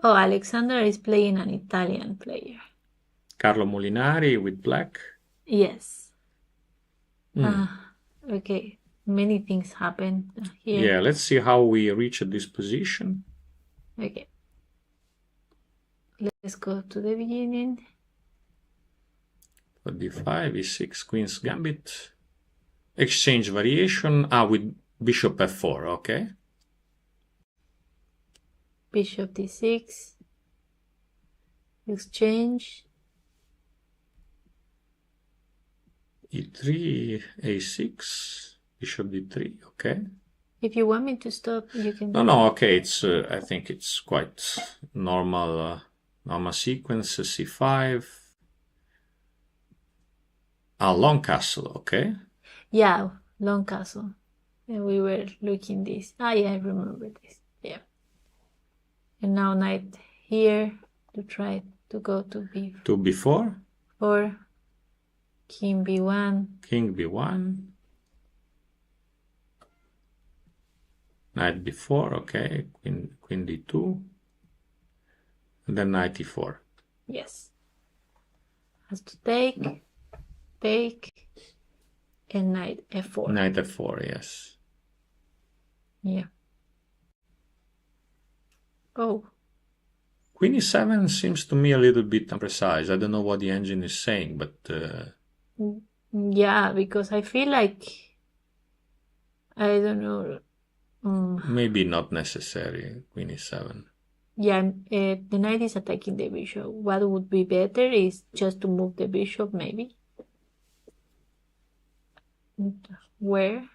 Oh, Alexandra is playing an Italian player. Carlo Molinari with Black. Yes. Okay, many things happen here. Yeah, let's see how we reach this position. Okay. Let's go to the beginning. d5, e6, Queen's Gambit. Exchange variation. With bishop f4, okay. Bishop d6. Exchange. e3, a6, bishop d3, okay. If you want me to stop, you can. No, okay. It's I think it's quite normal sequence. c5. Long castle, okay. Yeah, long castle. And we were looking this. Yeah, I remember this. Yeah. And now knight here to try to go to b4. To b4. Or king b1. King b1. Knight b4, okay. Queen d2. And then knight e4. Yes. Has to take, and knight f4. Knight f4, yes. Yeah. Oh. Queen e7 seems to me a little bit imprecise. I don't know what the engine is saying, but... Yeah, because I feel like... I don't know... Maybe not necessary, Queen e7. Yeah, the knight is attacking the bishop. What would be better is just to move the bishop, maybe. Where?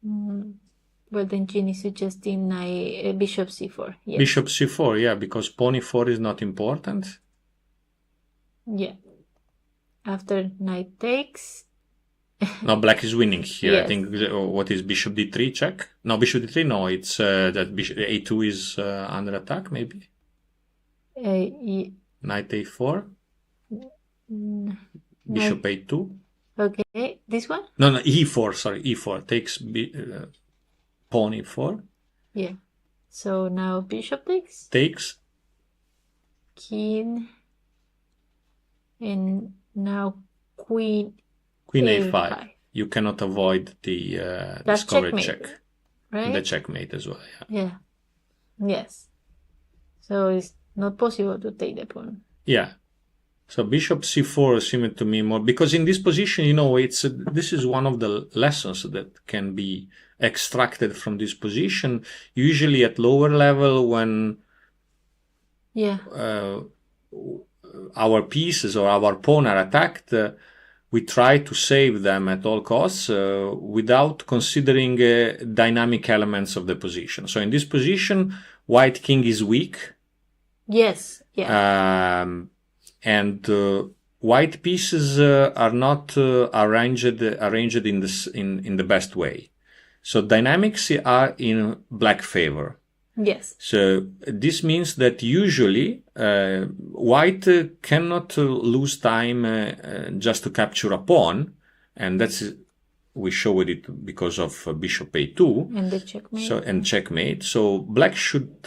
Well, then Jean is suggesting bishop c4. Yes. Bishop c4, yeah, because pawn e4 is not important. Yeah. After knight takes... No, black is winning here. Yes. I think, what is bishop d3 check? No, bishop d3, no, it's that bishop a2 is under attack, maybe. Knight a4. Bishop a2. Okay, this one? No, e4, sorry, e4. Takes pawn e4. Yeah. So now bishop takes. Takes. King. And now queen. Queen a5. You cannot avoid the discovered check. Right? The checkmate as well, yeah. Yes. So it's not possible to take the pawn. Yeah. So bishop c4 seemed to me more, because in this position, this is one of the lessons that can be extracted from this position. Usually at lower level, when our pieces or our pawn are attacked, we try to save them at all costs without considering dynamic elements of the position. So in this position, white king is weak. Yes. Yeah. And white pieces are not arranged in the best way. So dynamics are in black favor. Yes. So this means that usually white cannot lose time just to capture a pawn, and we showed it because of bishop a2 and the checkmate. And checkmate. So black should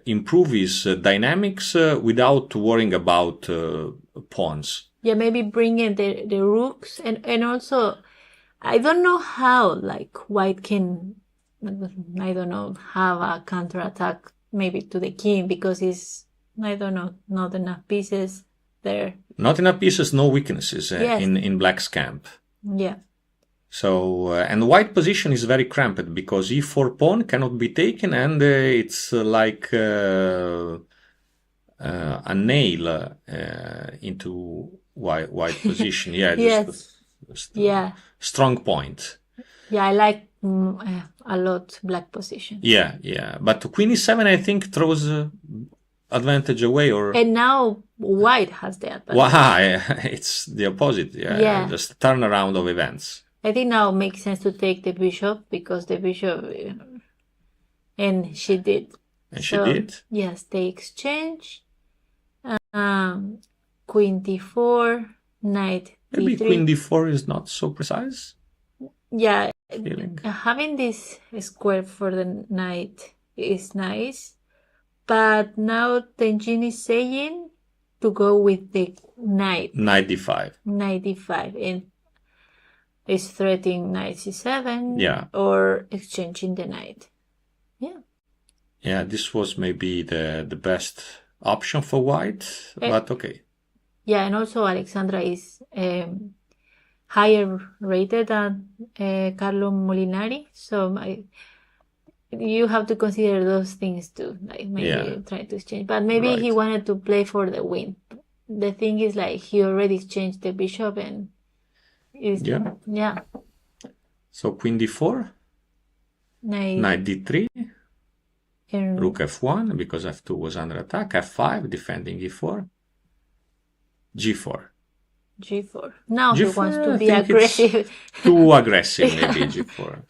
improve his dynamics without worrying about pawns. Yeah, maybe bring in the rooks, and also I don't know how white can, I don't know, have a counterattack maybe to the king, because it's, I don't know, not enough pieces there. Not enough pieces, no weaknesses in black's camp. Yeah. So, and white position is very cramped because e4 pawn cannot be taken, and it's like a nail into white position. Yeah, just strong point. Yeah, I like a lot black position. Yeah. But queen e7, I think, throws advantage away, and now white has the advantage. Why? It's the opposite. Yeah. Just turnaround of events. I think now it makes sense to take the bishop, because the bishop, and she did. She did? Yes, they exchange. Queen d4, knight d3. Maybe queen d4 is not so precise. Yeah, having this square for the knight is nice, but now Tenjin is saying to go with the knight. Knight d5. Knight d5, and is threatening knight c7. Yeah. Or exchanging the knight. Yeah. Yeah, this was maybe the best option for white, but okay. Yeah, and also Alexandra is higher rated than Carlo Molinari, so you have to consider those things too, like maybe try to exchange. But maybe he wanted to play for the win. The thing is, he already exchanged the bishop, and yeah. So queen d4, knight d3, and rook f1 because f2 was under attack, f5 defending e4, g4. G4. Now G4, he wants to be aggressive. Too aggressive, maybe g4.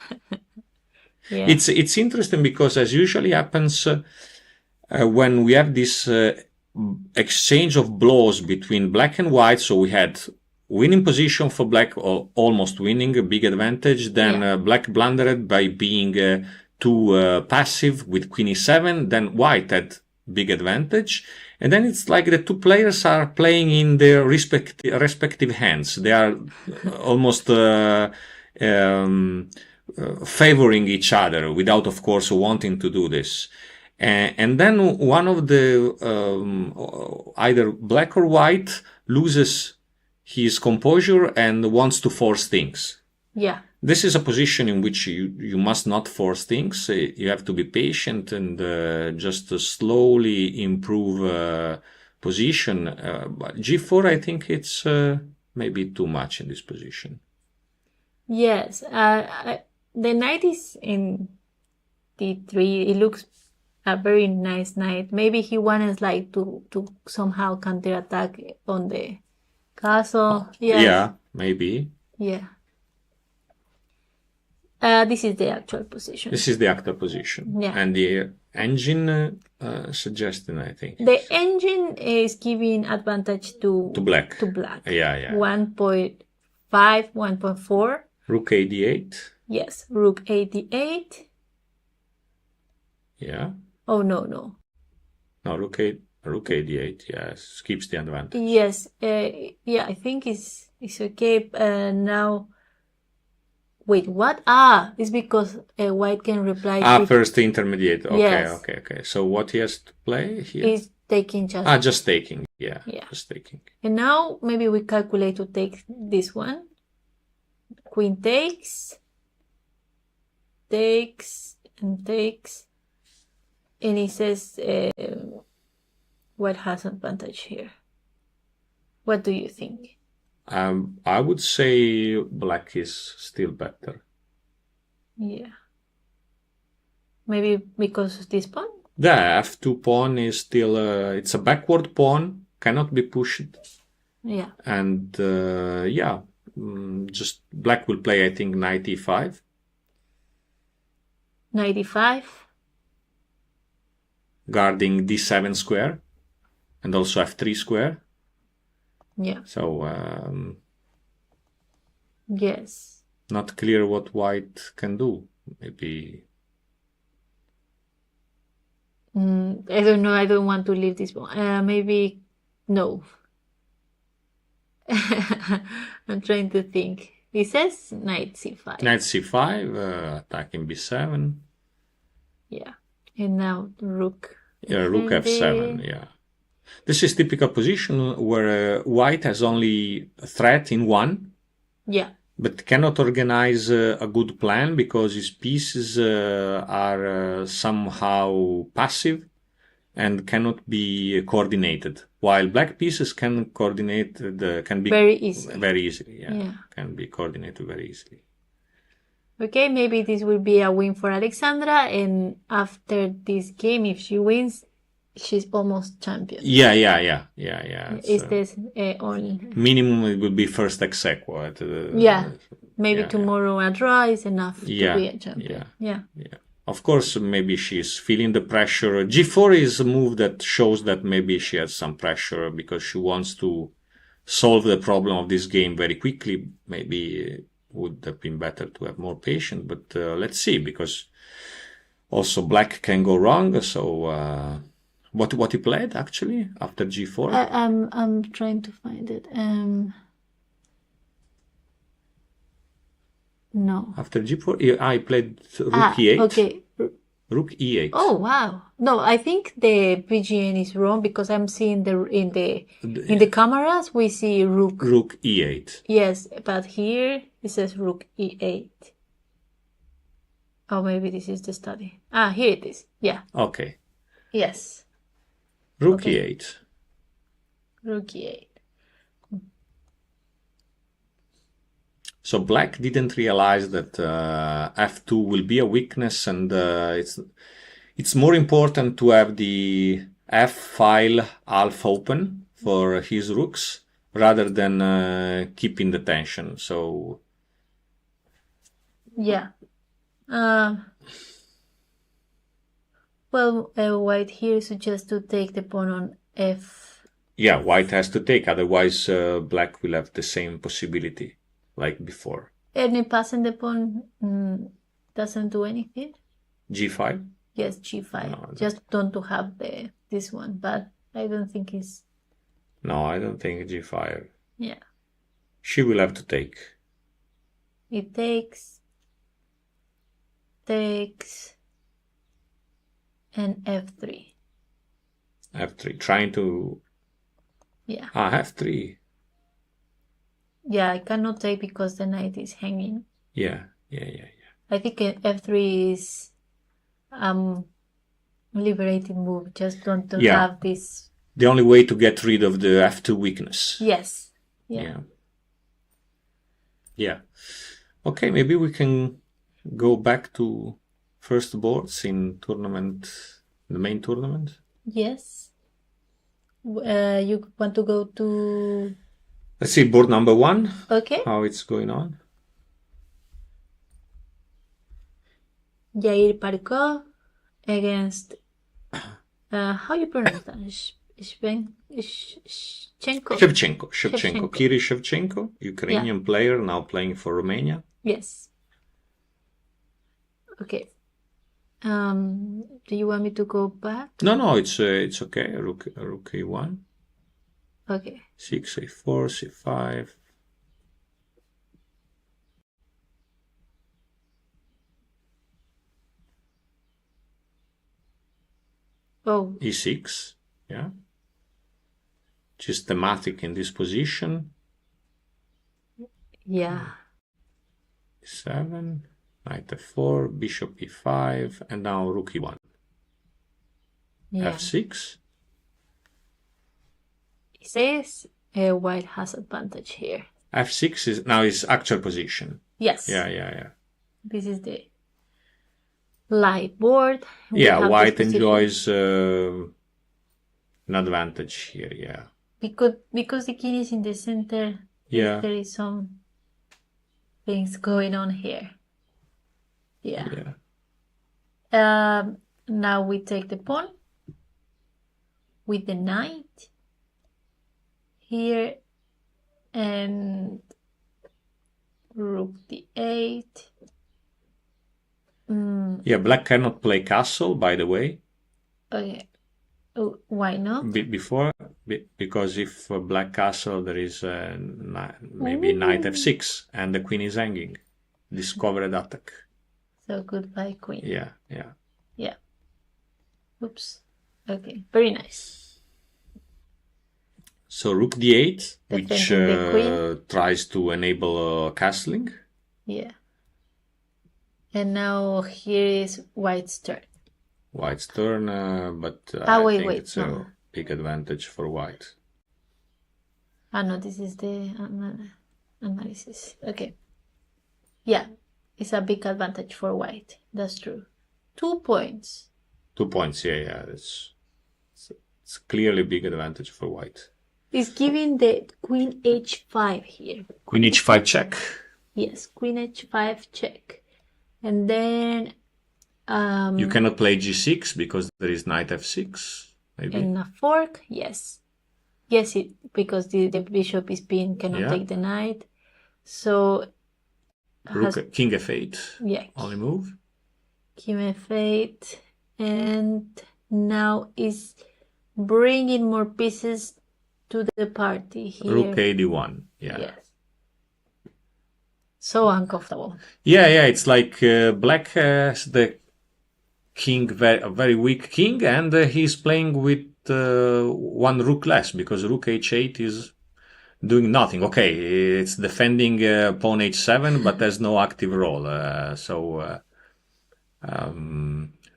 Yeah. It's interesting because, as usually happens when we have this exchange of blows between black and white, so we had winning position for black, or almost winning, a big advantage. Then black blundered by being too passive with queen e7. Then white had big advantage. And then it's like the two players are playing in their respective hands. They are almost favoring each other without, of course, wanting to do this. And then one of the, either black or white, loses his composure and wants to force things. Yeah. This is a position in which you must not force things. You have to be patient and just slowly improve position. But g4, I think it's maybe too much in this position. Yes. The knight is in d3. It looks a very nice knight. Maybe he wants to somehow counterattack on the castle. Yes. Yeah, maybe. Yeah. This is the actual position. This is the actual position. Yeah. And the engine suggesting, I think. The engine is giving advantage to black. To black. Yeah. 1.5, 1.4. Rook ad8. Yes, rook ad8. Yeah. Oh, no. No, rook ad8, yes, keeps the advantage. Yes, I think it's okay. Now, wait, what? It's because white can reply. First intermediate. Okay, yes. okay. So what he has to play here? Is taking just. Just taking. Yeah. Just taking. And now maybe we calculate to take this one. Queen takes, and takes, and it says what has advantage here. What do you think? I would say black is still better. Yeah. Maybe because of this pawn? The f2 pawn is still, it's a backward pawn, cannot be pushed. Yeah. And just black will play, I think, knight e5. Knight e5. Guarding d7 square. And also f3 square. Yeah. So, yes. Not clear what white can do. Maybe... I don't know. I don't want to leave this one. Maybe no. I'm trying to think. It says knight c5. Knight c5, attacking b7. Yeah. And now rook. Yeah, rook f7, yeah. This is typical position where white has only a threat in one. Yeah. But cannot organize a good plan because his pieces are somehow passive and cannot be coordinated. While black pieces can coordinate, can be very easily. Very easily, yeah. Can be coordinated very easily. Okay, maybe this will be a win for Alexandra, and after this game, if she wins, she's almost champion. Yeah. Is this all? Minimum it will be first ex aequo. Maybe tomorrow a draw is enough to be a champion. Yeah. Of course, maybe she's feeling the pressure. G4 is a move that shows that maybe she has some pressure because she wants to solve the problem of this game very quickly. Maybe it would have been better to have more patience, but let's see, because also black can go wrong. So what he played actually after G4? I'm trying to find it. No. After G4, I played Rook E8. Okay. Rook E8. Oh wow! No, I think the BGN is wrong because I'm seeing in the cameras we see Rook. Rook E8. Yes, but here it says Rook E8. Oh, maybe this is the study. Here it is. Yeah. Okay. Yes. Rook E8. Rook E8. So black didn't realize that f2 will be a weakness, and it's more important to have the f file half open for his rooks rather than keeping the tension. So yeah. Well, white here suggests to take the pawn on f. Yeah, white has to take, otherwise black will have the same possibility like before. Any passing the pawn doesn't do anything. G5? Yes, G5. No, just don't to have this one, but I don't think it's... No, I don't think G5. Yeah. She will have to take. It takes, and f3. F3, trying to... Yeah. F3. Yeah, I cannot take because the knight is hanging. Yeah. I think f3 is liberating move. Just don't have this. The only way to get rid of the f2 weakness. Yes. Yeah. Okay, maybe we can go back to first boards in the main tournament. Yes. You want to go to... Let's see board number 1. Okay. How it's going on. Jair Parkov against how you pronounce that? Shevchenko. Kirill Shevchenko, Ukrainian player, now playing for Romania. Yes. Okay. Do you want me to go back? No, it's okay. Rook E1. Okay. 6, A4, C5. Oh. E6, yeah. which is thematic in this position. Yeah. 7, knight f4, bishop e5, and now rook e1. Yeah. f6. It says white has advantage here. f6 is now his actual position. Yes. Yeah. This is the live board. We Yeah, have white this position. enjoys an advantage here, yeah. Because the king is in the center, Yeah. there is some things going on here. Yeah. Now we take the pawn with the knight here and rook d8. Yeah, black cannot play castle, by the way. Okay. Oh, why not? Because if black castle, there is maybe knight f6 and the queen is hanging. Discovered attack. So goodbye, queen. Yeah. Oops. Okay, very nice. So rook d8, which Defending the queen. tries to enable castling. Yeah. And now here is white's turn. White's turn, but I think it's no. a big advantage for white. No, this is the analysis. Okay. Yeah, it's a big advantage for white. That's true. 2 points. 2 points, yeah. It's clearly a big advantage for white. It's giving the queen h5 here. Queen h5 check. Yes, queen h5 check. And then You cannot play g6 because there is knight f6, maybe. and a fork, yes. Yes, because the bishop is pinned, cannot take the knight. So Rook, king f8. Yeah. Only move. King f8, and now is bringing more pieces to the party here. Rook a d1. Yeah. Yes. So uncomfortable. Yeah. It's like black has the king, a very weak king, and he's playing with one rook less because rook h8 is doing nothing. Okay, it's defending pawn h7, but there's no active role.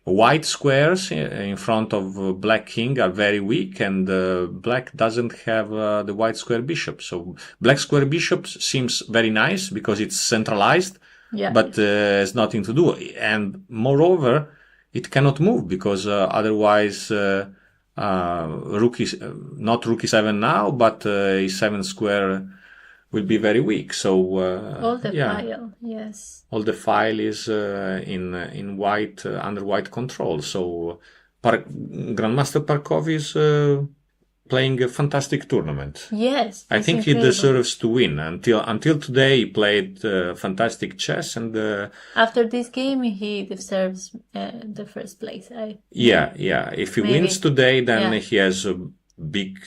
White squares in front of black king are very weak, and black doesn't have the white square bishop. So black square bishop seems very nice because it's centralized, but has nothing to do. And moreover, it cannot move because otherwise rook is not rook e7 now, but e7 square will be very weak. So all the file, yes. All the file is in white under white control. So Grandmaster Parkov is playing a fantastic tournament. Yes, I think incredible. He deserves to win. Until today, he played fantastic chess, and after this game, he deserves the first place. Yeah. If he wins today, then he has a big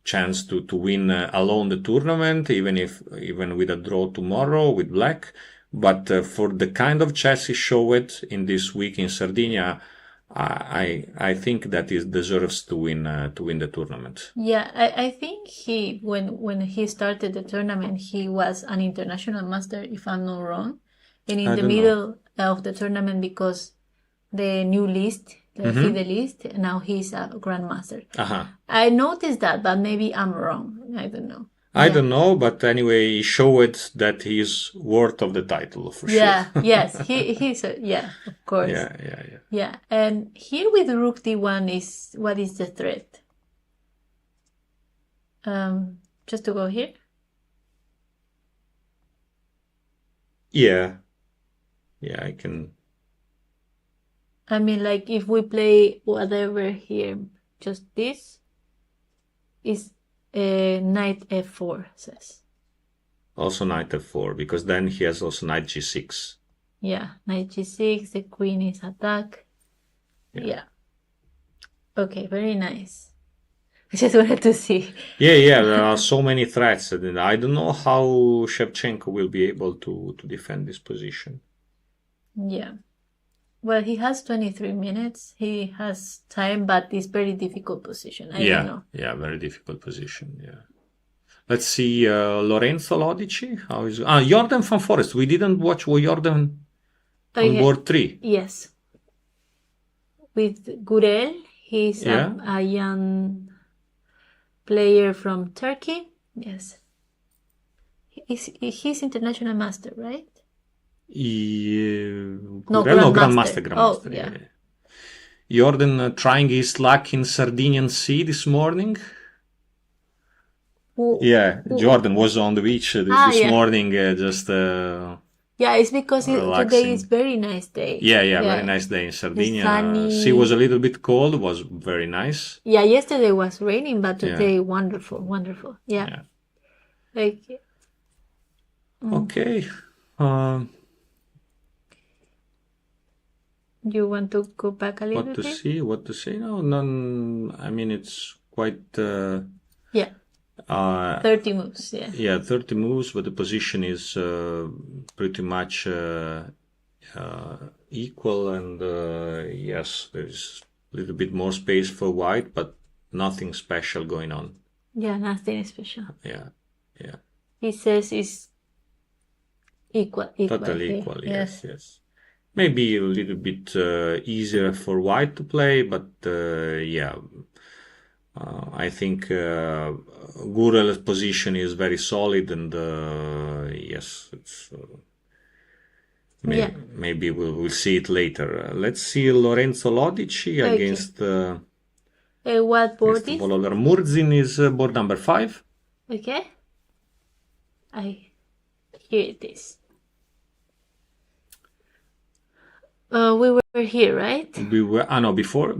chance to win alone the tournament, even with a draw tomorrow with black. But for the kind of chess he showed in this week in Sardinia, I think that he deserves to win the tournament. Yeah, I think when he started the tournament, he was an international master, if I'm not wrong. And in the middle of the tournament, because the new list, the FIDE list, now he's a grandmaster. I noticed that, but maybe I'm wrong. I don't know. I don't know, but anyway, he showed that he's worth of the title for sure. Yes, he's of course. Yeah, and here with rook d1 what is the threat? Just to go here? Yeah, I can. I mean, like if we play whatever here, just this is knight f4 says. Also knight f4, because then he has also knight g6. Yeah, knight g6, the queen is attacked. Yeah. Okay, very nice. I just wanted to see. Yeah, there are so many threats. And I don't know how Shevchenko will be able to defend this position. Yeah. Well, he has 23 minutes. He has time, but it's very difficult position. I don't know. Yeah, very difficult position. Yeah. Let's see, Lorenzo Lodici. How is Jordan van Forest? We didn't watch Jordan on board 3. Yes. With Gurel, he's a young player from Turkey. Yes. He's international master, right? No, Grandmaster. Oh, yeah. Jordan trying his luck in Sardinian Sea this morning. Jordan was on the beach this morning, just it's because today is very nice day. Yeah, very nice day in Sardinia. Sea was a little bit cold, was very nice. Yeah, yesterday was raining, but today wonderful. Yeah. Okay. You want to go back a little bit? What to say? No, none. I mean, it's quite. 30 moves. Yeah, 30 moves, but the position is pretty much equal, and yes, there's a little bit more space for white, but nothing special going on. Yeah, nothing special. Yeah. He says it's equal. Totally equal. Yes. Maybe a little bit easier for white to play, but I think Gurel's position is very solid, and yes, it's maybe we'll see it later. Let's see Lorenzo Lodici against what board is? Murzin is board number 5. Okay. Here it is. We were here, right? We were before.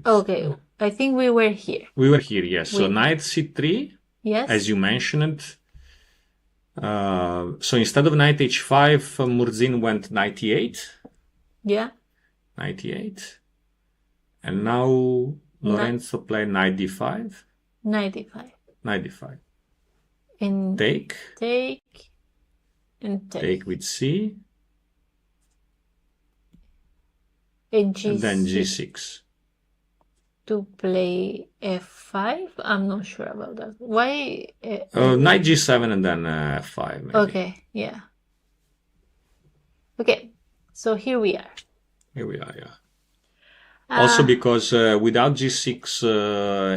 Okay, I think we were here. We were here, yes. So knight c3. Yes. As you mentioned. So instead of knight h5, Murzin went knight e8. Yeah. Knight e8. And now Lorenzo played knight d5. Knight d5. Knight d5. And take. And take. Take with c. And then g6. To play f5? I'm not sure about that. Why? Knight g7 and then f5. Maybe. Okay, yeah. Okay, so here we are. Yeah. Also because without g6,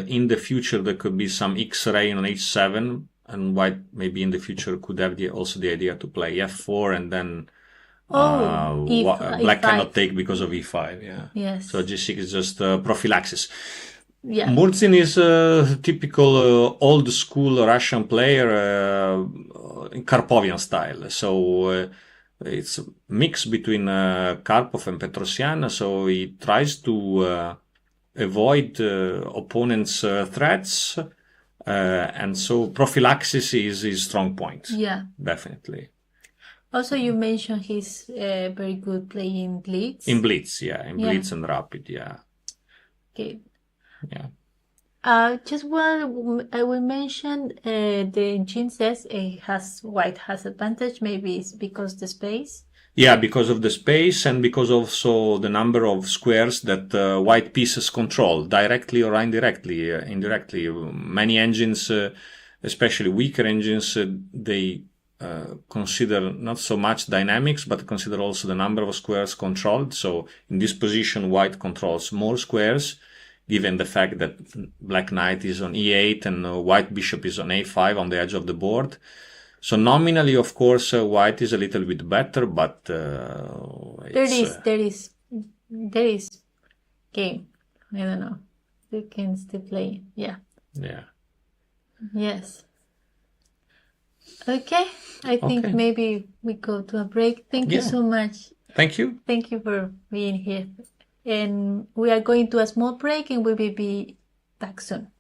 in the future there could be some x-ray on h7, and white maybe in the future could have also the idea to play f4 and then black cannot take because of e5. Yeah. Yes. So g6 is just prophylaxis. Yeah. Murzin is a typical old school Russian player in Karpovian style. So it's a mix between Karpov and Petrosyan. So he tries to avoid opponents' threats. And so prophylaxis is his strong point. Yeah. Definitely. Also, you mentioned he's very good playing blitz. In blitz, blitz and rapid, Okay. Yeah. Just what I will mention, the engine says white has advantage. Maybe it's because the space. Yeah, because of the space and because also the number of squares that white pieces control, directly or indirectly. Many engines, especially weaker engines, they consider not so much dynamics, but consider also the number of squares controlled. So in this position, white controls more squares, given the fact that black knight is on e8 and white bishop is on a5 on the edge of the board. So nominally, of course, white is a little bit better, but there is game. I don't know. You can still play. Yeah. Yes. Okay. I think maybe we go to a break. Thank you so much. Thank you. Thank you for being here. And we are going to a small break and we will be back soon.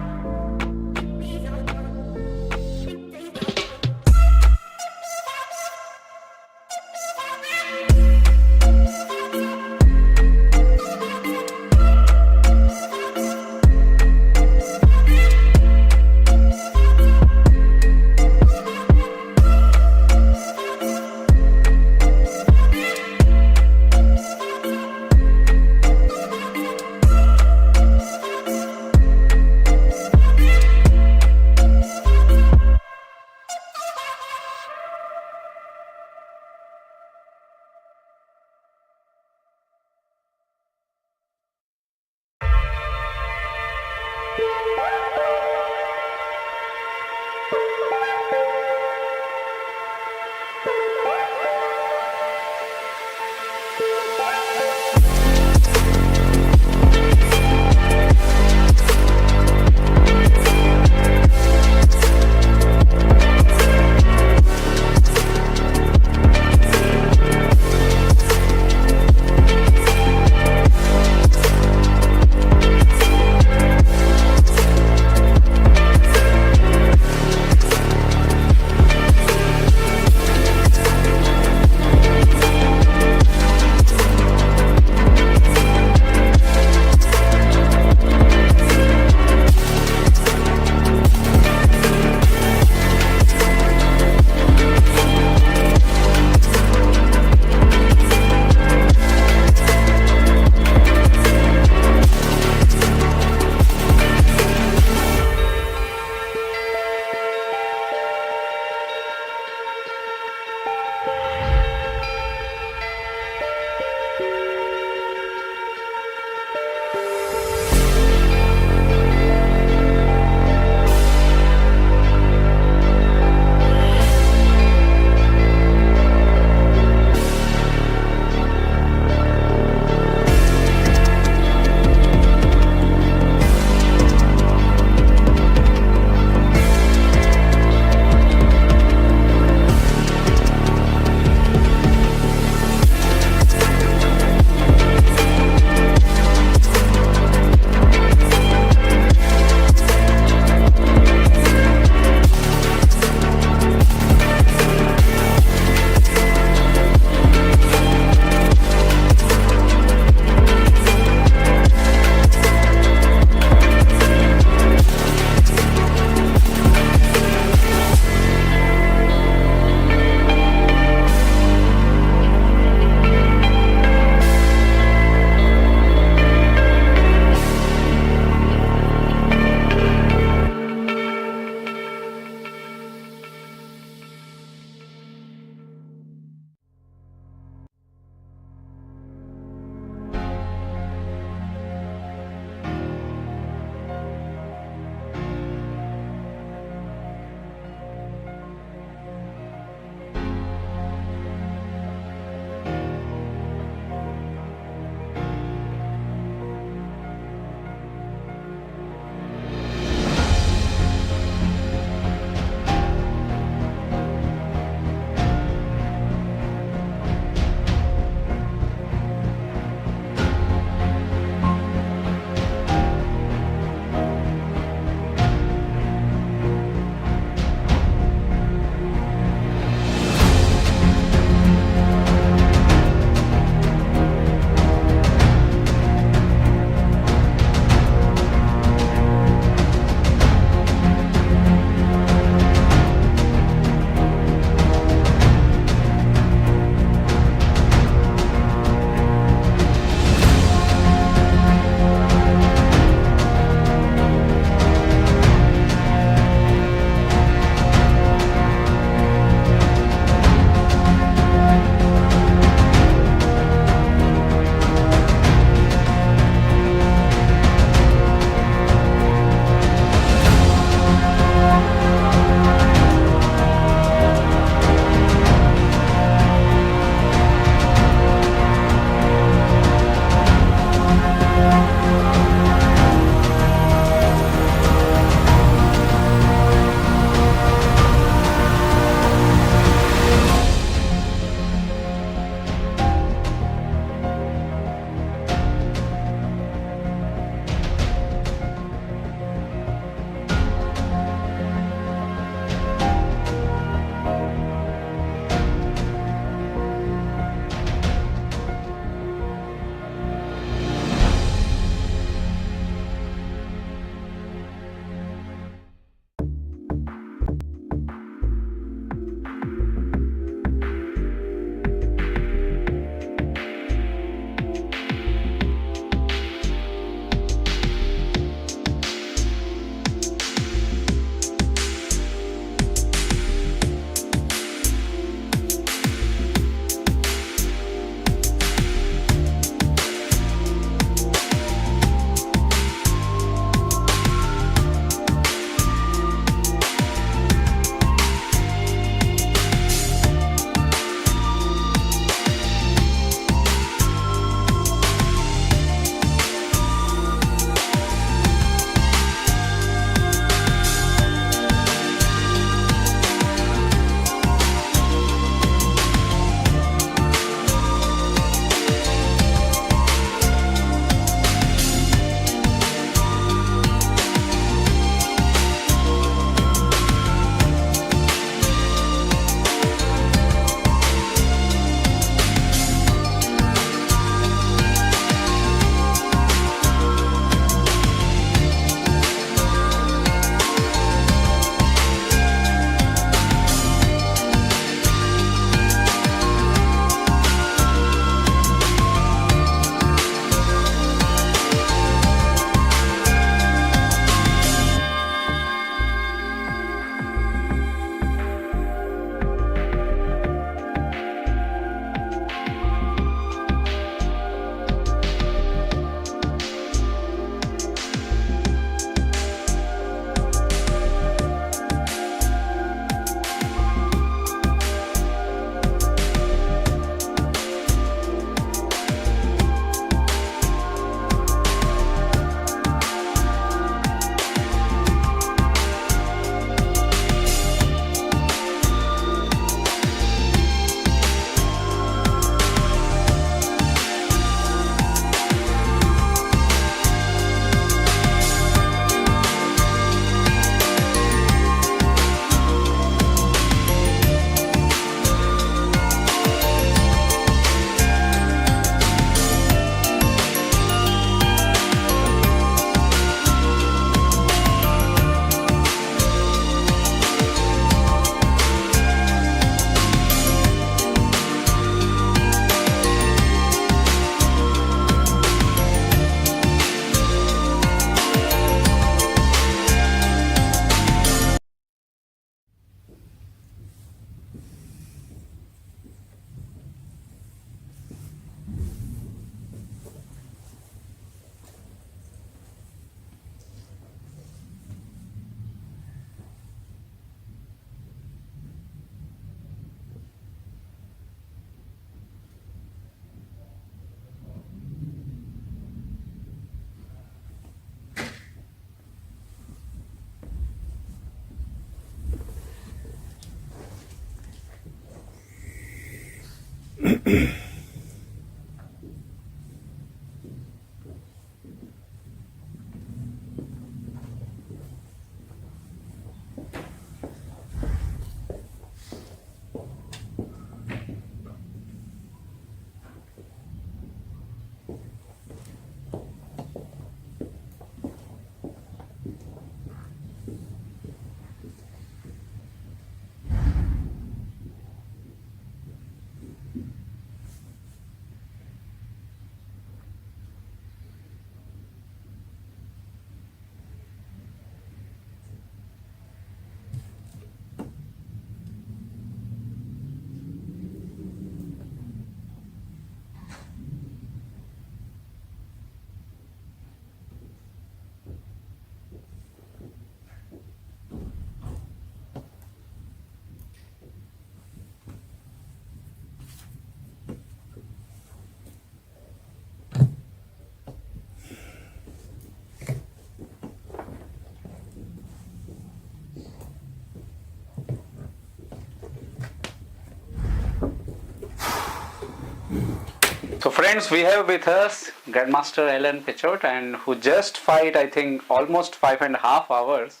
So friends, we have with us Grandmaster Alan Pichot, and who just fight, I think, almost 5.5 hours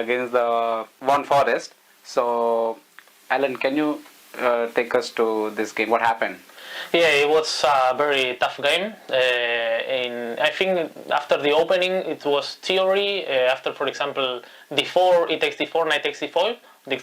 against the One Forest. So Alan, can you take us to this game? What happened? Yeah, it was a very tough game. I think after the opening, it was theory. After, for example, d4, it takes d4, knight takes d4.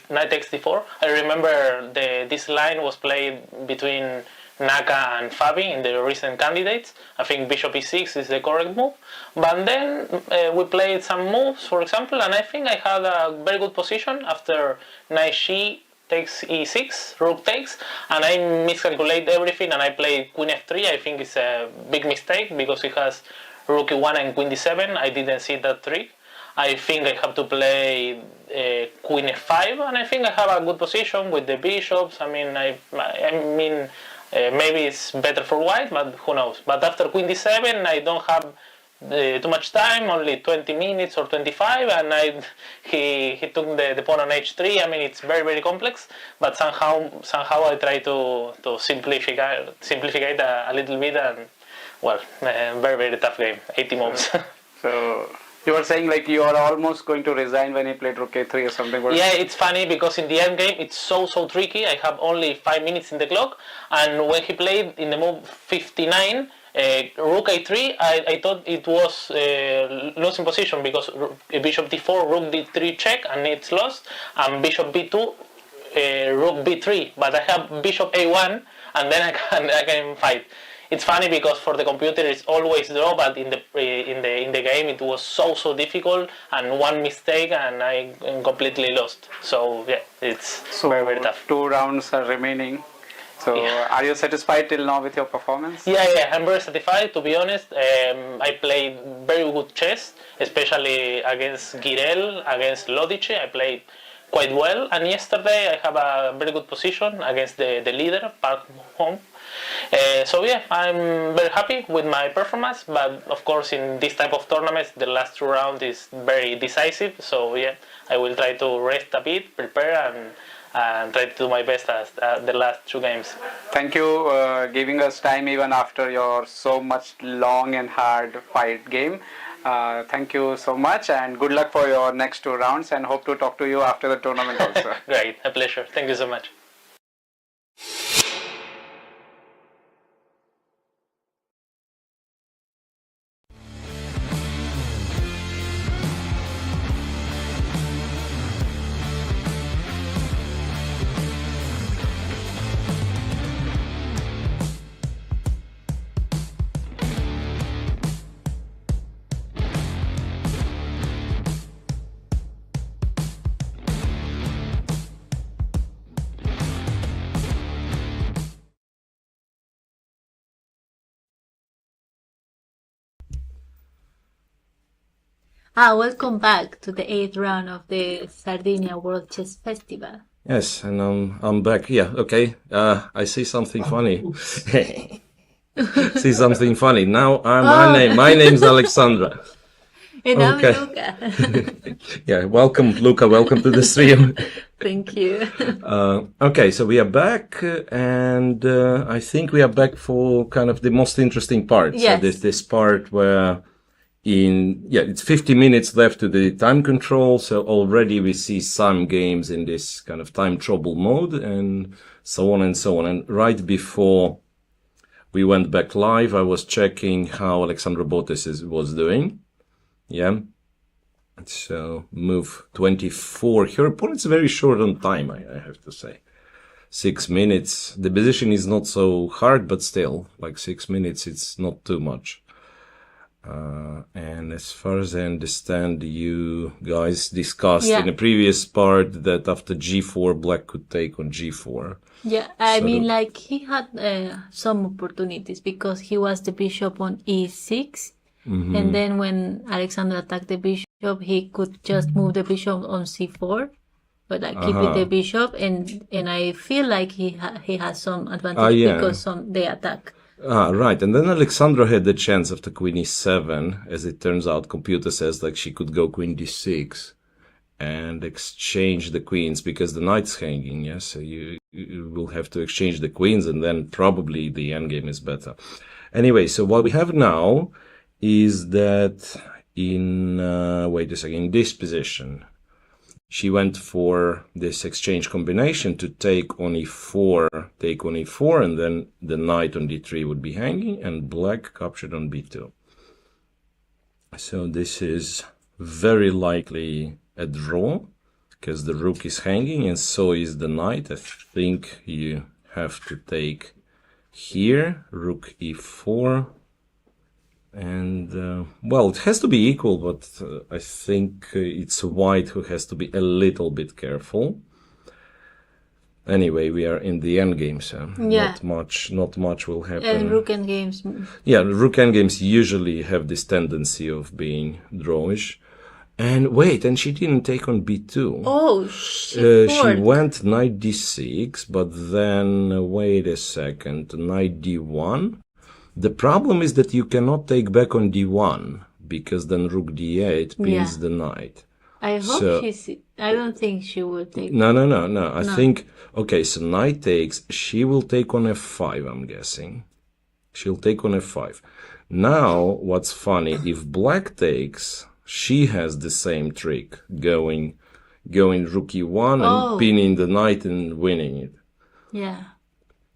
Knight takes d4. I remember this line was played between Naka and Fabi in the recent candidates. I think bishop e6 is the correct move. But then we played some moves, for example, and I think I had a very good position after knight c takes e6, rook takes, and I miscalculate everything and I played queen f3. I think it's a big mistake because it has rook e1 and queen d7. I didn't see that trick. I think I have to play queen f5, and I think I have a good position with the bishops. I mean, maybe it's better for white, but who knows. But after queen d7, I don't have too much time, only 20 minutes or 25, and he took the pawn on h3. I mean, it's very, very complex, but somehow I try to simplify it a little bit, and well, very, very tough game, 80 moves. So you were saying like you are almost going to resign when he played rook a3 or something. Yeah, it's funny because in the end game it's so tricky. I have only 5 minutes in the clock, and when he played in the move 59, rook a3, I thought it was losing position because bishop d4, rook d3 check, and it's lost, and bishop b2, rook b3. But I have bishop a1, and then I can fight. It's funny because for the computer it's always draw, but in the game it was so difficult, and one mistake and I completely lost. So yeah, it's very, very tough. 2 rounds are remaining. So yeah. Are you satisfied till now with your performance? Yeah, I'm very satisfied, to be honest. I played very good chess, especially against Girel, against Lodice. I played quite well, and yesterday I have a very good position against the leader, Park Home. So yeah, I'm very happy with my performance, but of course in this type of tournaments the last 2 rounds is very decisive. So yeah, I will try to rest a bit, prepare, and try to do my best as the last 2 games. Thank you giving us time even after your so much long and hard fight game. Thank you so much, and good luck for your next 2 rounds, and hope to talk to you after the tournament also. Great, a pleasure. Thank you so much. Welcome back to the 8th round of the Sardinia World Chess Festival. Yes, and I'm back. Yeah, okay. I see something funny. See something funny. Now, my name's Alexandra. And Okay. I'm Luca. Yeah, welcome, Luca. Welcome to the stream. Thank you. Okay, so we are back, and I think we are back for kind of the most interesting part. Yes. So this part where it's 50 minutes left to the time control, so already we see some games in this kind of time trouble mode, and so on and so on. And right before we went back live, I was checking how Alexandra Botes was doing. Yeah. So move 24. Her opponent's very short on time, I have to say. 6 minutes. The position is not so hard, but still, like 6 minutes, it's not too much. And as far as I understand, you guys discussed in a previous part that after g4, black could take on g4. Yeah, I mean, like, he had some opportunities because he was the bishop on e6. Mm-hmm. And then when Alexandra attacked the bishop, he could just move the bishop on c4, but like keeping the bishop. And I feel like he has some advantage because they attack. Right. And then Alexandra had the chance after queen e7. As it turns out, computer says like she could go queen d6 and exchange the queens because the knight's hanging. Yes, so you will have to exchange the queens, and then probably the endgame is better. Anyway, so what we have now is that in this position, she went for this exchange combination to take on e4, and then the knight on d3 would be hanging, and black captured on b2. So this is very likely a draw, because the rook is hanging, and so is the knight. I think you have to take here, rook e4, and, well, it has to be equal, but I think it's white who has to be a little bit careful. Anyway, we are in the endgame, so not much will happen. And rook endgames. Yeah, rook endgames usually have this tendency of being drawish. And wait, and she didn't take on b2. Oh, she went knight d6, but then, wait a second, knight d1. The problem is that you cannot take back on d1, because then rook d8 pins the knight. I hope I don't think she will take. No. I think, okay, so knight takes, she will take on f5, I'm guessing. She'll take on f5. Now, what's funny, if black takes, she has the same trick, going rook e1 and pinning the knight and winning it. Yeah.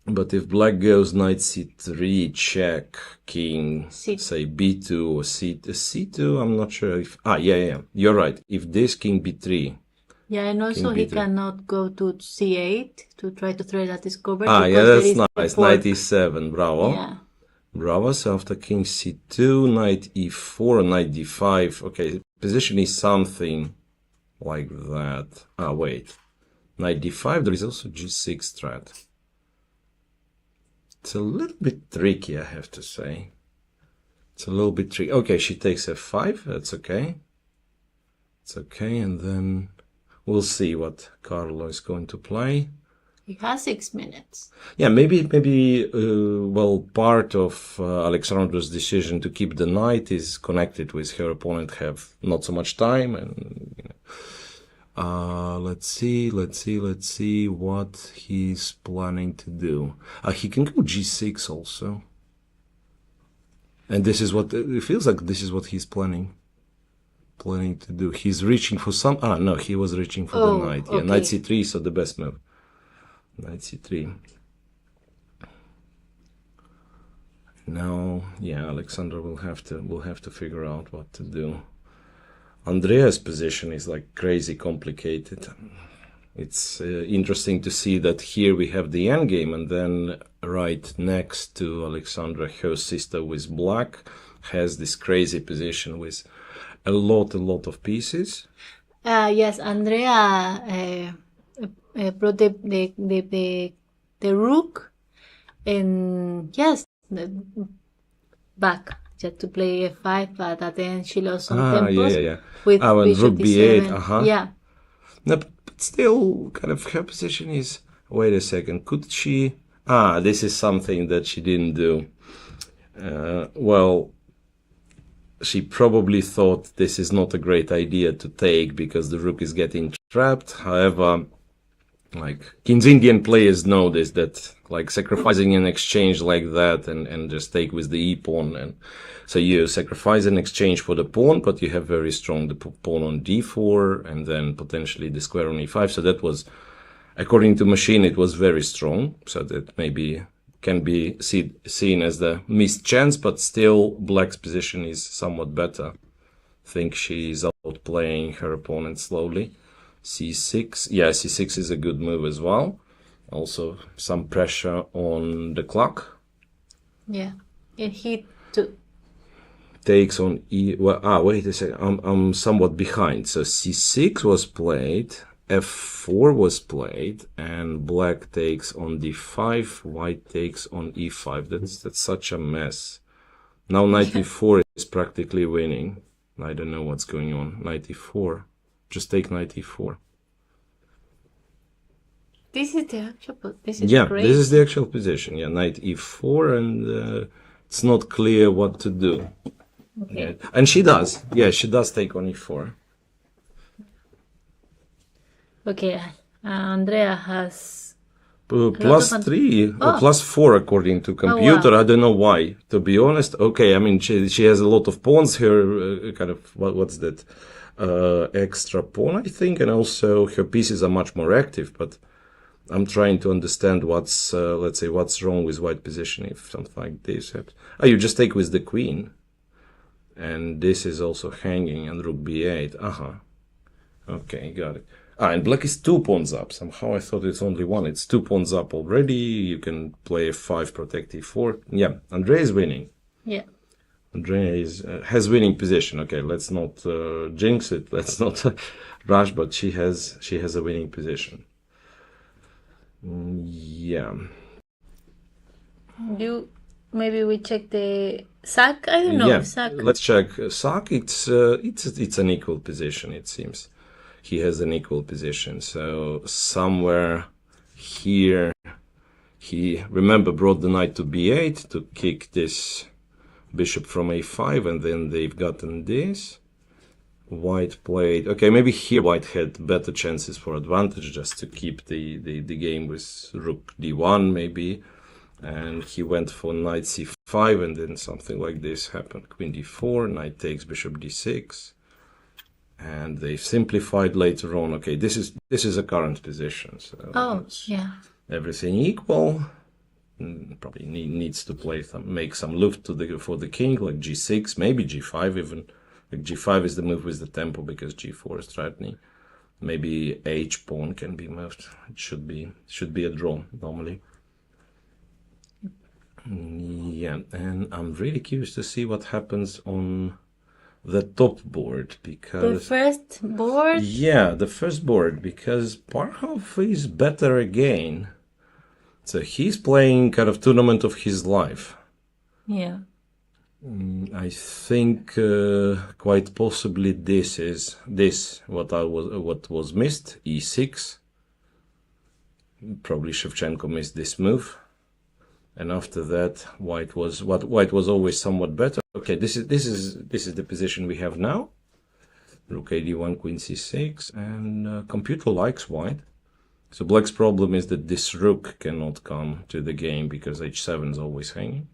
But if black goes knight c3, check, king, say b2 or c2, I'm not sure if... you're right. If this king b3... Yeah, and also he cannot go to c8 to try to thread that is covered. That's nice. Knight e7, bravo. Yeah. Bravo, so after king c2, knight e4, knight d5. Okay, position is something like that. Wait. Knight d5, there is also g6 threat. It's a little bit tricky, I have to say. It's a little bit tricky. Okay, she takes f5. That's okay. It's okay, and then we'll see what Carlo is going to play. He has 6 minutes. Yeah, maybe. Part of Alexandra's decision to keep the knight is connected with her opponent have not so much time, and let's see what he's planning to do. He can go g6 also. And this is what, it feels like this is what he's planning to do. He's reaching for some, no, he was reaching for the knight. Yeah, okay. Knight c3, so the best move. Knight c3. Now, Alexandra will have to figure out what to do. Andrea's position is like crazy complicated. It's interesting to see that here we have the endgame, and then right next to Alexandra, her sister with black has this crazy position with a lot of pieces. Yes, Andrea brought the rook, and back just to play f5, but at the end she lost some tempos with bishop rook b8. Yeah. No, but still, kind of her position is. Wait a second. Could she? This is something that she didn't do. she probably thought this is not a great idea to take because the rook is getting trapped. However, like King's Indian players know this, that like sacrificing an exchange like that and just take with the e-pawn, and so you sacrifice an exchange for the pawn, but you have very strong the pawn on d4 and then potentially the square on e5. So that was, according to machine, it was very strong. So that maybe can be seen as the missed chance, but still black's position is somewhat better. I think she's outplaying her opponent slowly. c6, yeah, c6 is a good move as well. Also some pressure on the clock. Yeah, and he took. Takes on e. Well, wait a second. I'm somewhat behind. So c6 was played, f4 was played, and black takes on d5. White takes on e5. That's such a mess. Now knight e4 is practically winning. I don't know what's going on. Knight e4. Just take knight e4. This is the actual. This is Yeah, great. this is the actual position. Yeah, knight e4, and it's not clear what to do. Okay. Yeah. And she does. Yeah, she does take on e4. Okay, Andrea has. Plus 3, or plus 4 according to computer. wow. I don't know why, to be honest. Okay, I mean, she has a lot of pawns here, kind of, what's that, extra pawn, I think, and also her pieces are much more active, but I'm trying to understand what's, let's say, what's wrong with white position if something like this happens. Oh, you just take with the queen, and this is also hanging, and rook b8, okay, got it. And black is 2 pawns up. Somehow I thought it's only 1. It's 2 pawns up already. You can play f5, protect e4. Yeah, Andrea is winning. Yeah. Andrea has winning position. Okay, let's not jinx it. Let's not rush, but she has a winning position. Yeah. Maybe we check the sack. I don't know. Yeah, Sack. let's check. Sack, it's an equal position, it seems. He has an equal position. So somewhere here, he, remember, brought the knight to b8 to kick this bishop from a5, and then they've gotten this. White played, okay, maybe here white had better chances for advantage, just to keep the game with rook d1 maybe. And he went for knight c5, and then something like this happened. Queen d4, knight takes bishop d6. And they simplified later on. Okay, this is a current position. So yeah. Everything equal. Probably needs to make some luft for the king, like g6, maybe g5 even. Like g5 is the move with the tempo because g4 is threatening. Maybe h pawn can be moved. It should be a draw normally. Yeah, and I'm really curious to see what happens on the top board, because the first board. Yeah, the first board, because Parhov is better again. So he's playing kind of tournament of his life. Yeah. I think quite possibly this what was missed, e6. Probably Shevchenko missed this move. And after that, white was always somewhat better. Okay, this is the position we have now. Rook ad1, queen c6, and computer likes white. So black's problem is that this rook cannot come to the game because h7 is always hanging.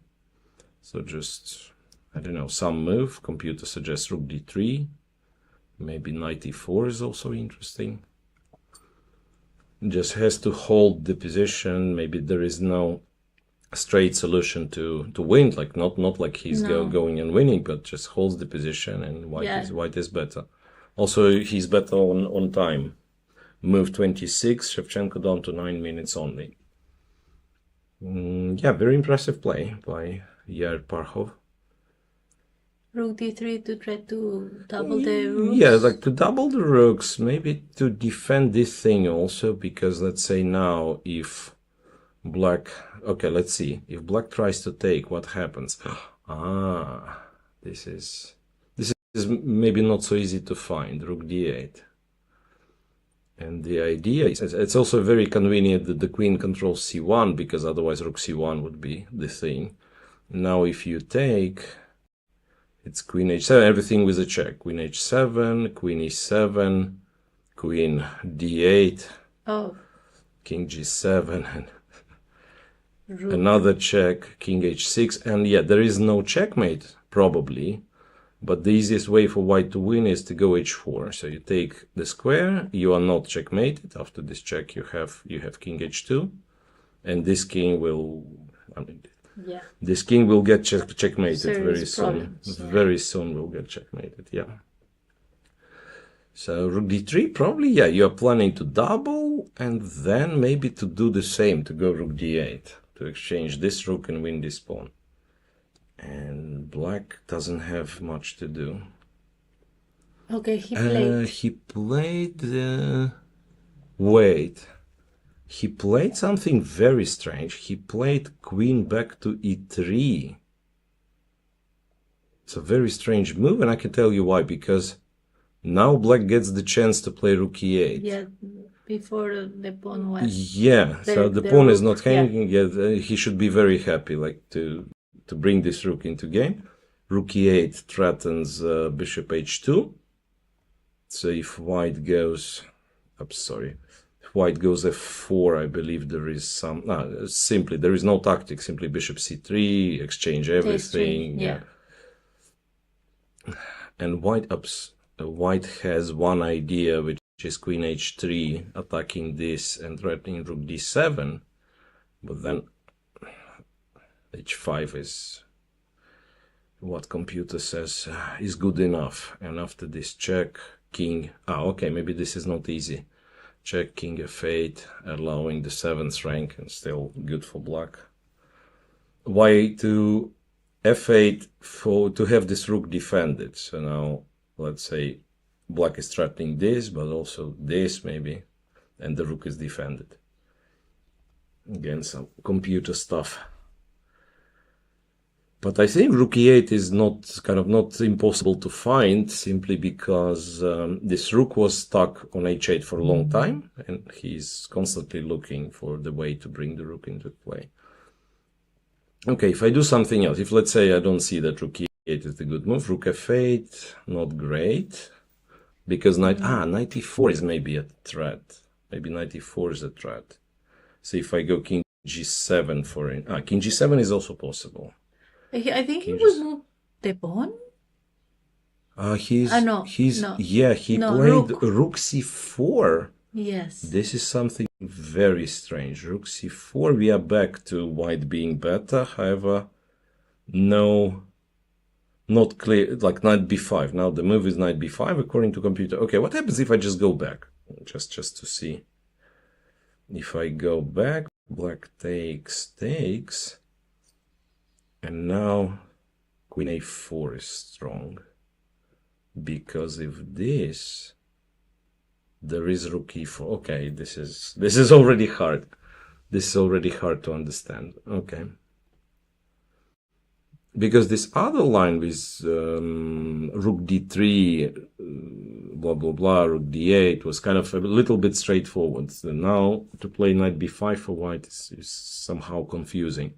So just, I don't know, some move. Computer suggests rook d3. Maybe knight e4 is also interesting. Just has to hold the position. Maybe there is no straight solution to win, like not like he's going and winning, but just holds the position, and white is better. Also, he's better on time. Move 26, Shevchenko down to 9 minutes only. Yeah, very impressive play by Yair Parhov. Rook d3 to try to double the rooks. Yeah, like to double the rooks, maybe to defend this thing also, because let's say now if black, okay, let's see. If black tries to take, what happens? This is maybe not so easy to find. Rook d8. And the idea is, it's also very convenient that the queen controls c1, because otherwise rook c1 would be the thing. Now if you take, It's queen h7, everything with a check. Queen h7, queen e7, queen d8, Oh, king g7, and rook. another check, king h6, and yeah, there is no checkmate, probably, but the easiest way for white to win is to go h4. So you take the square, you are not checkmated. After this check, you have king h2, and this king will, Yeah. this king will get checkmated Serious very soon. problems, yeah. Very soon will get checkmated, yeah. So rook d3, probably, yeah, you are planning to double, and then maybe to do the same, to go rook d8, to exchange this rook and win this pawn. And black doesn't have much to do. Okay, he played. Wait. He played something very strange. He played queen back to e3. It's a very strange move, and I can tell you why, because now black gets the chance to play rook e8. Yeah, before the pawn was. Yeah, so the pawn is not yeah. hanging yet. He should be very happy, like, to bring this rook into game. Rook e8 threatens bishop h2. So if white goes, if white goes f4, I believe there is some, simply, there is no tactic, simply bishop c3, exchange everything. Yeah. And white has one idea, which is queen h3, attacking this and threatening rook d7, but then h5 is what computer says is good enough. And after this check, king, okay, maybe this is not easy. Check, king f8, allowing the 7th rank, and still good for black. Why to f8 to have this rook defended? So now, let's say black is threatening this, but also this maybe, and the rook is defended. Again, some computer stuff. But I think rook e8 is not impossible to find, simply because this rook was stuck on h8 for a long time, and he's constantly looking for the way to bring the rook into play. Okay, if I do something else, if let's say I don't see that rook e8 is the good move, rook f8, not great, because knight e4 is maybe a threat. Maybe knight e4 is a threat. So if I go king g7 king g7 is also possible. I think he would move the pawn. He played rook c4. Yes. This is something very strange. Rook c4, we are back to white being better. However, no, not clear, like knight b5. Now the move is knight b5 according to computer. Okay, what happens if I just go back? Just to see. If I go back, black takes, and now queen a4 is strong. Because if this, there is rook e4. Okay, this is already hard. This is already hard to understand. Okay. Because this other line with rook d3, blah, blah, blah, rook d8 was kind of a little bit straightforward. So now to play knight b5 for white is somehow confusing.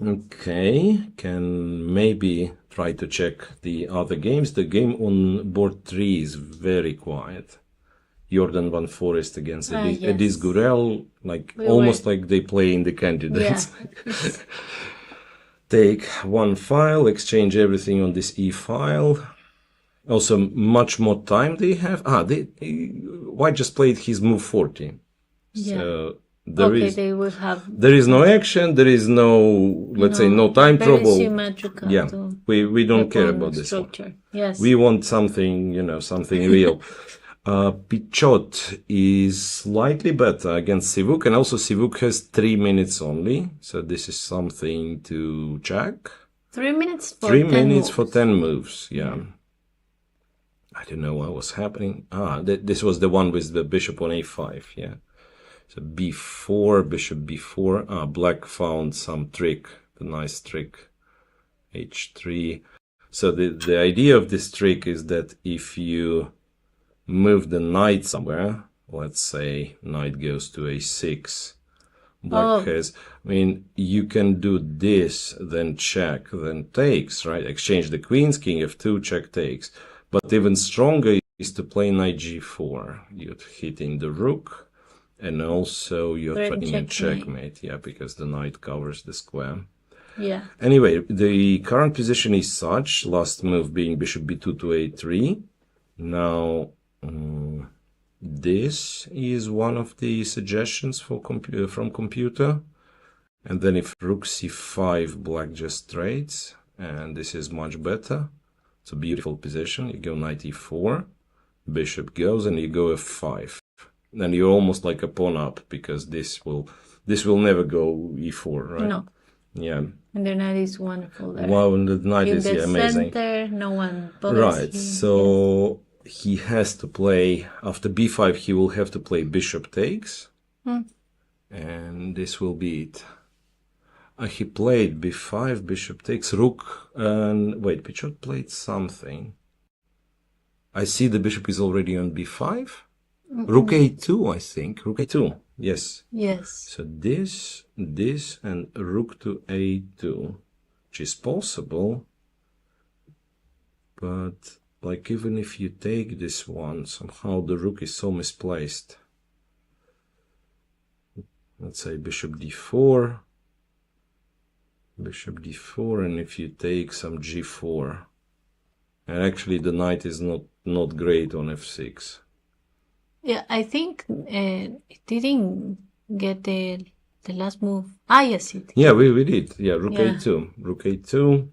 Okay, can maybe try to check the other games. The game on board 3 is very quiet. Jordan Van Forest against Edis Gurel, almost like they play in the candidates. Yeah. Take one file, exchange everything on this E file. Also, much more time they have. White just played his move 40. Yeah. So there is no action, there is no, let's say, no time trouble. Symmetrical. Yeah, we don't care about this one. Yes. We want something, something real. Pichot is slightly better against Sivuk, and also Sivuk has 3 minutes only, so this is something to check. 3 minutes for 3 10 minutes moves. for 10 moves, yeah. I don't know what was happening. This was the one with the bishop on a5, yeah. So b4, bishop b4. Black found some trick, the nice trick, h3. So the idea of this trick is that if you move the knight somewhere, let's say knight goes to a6, Black has, I mean, you can do this, then check, then takes, right? Exchange the queens, king f2, check takes. But even stronger is to play knight g4. You're hitting the rook, and also you're threatening a checkmate. Yeah, because the knight covers the square. Yeah. Anyway, the current position is such, last move being bishop b2 to a3. Now, this is one of the suggestions for from computer. And then if rook c5, black just trades, and this is much better. It's a beautiful position. You go knight e4, bishop goes, and you go f5. And you're almost like a pawn up, because this will never go e4, right? No. Yeah. And the knight is wonderful there. Wow, and the knight is amazing. Center, no one bothers Right, him. so he has to play, after b5, he will have to play bishop takes. And this will be it. He played b5, bishop takes, rook, and wait, Pichot played something. I see the bishop is already on b5. Rook a2, I think. Rook a2, yes. Yes. So this, and rook to a2, which is possible. But, like, even if you take this one, somehow the rook is so misplaced. Let's say bishop d4. Bishop d4, and if you take some g4. And actually the knight is not great on f6. Yeah, I think it didn't get the last move. Ah, yes, it did. Yeah, we did. Yeah, rook a2. Rook a2.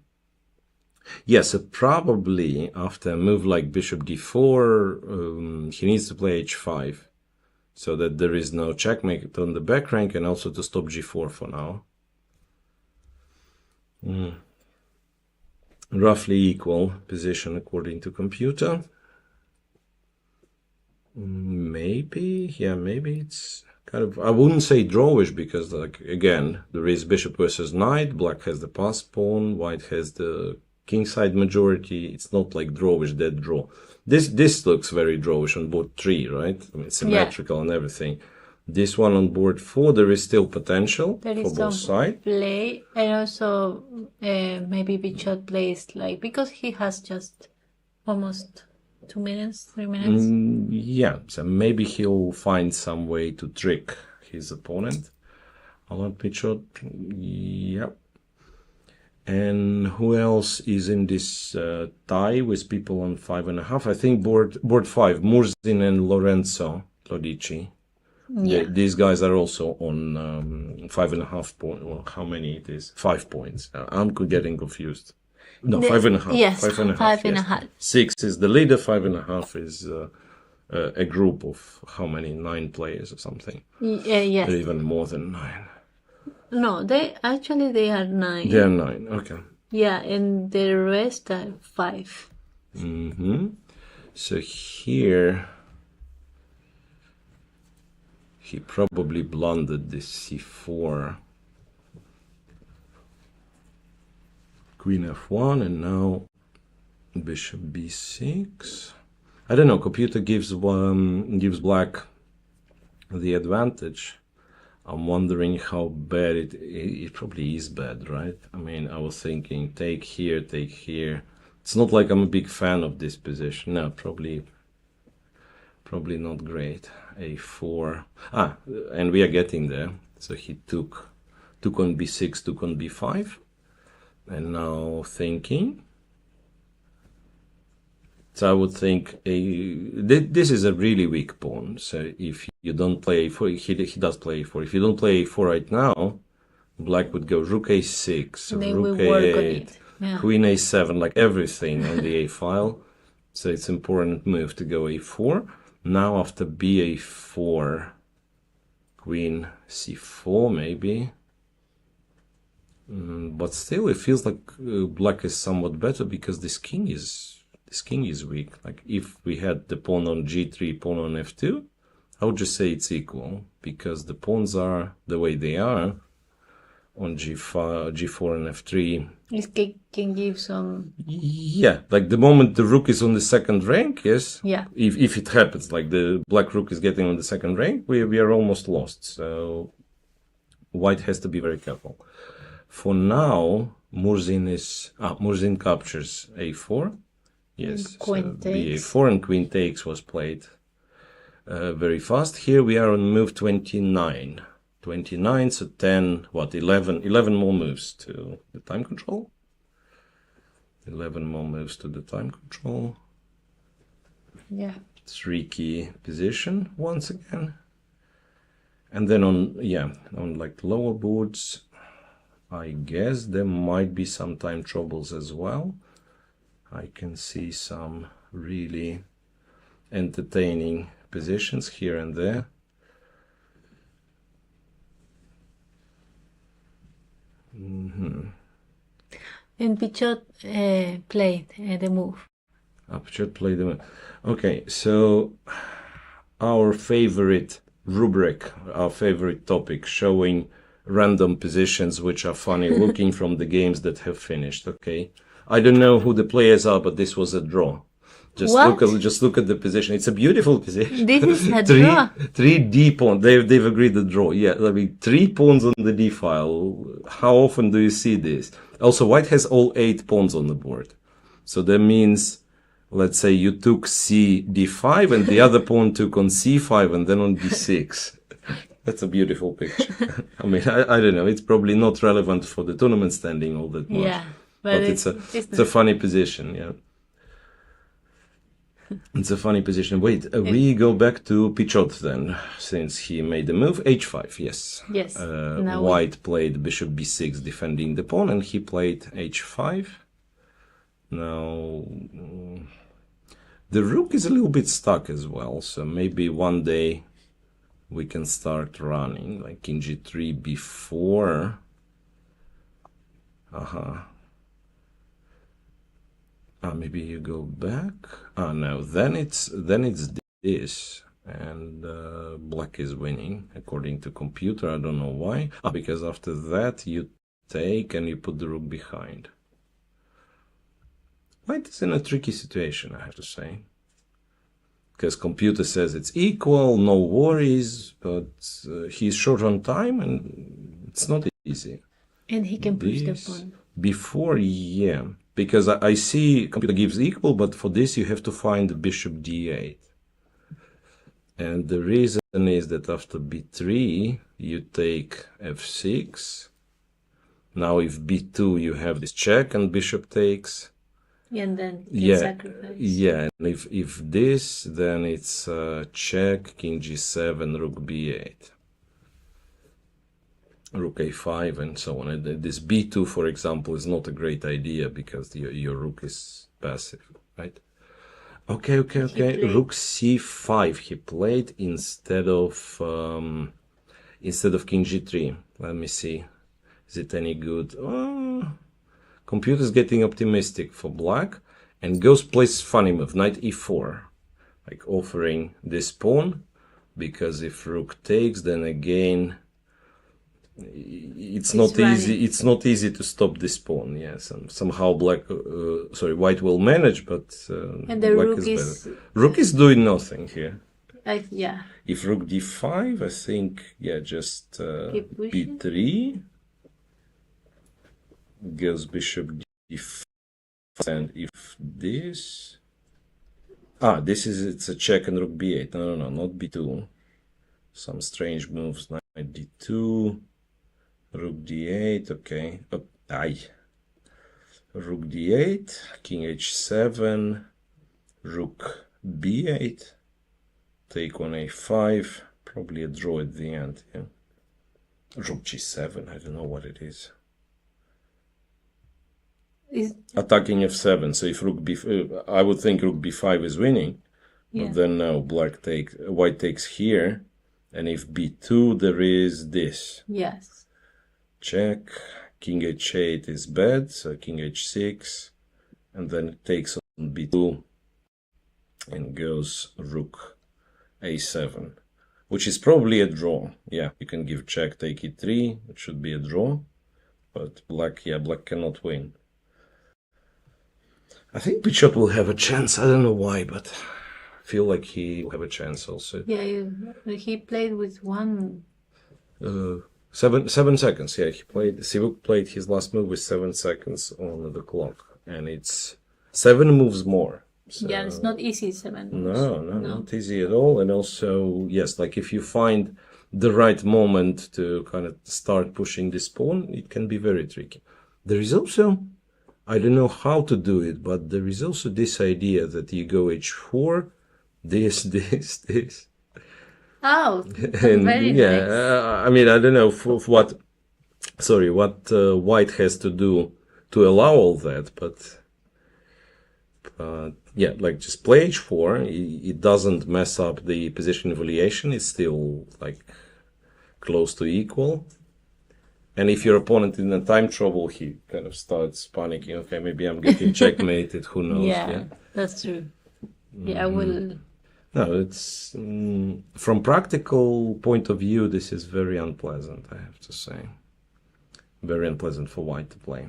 Yes, probably after a move like bishop d4, he needs to play h5. So that there is no checkmate on the back rank, and also to stop g4 for now. Roughly equal position according to computer. Maybe it's kind of, I wouldn't say drawish, because, like, again, there is bishop versus knight, black has the pass pawn, white has the kingside majority. It's not like drawish, dead draw. This looks very drawish on board 3, right? I mean, symmetrical and everything. This one on board 4, there is still potential for both sides. Play, and also maybe Pichot plays, like, because he has just almost 2 minutes, 3 minutes. Yeah, so maybe he'll find some way to trick his opponent. Alan Pichot, yep. And who else is in this tie with people on 5.5? I think board 5, Murzin and Lorenzo Lodici. Yeah. These guys are also on 5.5 points. Well, how many it is? 5 points. I'm getting confused. No, 5.5. Yes, 5.5. 5.5. 6 is the leader. 5.5 is a group of how many? 9 players or something. Yes. Even more than 9. No, they are 9. They are 9. Okay. Yeah, and the rest are 5. So here he probably blundered this c4. Queen f1, and now bishop b6. I don't know, computer gives black the advantage. I'm wondering how bad it probably is bad, right? I mean, I was thinking take here. It's not like I'm a big fan of this position. No, probably not great. a4. And we are getting there. So he took on b6, took on b5. And now thinking. So I would think this is a really weak pawn. So if you don't play a4, he does play a4. If you don't play a4 right now, black would go rook a6, They rook will work on a8, it. Yeah. queen a7, like everything on the a file. So it's an important move to go a4. Now after ba4, queen c4 maybe. But still, it feels like black is somewhat better, because this king is weak. Like if we had the pawn on g3, pawn on f2, I would just say it's equal, because the pawns are the way they are on g4 and f3. It can give some. Yeah, like the moment the rook is on the second rank, yes. Yeah. If it happens, like the black rook is getting on the second rank, we are almost lost. So white has to be very careful. For now, Murzin captures a4. Yes, so ba4 and queen takes was played very fast. Here we are on move 29. 29, so 10, 11 more moves to the time control. 11 more moves to the time control. Yeah. Tricky position once again. And then on like lower boards, I guess there might be some time troubles as well. I can see some really entertaining positions here and there. And Pichot played the move. Pichot played the move. Okay, so our favorite rubric, our favorite topic, showing random positions which are funny, looking from the games that have finished. Okay, I don't know who the players are, but this was a draw. Just look at the position. It's a beautiful position. This is a draw. Three D pawns. They've agreed the draw. Yeah, I mean 3 pawns on the D file. How often do you see this? Also, white has all 8 pawns on the board, so that means, let's say you took C D5 and the other pawn took on C5 and then on D6. That's a beautiful picture. I mean, I don't know. It's probably not relevant for the tournament standing all that much. Yeah, but it's a funny position. Yeah. It's a funny position. Wait, we go back to Pichot then, since he made the move. H5, yes. Yes. White played bishop b6 defending the pawn, and he played h5. Now, the rook is a little bit stuck as well, so maybe one day we can start running, like king g3 before. Maybe you go back. No, then it's this, and black is winning according to computer. I don't know why. Because after that you take and you put the rook behind. White is in a tricky situation, I have to say, because computer says it's equal, no worries, but he's short on time and it's not easy. And he can push the pawn. Before, yeah. Because I see computer gives equal, but for this you have to find bishop d8. And the reason is that after b3, you take f6. Now if b2, you have this check and bishop takes. And then you sacrifice. Yeah, and if this, then it's check, king g7, rook b8. Rook a5 and so on. And this b2, for example, is not a great idea because your rook is passive, right? Okay. Rook c5 he played instead of king g3. Let me see. Is it any good? Computer's getting optimistic for black and plays funny move, knight e4, like offering this pawn, because if rook takes, then again it's not easy. It's not easy to stop this pawn. Yes, and somehow white will manage, but and the black rook is better. Rook is doing nothing here. Yeah. If rook d5, I think just b3 goes bishop d5, and if this, it's a check and rook b8. No, not b2. Some strange moves. Knight d2. Rook d8, okay. Rook d8, king h7, rook b8, take on a5, probably a draw at the end, yeah. Rook g7, I don't know what it is. Attacking f7, so if rook b5, I would think rook b5 is winning, but then now white takes here, and if b2, there is this. Yes. Check, king h8 is bad, so king h6, and then it takes on b2 and goes rook a7, which is probably a draw. Yeah, you can give check, take e3, it should be a draw, but black cannot win. I think Pichot will have a chance, I don't know why, but I feel like he will have a chance also. Yeah, he played with one... 7 seconds. Yeah, Sivuk played his last move with 7 seconds on the clock, and it's 7 moves more. So, Yeah, it's not easy, 7 moves. no, not easy at all. And also, yes, like if you find the right moment to kind of start pushing this pawn, it can be very tricky. There is also, I don't know how to do it, but there is also this idea that you go h4, this. Oh, And very yeah, nice. I mean, I don't know what White has to do to allow all that, but yeah, like just play h4. It doesn't mess up the position evaluation. It's still like close to equal. And if your opponent in a time trouble, he kind of starts panicking. Okay, maybe I'm getting checkmated. Who knows? Yeah, that's true. Yeah, I will. No, it's from practical point of view, this is very unpleasant, I have to say. Very unpleasant for White to play.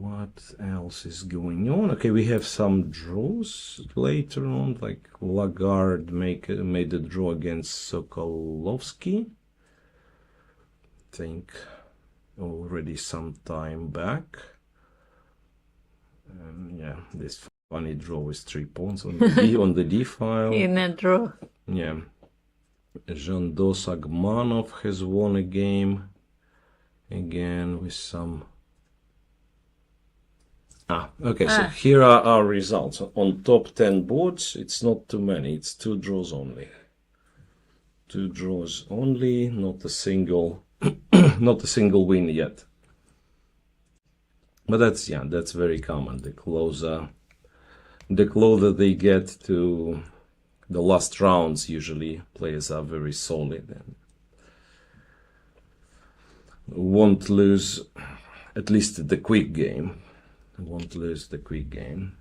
What else is going on? Okay, we have some draws later on, like Lagarde made a draw against Sokolovsky. I think already some time back. Yeah, this funny draw with 3 pawns on the D file. In a draw. Yeah. Jandos Agmanov has won a game again with some. Okay, so here are our results. On top 10 boards, it's not too many, it's 2 draws only. 2 draws only, not a single not a single win yet. But that's very common. The closer they get to the last rounds, usually players are very solid and won't lose at least the quick game. Won't lose the quick game.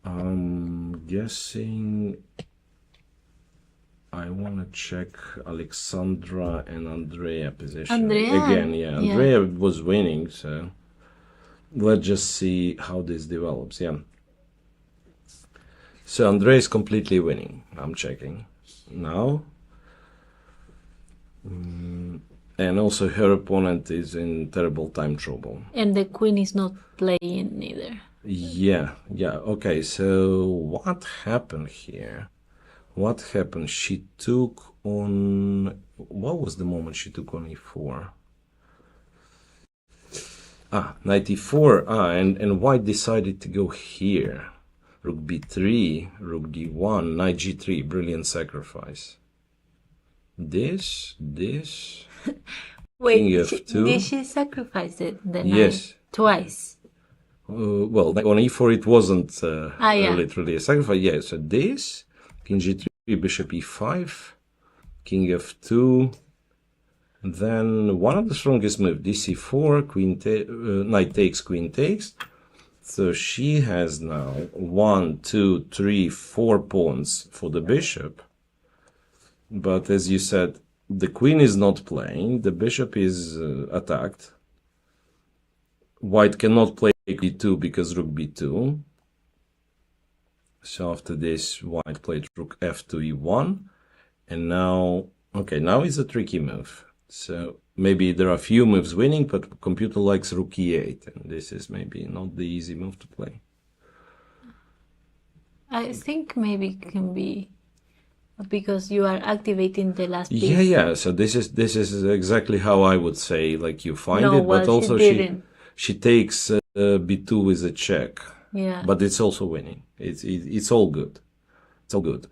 I'm guessing I want to check Alexandra and Andrea position. Andrea? Again, yeah. Andrea was winning, so let's just see how this develops. Yeah. So Andrea is completely winning. I'm checking now. And also her opponent is in terrible time trouble. And the queen is not playing either. Yeah. Okay, so what happened here? What happened? She took on... What was the moment she took on e4? Knight e4. And White decided to go here. Rook b3, rook d1, knight g3. Brilliant sacrifice. This... Wait, King f2. Did she sacrifice the knight? Yes. Twice. Well, on e4 it wasn't yeah. literally a sacrifice. Yeah, so this... King g3, bishop e5, king f2, then one of the strongest moves, dc4, knight takes, queen takes. So she has now 1, 2, 3, 4 pawns for the bishop. But as you said, the queen is not playing, the bishop is attacked. White cannot play e2 because rook b2. So after this, White played rook f2 e1, and now it's a tricky move. So maybe there are few moves winning, but computer likes rook e8, and this is maybe not the easy move to play. I think maybe it can be because you are activating the last piece. Yeah. So this is exactly how I would say, like you find No, it, but well, also she takes b2 with a check. Yeah. But it's also winning. It's all good. It's all good.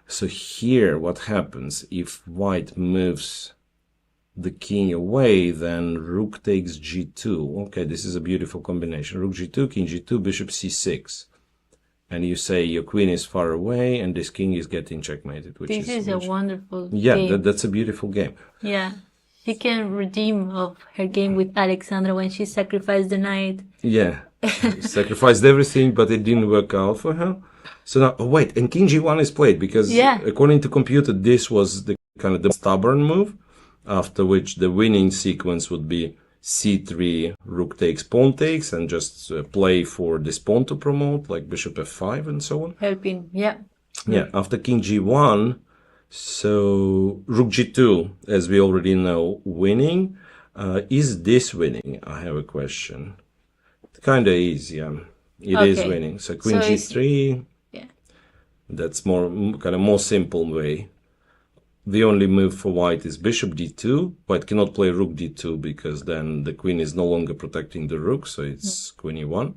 So here, what happens if White moves the king away? Then rook takes g2. Okay, this is a beautiful combination. Rook g2, king g2, bishop c6, and you say your queen is far away, and this king is getting checkmated. This is a wonderful yeah, game. that's a beautiful game. Yeah. She can redeem of her game with Alexandra when she sacrificed the knight. Yeah. Sacrificed everything, but it didn't work out for her. So now, wait, and king g1 is played because according to computer, this was the kind of the stubborn move, after which the winning sequence would be c3, rook takes, pawn takes, and just play for this pawn to promote, like bishop f5 and so on. Helping, yeah. Yeah, after king g1, So Rook G2, as we already know, winning. Is this winning? I have a question. Kind of is, yeah. It is Okay. winning. So Queen So G3. yeah. That's kind of more simple way. The only move for white is Bishop D2. White cannot play Rook D2 because then the queen is no longer protecting the rook, so it's Queen E1.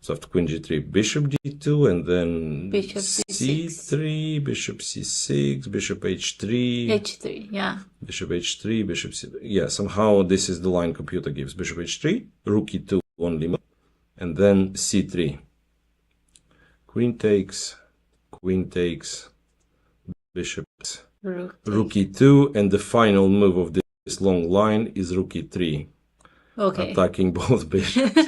So after Queen G3, Bishop D2, and then Bishop C3, Bishop C6, Bishop H3. H3, yeah. Bishop H3, Bishop C. Yeah, somehow this is the line computer gives. Bishop H3, Rook E2 only move, and then C3. Queen takes, Bishop Rook E2, and the final move of this long line is Rook E3. Okay. Attacking both bishops.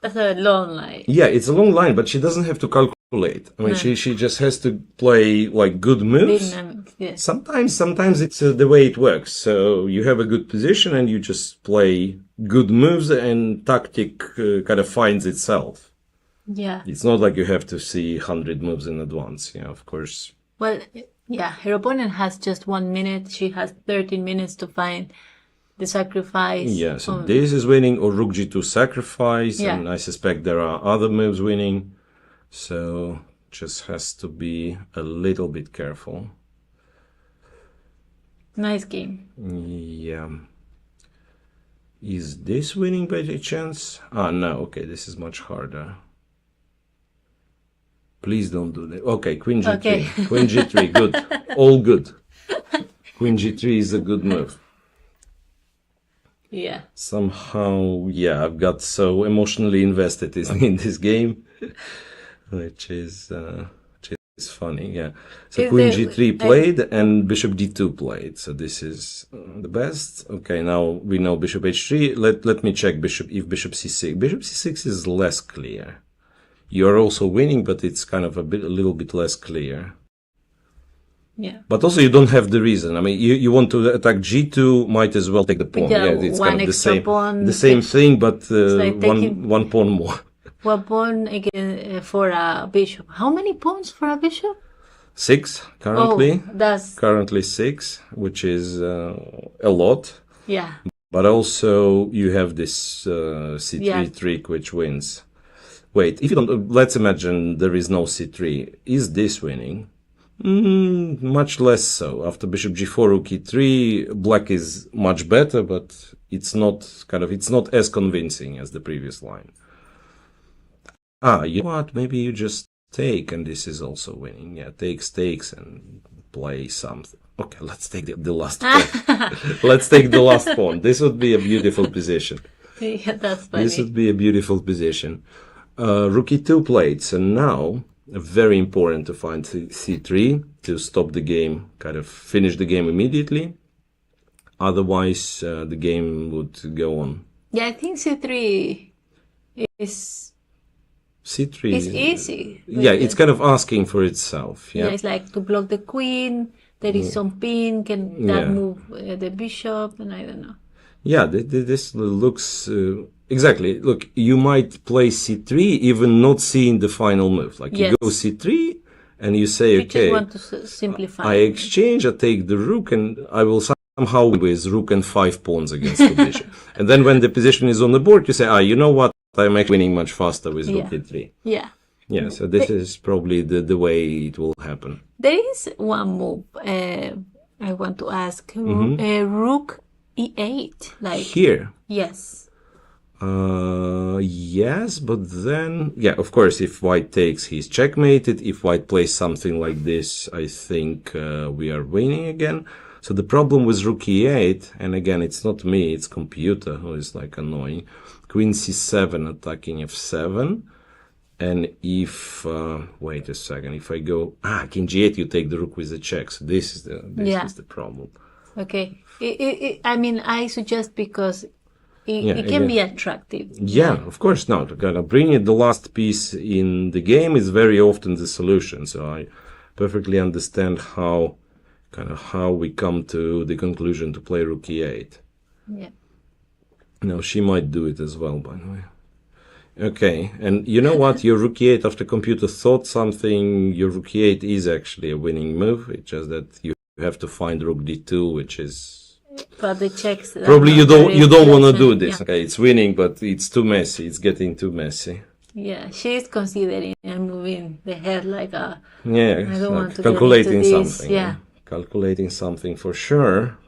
That's a long line. Yeah, it's a long line, but she doesn't have to calculate. I mean, she just has to play like good moves. Yes. Sometimes it's the way it works. So you have a good position and you just play good moves, and tactic kind of finds itself. Yeah. It's not like you have to see 100 moves in advance. Yeah, of course. Well, yeah, her opponent has just 1 minute. She has 13 minutes to find the sacrifice. Yeah, so this is winning, or Rook G2 sacrifice, Yeah. and I suspect there are other moves winning. So just has to be a little bit careful. Nice game. Yeah. Is this winning by any chance? Ah, no. Okay, this is much harder. Please don't do that. Okay, Queen G3. Okay. Queen G3, good. All good. Queen G3 is a good move. Yeah. Somehow, yeah, I've got so emotionally invested in this game, which is funny, yeah. So Is Queen there- G3 played and Bishop D2 played. So this is the best. Okay, now we know Bishop H3. Let me check if Bishop C6. Bishop C6 is less clear. You're also winning, but it's kind of a little bit less clear. Yeah. But also you don't have the reason. I mean, you want to attack G2, might as well take the pawn. Yeah, It's one kind of extra pawn. the same thing, but like taking- one pawn more. One pawn again for a bishop. How many pawns for a bishop? 6 currently. Oh, that's Currently 6, which is a lot. yeah. But also you have this C3 Yeah. trick which wins. Wait, if you don't, let's imagine there is no C3. Is this winning? Much less so. After Bishop G4, Rook E3, Black is much better, but it's not as convincing as the previous line. You know what? Maybe you just take, and this is also winning. Yeah, takes, and play something. Okay, let's take the last pawn. Let's take the last pawn. This would be a beautiful position. Yeah, that's funny. This would be a beautiful position. Rook E2 played, so now very important to find C3 to stop the game, kind of finish the game immediately. Otherwise, the game would go on. Yeah, I think C3 is C3 is easy. Yeah, it's kind of asking for itself. Yeah, Yeah, it's like to block the queen. There is some pin. Can that Yeah. move the bishop? And I don't know. yeah. This looks exactly. Look, you might play C3 even not seeing the final move. Like you Yes. go C3 and you say, You okay, just want to simplify. I exchange, I take the rook, and I will somehow win with rook and 5 pawns against the bishop. And then when the position is on the board, you say, you know what? I'm actually winning much faster with rook Yeah. E3. Yeah. Yeah, so this is probably the way it will happen. There is one move I want to ask. Rook E8. Like Here, yes. yes, but then, yeah, of course, if white takes, he's checkmated. If white plays something like this, I think we are winning again. So the problem with rook E8, and again, it's not me, it's computer who is like annoying. Queen C7 attacking F7. And if, wait a second, if I go, King G8, you take the rook with a check. So this is the problem. Okay. I mean, I suggest because it again. can be attractive. Yeah, of course not. Kind of bringing the last piece in the game is very often the solution. So I perfectly understand how we come to the conclusion to play rook E8. Yeah. Now she might do it as well, by the way. Okay, and you know what? Your rook e8 after computer thought something. Your rook e8 is actually a winning move. It's just that you have to find rook d2, which is But the checks. probably you don't want to do pleasant. this. Yeah. Okay, it's winning, but it's too messy. It's getting too messy. Yeah, she's considering and moving the head like a. Yeah, I it's don't like want to calculating get into this. something. Yeah. Calculating something for sure.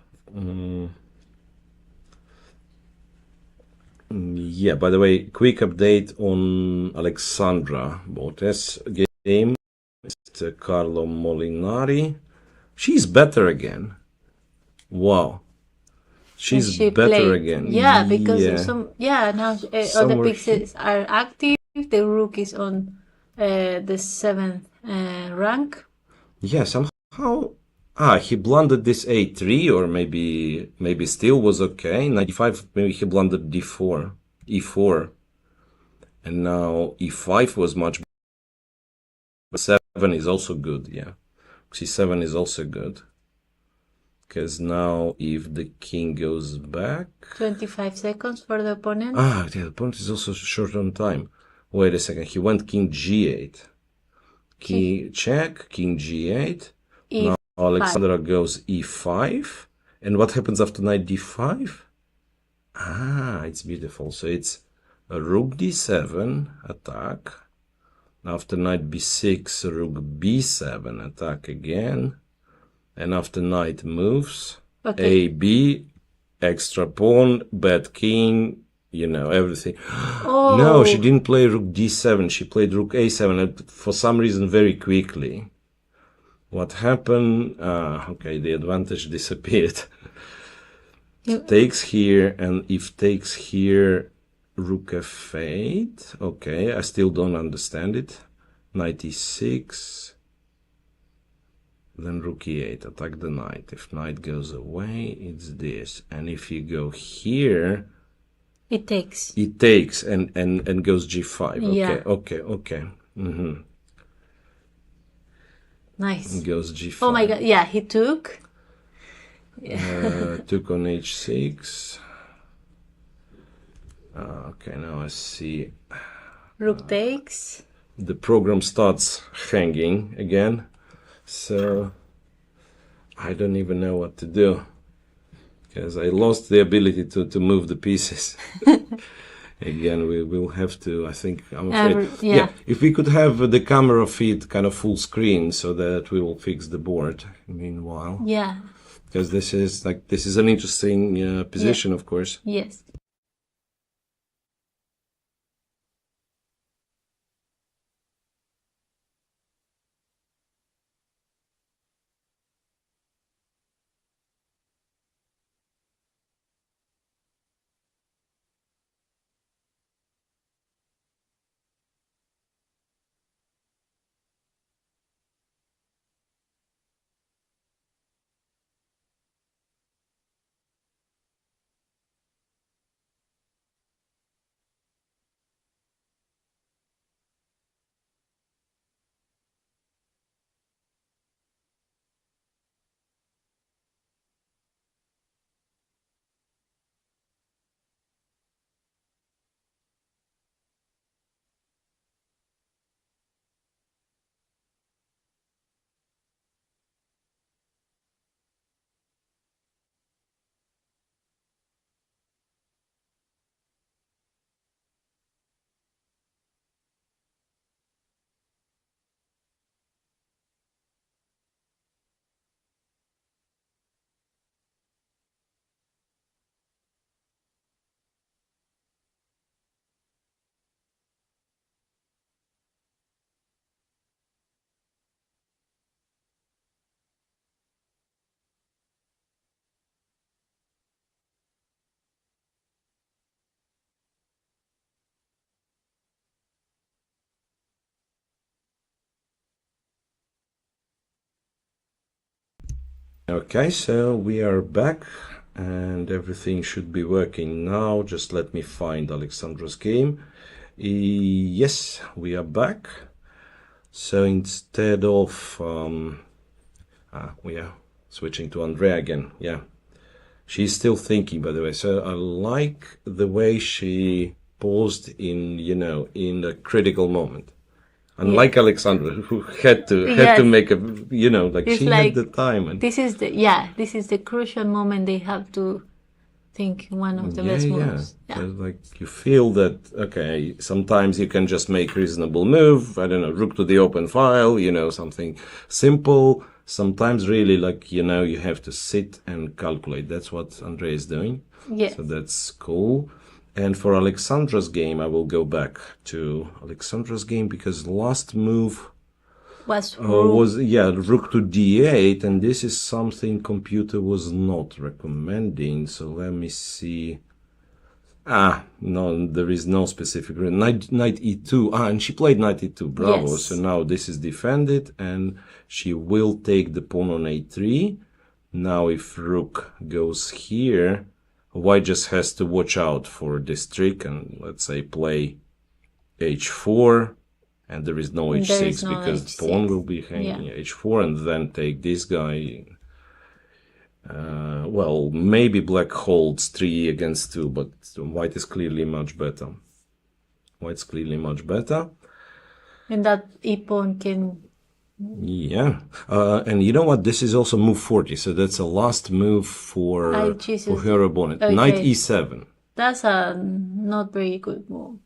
Yeah, by the way, quick update on Alexandra Botes game. It's Carlo Molinari. She's better again. Wow. She's She better played. again. Yeah, because Yeah. now all the Somewhere pieces are active. The rook is on the 7th rank. Yeah, somehow. He blundered this a3, or maybe still was okay. 95, maybe he blundered d4, e4, and now e5 was much. But 7 is also good. Yeah, c7 is also good. Because now if the king goes back... 25 seconds for the opponent. Yeah, the opponent is also short on time. Wait a second, he went king g8. King check, king g8. Now Alexandra goes e5. And what happens after knight d5? It's beautiful. So it's a rook d7 attack. After knight b6, rook b7 attack again. And after knight moves, A, B, extra pawn, bad king, everything. Oh. No, she didn't play rook d7. She played rook a7 and for some reason very quickly. What happened? Okay, the advantage disappeared. Takes here, and if takes here, rook f8. Okay, I still don't understand it. Knight e6. Then rook e8, attack the knight. If knight goes away, it's this. And if you go here... It takes. It takes and goes g5. Okay, Yeah. okay. Nice. It goes g5. Oh my god, yeah, he took. Took on h6. Okay, now I see. Rook takes. The program starts hanging again. So I don't even know what to do because I lost the ability to move the pieces. Again, we will have to, I think, I'm afraid. Yeah. If we could have the camera feed kind of full screen so that we will fix the board meanwhile. Yeah. Because this is an interesting position, of course. Yes. Okay, so we are back and everything should be working now. Just let me find Alexandra's game. Yes, we are back. So instead of we are switching to Andrea again. Yeah, she's still thinking, by the way. So I like the way she paused in a critical moment. Unlike Alexandra, who had to make a, It's she like, had the time. And this is the crucial moment they have to think one of the best moves. So, like, you feel that, okay, sometimes you can just make reasonable move. I don't know, rook to the open file, something simple. Sometimes really, like, you have to sit and calculate. That's what Andrea is doing. Yes. So that's cool. And for Alexandra's game, I will go back to Alexandra's game because last move was rook to d8, and this is something computer was not recommending. So let me see. No, there is no specific knight e2. And she played knight e2. Bravo. Yes. So now this is defended, and she will take the pawn on a3. Now if rook goes here, white just has to watch out for this trick and, let's say, play h4, and there is no h6 because H6. pawn will be hanging h4, and then take this guy. Well, maybe black holds 3 against 2, but white is clearly much better. White's clearly much better. And that e-pawn can... Yeah. And you know what? This is also move 40, so that's a last move for her opponent. Okay. Knight e7. That's a not very good move.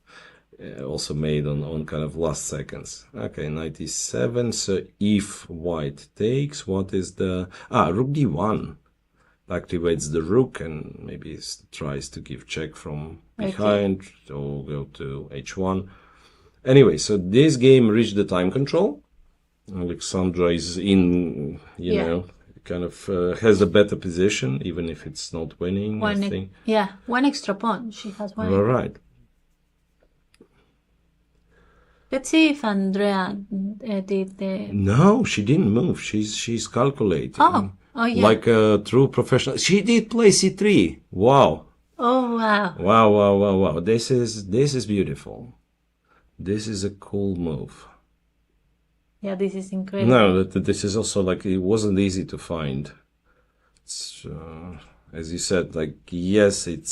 Also made on kind of last seconds. Okay, knight e7. So if white takes, what is the... rook d1. Activates the rook and maybe tries to give check from behind, or go to h1. Anyway, so this game reached the time control. Alexandra is in, kind of has a better position, even if it's not winning. I think. One extra pawn. She has one. All right. Let's see if Andrea did the... No, she didn't move. She's calculating. Oh, yeah. Like a true professional. She did play c3. Wow. Oh, wow. Wow. This is beautiful. This is a cool move. Yeah, this is incredible. No, this is also like, it wasn't easy to find. It's, as you said, like, yes, it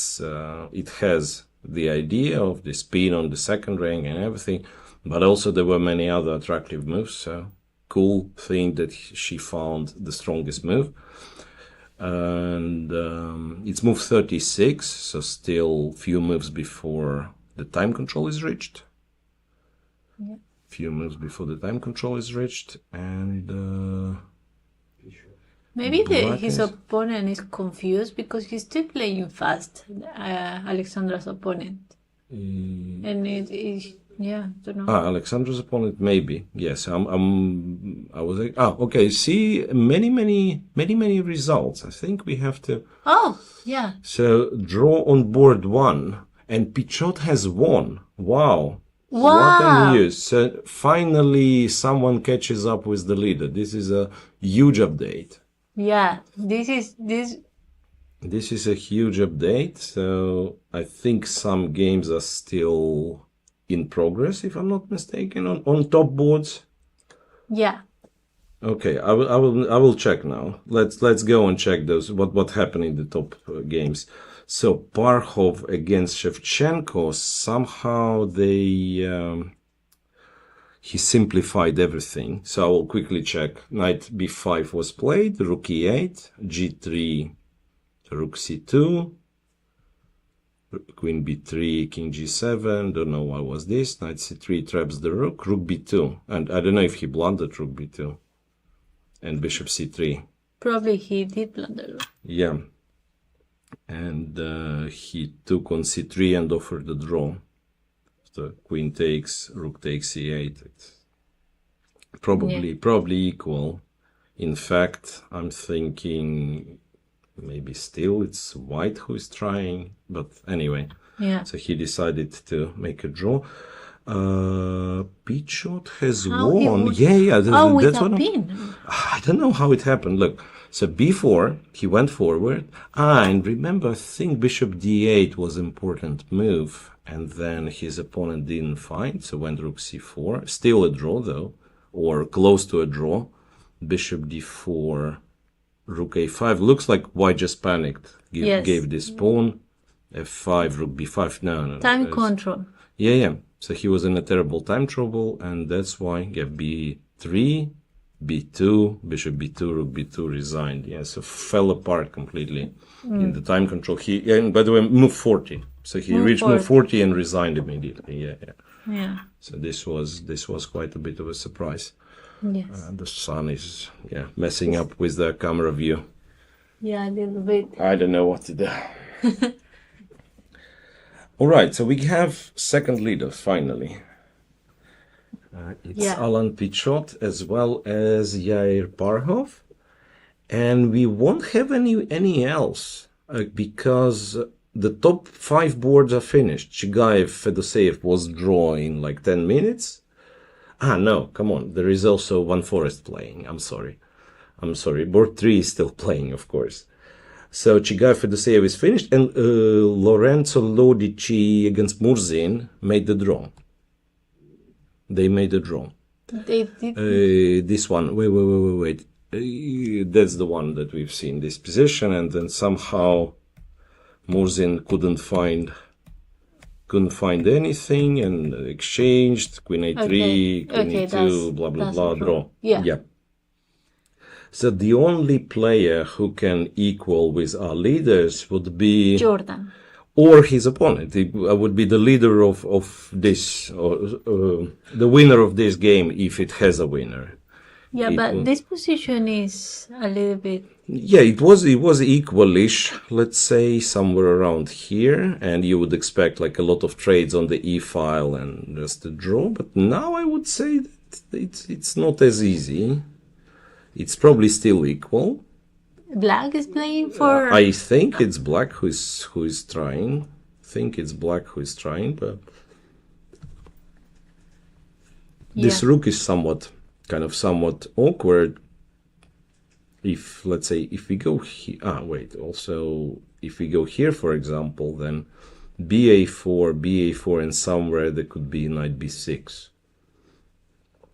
has the idea of the spin on the second rank and everything, but also there were many other attractive moves. So cool thing that she found the strongest move. And it's move 36, so still few moves before the time control is reached. Yeah. Few moves before the time control is reached, and maybe his opponent is confused because he's still playing fast, Alexandra's opponent. And it is, don't know. Alexandra's opponent, maybe. Yes, I was like, okay, see, many results. I think we have to... Oh, yeah. So, draw on board 1, and Pichot has won. Wow. Wow. What a news. So, finally, someone catches up with the leader. This is a huge update. Yeah, this is a huge update. So, I think some games are still in progress, if I'm not mistaken, on top boards. Yeah. Okay, I will check now. Let's go and check those. What happened in the top games. So Parkhov against Shevchenko, somehow he simplified everything. So I will quickly check. Knight b5 was played, rook e8, g3, rook c2, queen b3, king g7, don't know why was this, knight c3 traps the rook, rook b2, and I don't know if he blundered rook b2, and bishop c3. Probably he did blunder. Yeah. And he took on c3 and offered the draw. So queen takes, rook takes c8. It's probably equal. In fact, I'm thinking maybe still it's white who is trying, but anyway. Yeah. So he decided to make a draw. Pichot has won. With That's a pin. I don't know how it happened. Look, so b4, he went forward. And remember, I think bishop d8 was an important move. And then his opponent didn't find, so went rook c4. Still a draw, though, or close to a draw. Bishop d4, rook a5. Looks like white just panicked. Gave this pawn. f5, rook b5. No. Time control. Yeah. So he was in a terrible time trouble, and that's why, b3, b2, bishop b2, rook b2 resigned. Yeah, so fell apart completely in the time control. And by the way, move 40. So he reached move 40 and resigned immediately. Yeah. So this was quite a bit of a surprise. Yes. The sun is messing up with the camera view. Yeah, a little bit. I don't know what to do. All right, so we have second leader finally. It's Alan Pichot as well as Yair Parhov, and we won't have any else because the top 5 boards are finished. Chigayev, Fedoseev was draw in like 10 minutes. No, come on. There is also Van Forest playing. I'm sorry. Board 3 is still playing, of course. So Chigayev, Fedoseev is finished, and Lorenzo Lodici against Murzin made the draw. They made a draw. They did. This one. Wait. That's the one that we've seen. This position, and then somehow Murzin couldn't find anything and exchanged queen a3, queen e2, blah blah blah, draw. Yeah. So the only player who can equal with our leaders would be Jordan. Or his opponent. It would be the leader of this, or the winner of this game if it has a winner. Yeah, but this position is a little bit... Yeah, it was equalish, let's say, somewhere around here, and you would expect like a lot of trades on the e-file and just a draw, but now I would say that it's not as easy. It's probably still equal. Black is playing for... I think it's black who is trying. But this rook is somewhat awkward. If, let's say, if we go here... also, if we go here, for example, then ba4, and somewhere there could be knight b6.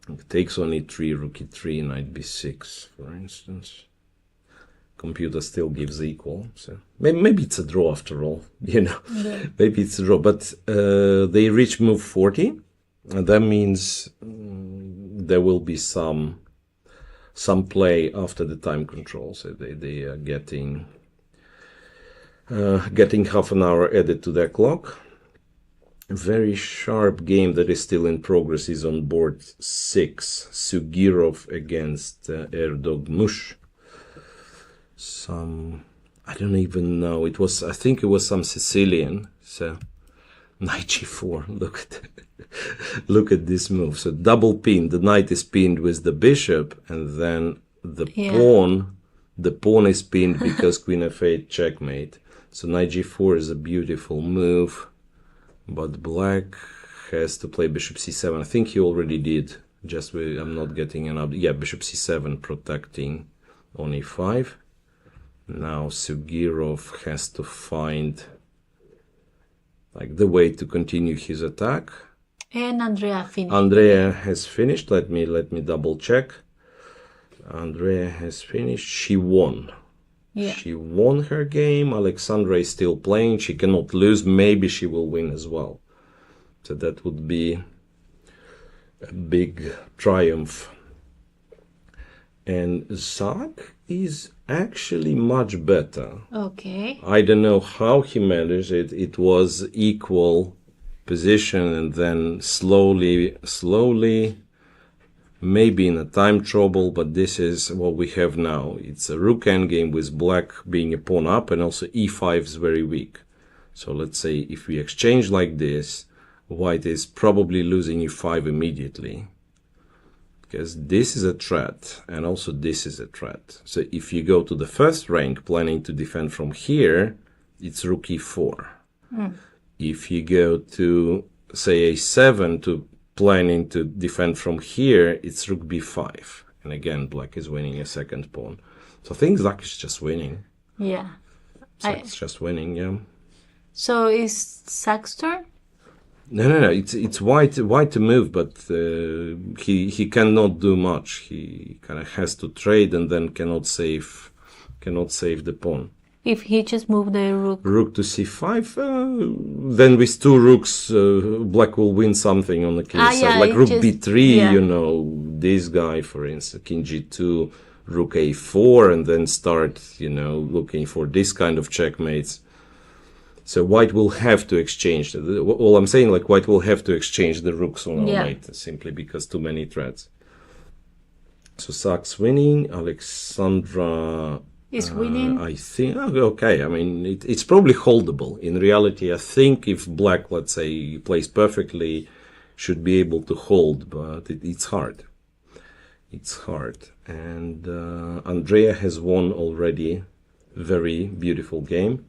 It takes on e3, rook e3, knight b6, for instance. Computer still gives equal, so maybe it's a draw after all, Maybe it's a draw, but they reach move 40, and that means there will be some play after the time control, so they are getting half an hour added to their clock. A very sharp game that is still in progress is on board 6, Sugirov against Erdogmush. I don't even know. I think it was some Sicilian. So knight g4. Look at this move. So double pin. The knight is pinned with the bishop, and then the pawn is pinned because queen f8 checkmate. So knight g4 is a beautiful move, but black has to play bishop c7. I think he already did. I'm not getting an update. Yeah, bishop c7 protecting on e5. Now Sugirov has to find the way to continue his attack. And Andrea finished. Andrea has finished. Let me double check. Andrea has finished. She won. Yeah. She won her game. Alexandra is still playing. She cannot lose. Maybe she will win as well. So that would be a big triumph. And Zak is actually much better. Okay. I don't know how he managed it. It was equal position, and then slowly, maybe in a time trouble, but this is what we have now. It's a rook endgame with black being a pawn up, and also e5 is very weak. So let's say if we exchange like this, white is probably losing e5 immediately, because this is a threat, and also this is a threat. So if you go to the first rank planning to defend from here, it's rook e4. If you go to, say, a7 to planning to defend from here, it's rook b5. And again, black is winning a second pawn. So I think Zak is just winning. Yeah. Zak's just winning, yeah. So is Zak's turn? No. It's white to move, but he cannot do much. He kind of has to trade and then cannot save the pawn. If he just moved the rook. Rook to c5, then with two rooks, black will win something on the king side. Yeah, Like rook just, b3, yeah. you know, this guy, for instance, king g2, rook a4, and then start, you know, looking for this kind of checkmates. So white will have to exchange. All I'm saying, like, white will have to exchange the rooks on our mate, simply because too many threats. So Sachs winning, Alexandra Is winning. I think, okay, I mean, it's probably holdable. In reality, I think if black, let's say, plays perfectly, should be able to hold, but it's hard. It's hard. And Andrea has won already. Very beautiful game.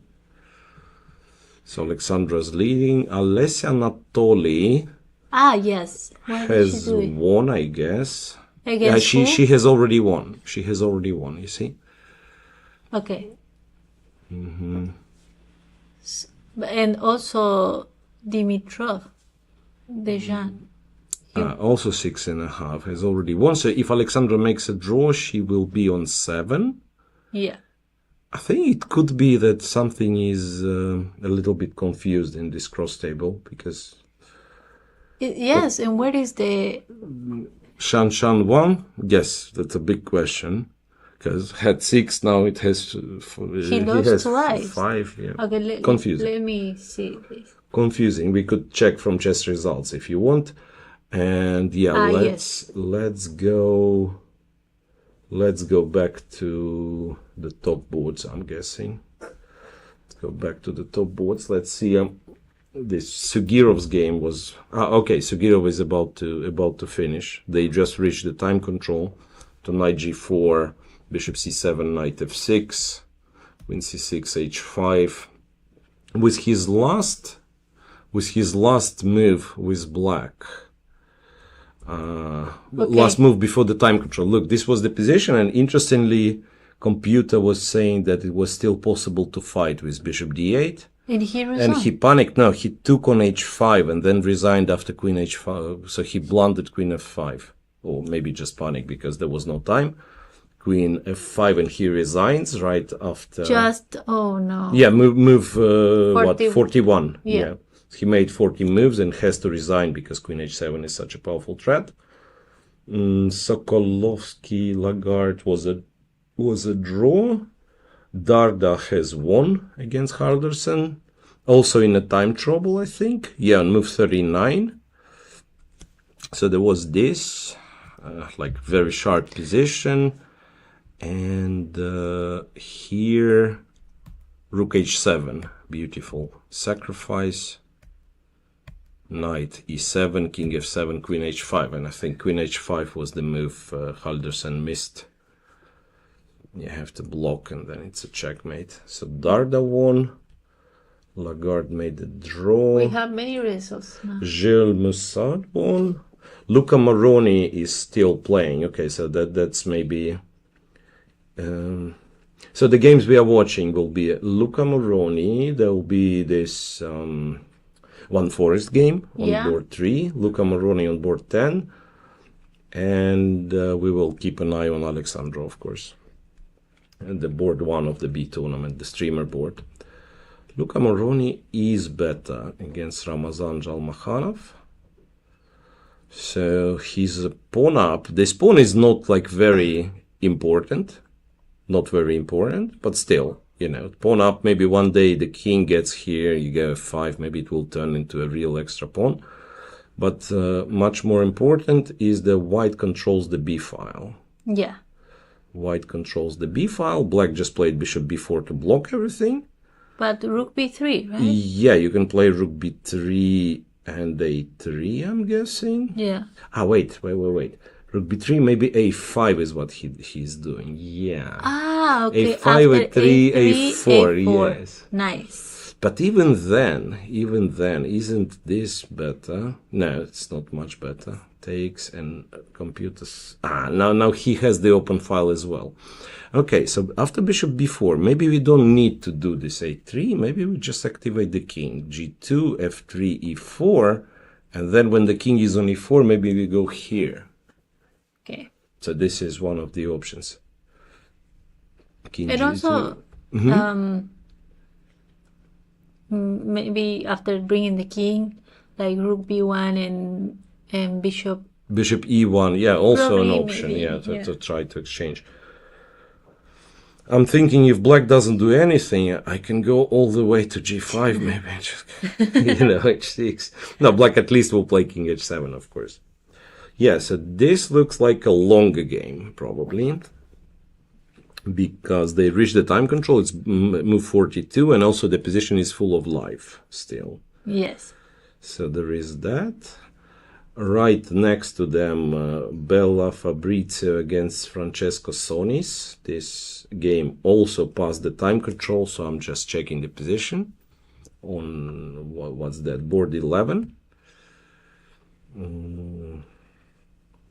So Alexandra's leading. Alessia Natoli Yes. What has is she doing? won, I guess. Against Yeah, who? she has already won. She has already won, you see. Okay. And also Dimitrov, Dejan. Also 6.5 has already won. So if Alexandra makes a draw, she will be on 7. Yeah. I think it could be that something is a little bit confused in this cross table, because Yes, and where is the... Shan won? Yes, that's a big question. Because had 6, now it has... He lost twice. 5, yeah. Okay, confusing. Let me see this. Confusing. We could check from chess results if you want. And yeah, yes. let's go back to the top boards, I'm guessing. Let's go back to the top boards. Let's see. This Sugirov's game was okay. Sugirov is about to finish. They just reached the time control to knight g4, bishop c7, knight f6, queen c6, h5. With his last move with black. Last move before the time control. Look, this was the position, and interestingly, Computer was saying that it was still possible to fight with bishop d8. And he resigned. And he panicked. No, he took on h5 and then resigned after queen h5. So he blundered queen f5, or maybe just panicked because there was no time. Queen f5, and he resigns right after. Oh no. Yeah, move 41. Yeah. He made 40 moves and has to resign because queen h7 is such a powerful threat. Sokolovsky Lagarde was a draw. Darda has won against Halderson, also in a time trouble, I think. Yeah, on move 39. So there was this, like very sharp position, and here rook h7, beautiful sacrifice. Knight e7, king f7, queen h5, and I think queen h5 was the move Halderson missed. You have to block, and then it's a checkmate. So Darda won. Lagarde made the draw. We have many results now. Gilles Moussard won. Luca Moroni is still playing. Okay, so that's maybe... so the games we are watching will be Luca Moroni. There will be this One Forest game on board 3. Luca Moroni on board 10. And we will keep an eye on Alexandra, of course. And the board 1 of the B tournament, the streamer board. Luca Moroni is better against Ramazan Jalmakhanov. So he's a pawn up. This pawn is not like very important. Not very important, but still, you know, pawn up. Maybe one day the king gets here, you go f5, maybe it will turn into a real extra pawn. But much more important is the white controls the b file. Yeah. White controls the b file. Black just played bishop b4 to block everything. But rook b3, right? Yeah, you can play rook b3 and a3, I'm guessing. Yeah. Wait. Rook b3, maybe a5 is what he's doing. Yeah. Okay. a5, After a3, A3, a4, yes. Nice. But even then, isn't this better? No, it's not much better. Takes and computers. Now he has the open file as well. Okay, so after bishop b4, maybe we don't need to do this a3. Maybe we just activate the king. g2, f3, e4. And then when the king is on e4, maybe we go here. Okay. So this is one of the options. King and G2. also, Maybe after bringing the king, like rook b1 and bishop. Bishop e1, yeah, also an Probably, option, maybe, yeah, yeah. to try to exchange. I'm thinking if black doesn't do anything, I can go all the way to g5, maybe. Just, h6. No, black at least will play king h7, of course. Yeah, so this looks like a longer game, probably. Because they reached the time control, it's move 42, and also the position is full of life still. Yes. So there is that. Right next to them, Bella Fabrizio against Francesco Sonis. This game also passed the time control, so I'm just checking the position on what's that, board 11.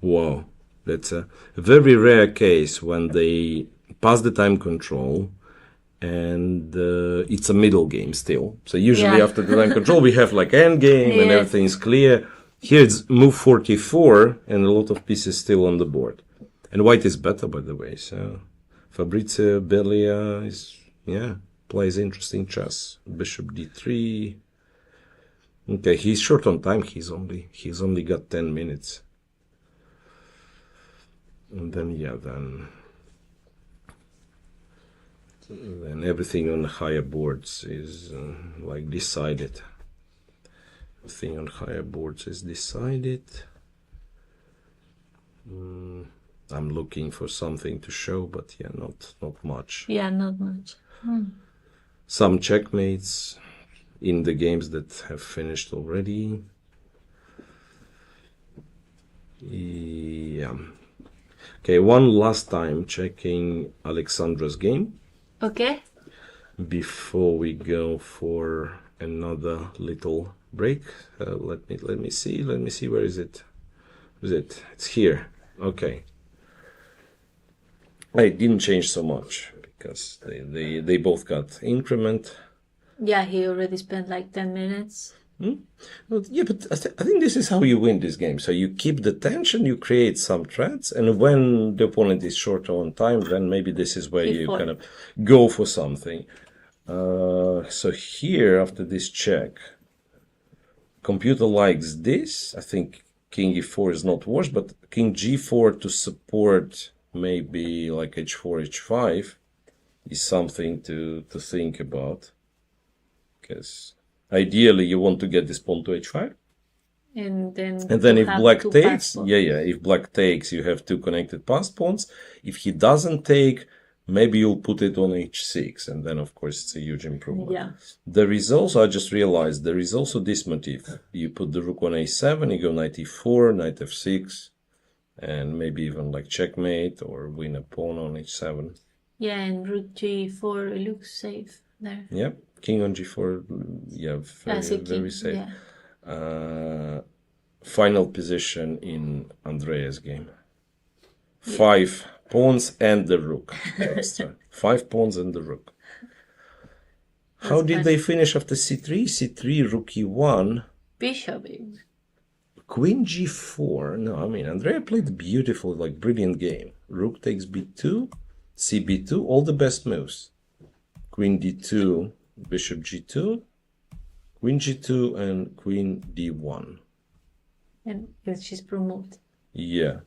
Wow, that's a very rare case when they pass the time control and it's a middle game still. So usually after the time control we have like end game and everything's clear. Here it's move 44 and a lot of pieces still on the board. And white is better, by the way. So Fabrizio Belia is, plays interesting chess. Bishop d3. Okay, he's short on time. He's only got 10 minutes. And then then everything on the higher boards is like decided. Everything on higher boards is decided. I'm looking for something to show, but not much. Yeah, not much. Some checkmates in the games that have finished already. Yeah. Okay, one last time checking Alexandra's game. Okay. Before we go for another little break. Let me see. Where is it? It's here. Okay. I didn't change so much because they both got increment. Yeah, he already spent like 10 minutes. Well, yeah, but I think this is how you win this game. So you keep the tension, you create some threats, and when the opponent is short on time, then maybe this is where you kind of go for something. So here, after this check, computer likes this. I think king e4 is not worse, but king g4 to support maybe like h4, h5 is something to think about. Because ideally you want to get this pawn to h5. And then if black takes, if black takes, you have two connected passed pawns. If he doesn't take, maybe you'll put it on h6, and then of course it's a huge improvement. Yeah. There is also, I just realized, there is also this motif. You put the rook on a7, you go knight e4, knight f6, and maybe even like checkmate or win a pawn on h7. Yeah, and rook g4 looks safe there. Yep, king on g4, very safe. Yeah. Final position in Andrea's game. 5 pawns and the rook. Extra. 5 pawns and the rook. How did they finish after c3? c3, rook e1. Bishop. Queen g4. No, I mean, Andrea played beautiful, like brilliant game. Rook takes b2, cb2, all the best moves. Queen d2, bishop g2, queen g2, and queen d1. And she's promoted. Yeah.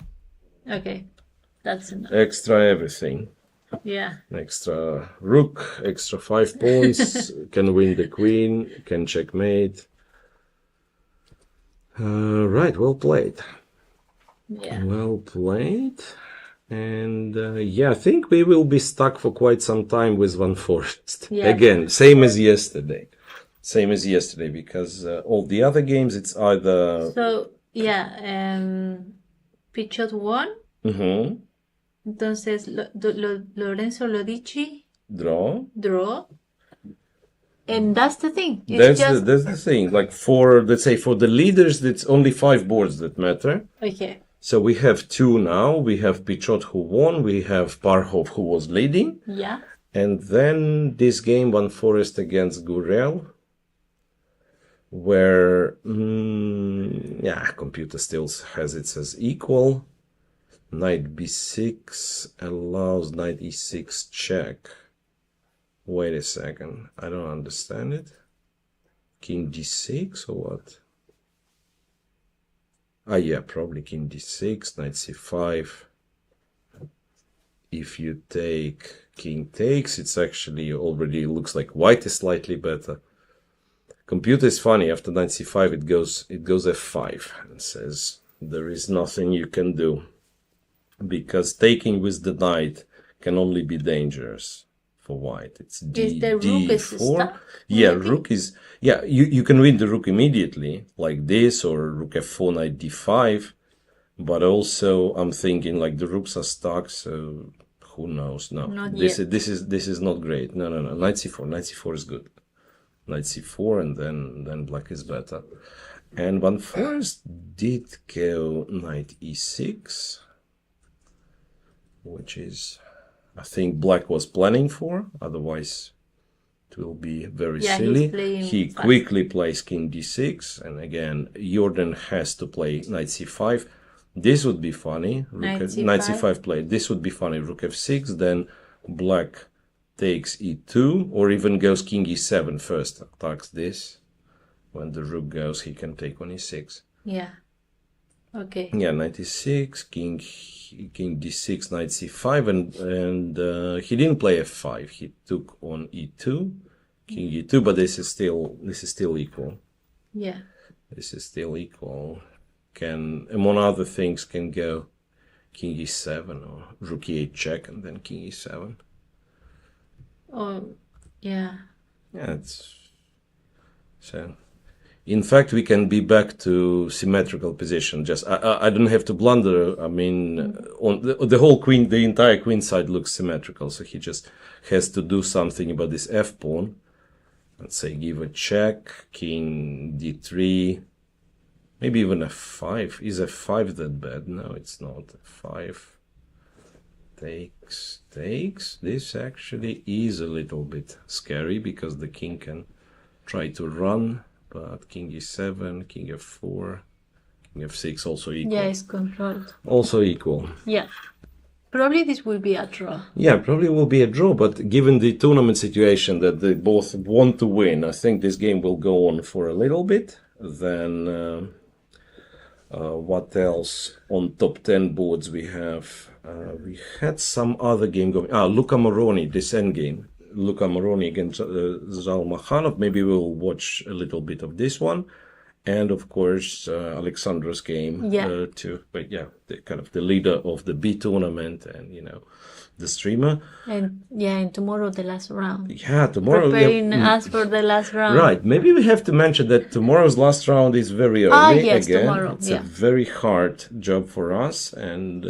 Okay, that's enough. Extra everything. Yeah. Extra rook, extra 5 pawns, can win the queen, can checkmate. Right, well played. Yeah. Well played. And I think we will be stuck for quite some time with Van Forest. Yeah. Again, same as yesterday. Because all the other games, it's either... So, Pichot won. Mm-hmm. Entonces, Lorenzo Lodici... Draw. And that's the thing. That's the thing. Like let's say for the leaders, it's only 5 boards that matter. Okay. So we have 2 now. We have Pichot who won. We have Parhov who was leading. Yeah. And then this game, Van Forest against Gurel, where, computer still has it as equal. Knight b6 allows knight e6 check. Wait a second. I don't understand it. King d6 or what? Yeah, probably king d6, knight c5. If you take king takes, it's actually already looks like white is slightly better. Computer is funny. After knight c5, it goes f5 and says there is nothing you can do because taking with the knight can only be dangerous for white. It's d4. Yeah, rook is. Yeah, you can win the rook immediately like this, or rook f4, knight d5. But also, I'm thinking like the rooks are stuck, so who knows? No, this is not great. No. Knight c4. Knight c4 is good. Knight c4, and then black is better. And one first did go knight e6, which is, I think, black was planning for. Otherwise, it will be very silly. He quickly plays king d6, and again, Jordan has to play knight c5. This would be funny. Knight c5 played. This would be funny. Rook f6, then black takes e2, or even goes king e7 first. Attacks this. When the rook goes, he can take on e6. Yeah. Okay. Yeah, knight e6, king d6, knight c5, and he didn't play f5. He took on e2, king e2, but this is still equal. Yeah. This is still equal. Can, among other things, can go king e7 or rook e8 check and then king e7. Oh, yeah. Yeah, it's so. In fact, we can be back to symmetrical position. Just I don't have to blunder. I mean, on the whole queen, the entire queen side looks symmetrical. So he just has to do something about this f pawn. Let's say give a check, king d3. Maybe even f5. Is f5 that bad? No, it's not. f5 takes. This actually is a little bit scary because the king can try to run, but king e7, king f4, king f6 also equal. Yeah, it's controlled. Also equal. Yeah. Probably this will be a draw. Yeah, probably will be a draw, but given the tournament situation that they both want to win, I think this game will go on for a little bit. Then what else on top 10 boards we have? We had some other game going. Luca Moroni, this endgame. Luca Moroni against Zalmakhanov. Maybe we'll watch a little bit of this one. And of course, Alexandra's game too. But yeah, the kind of the leader of the B tournament and, the streamer. And tomorrow the last round. Yeah, tomorrow. Preparing us for the last round. Right. Maybe we have to mention that tomorrow's last round is very early. Yes, again. Tomorrow. It's a very hard job for us. And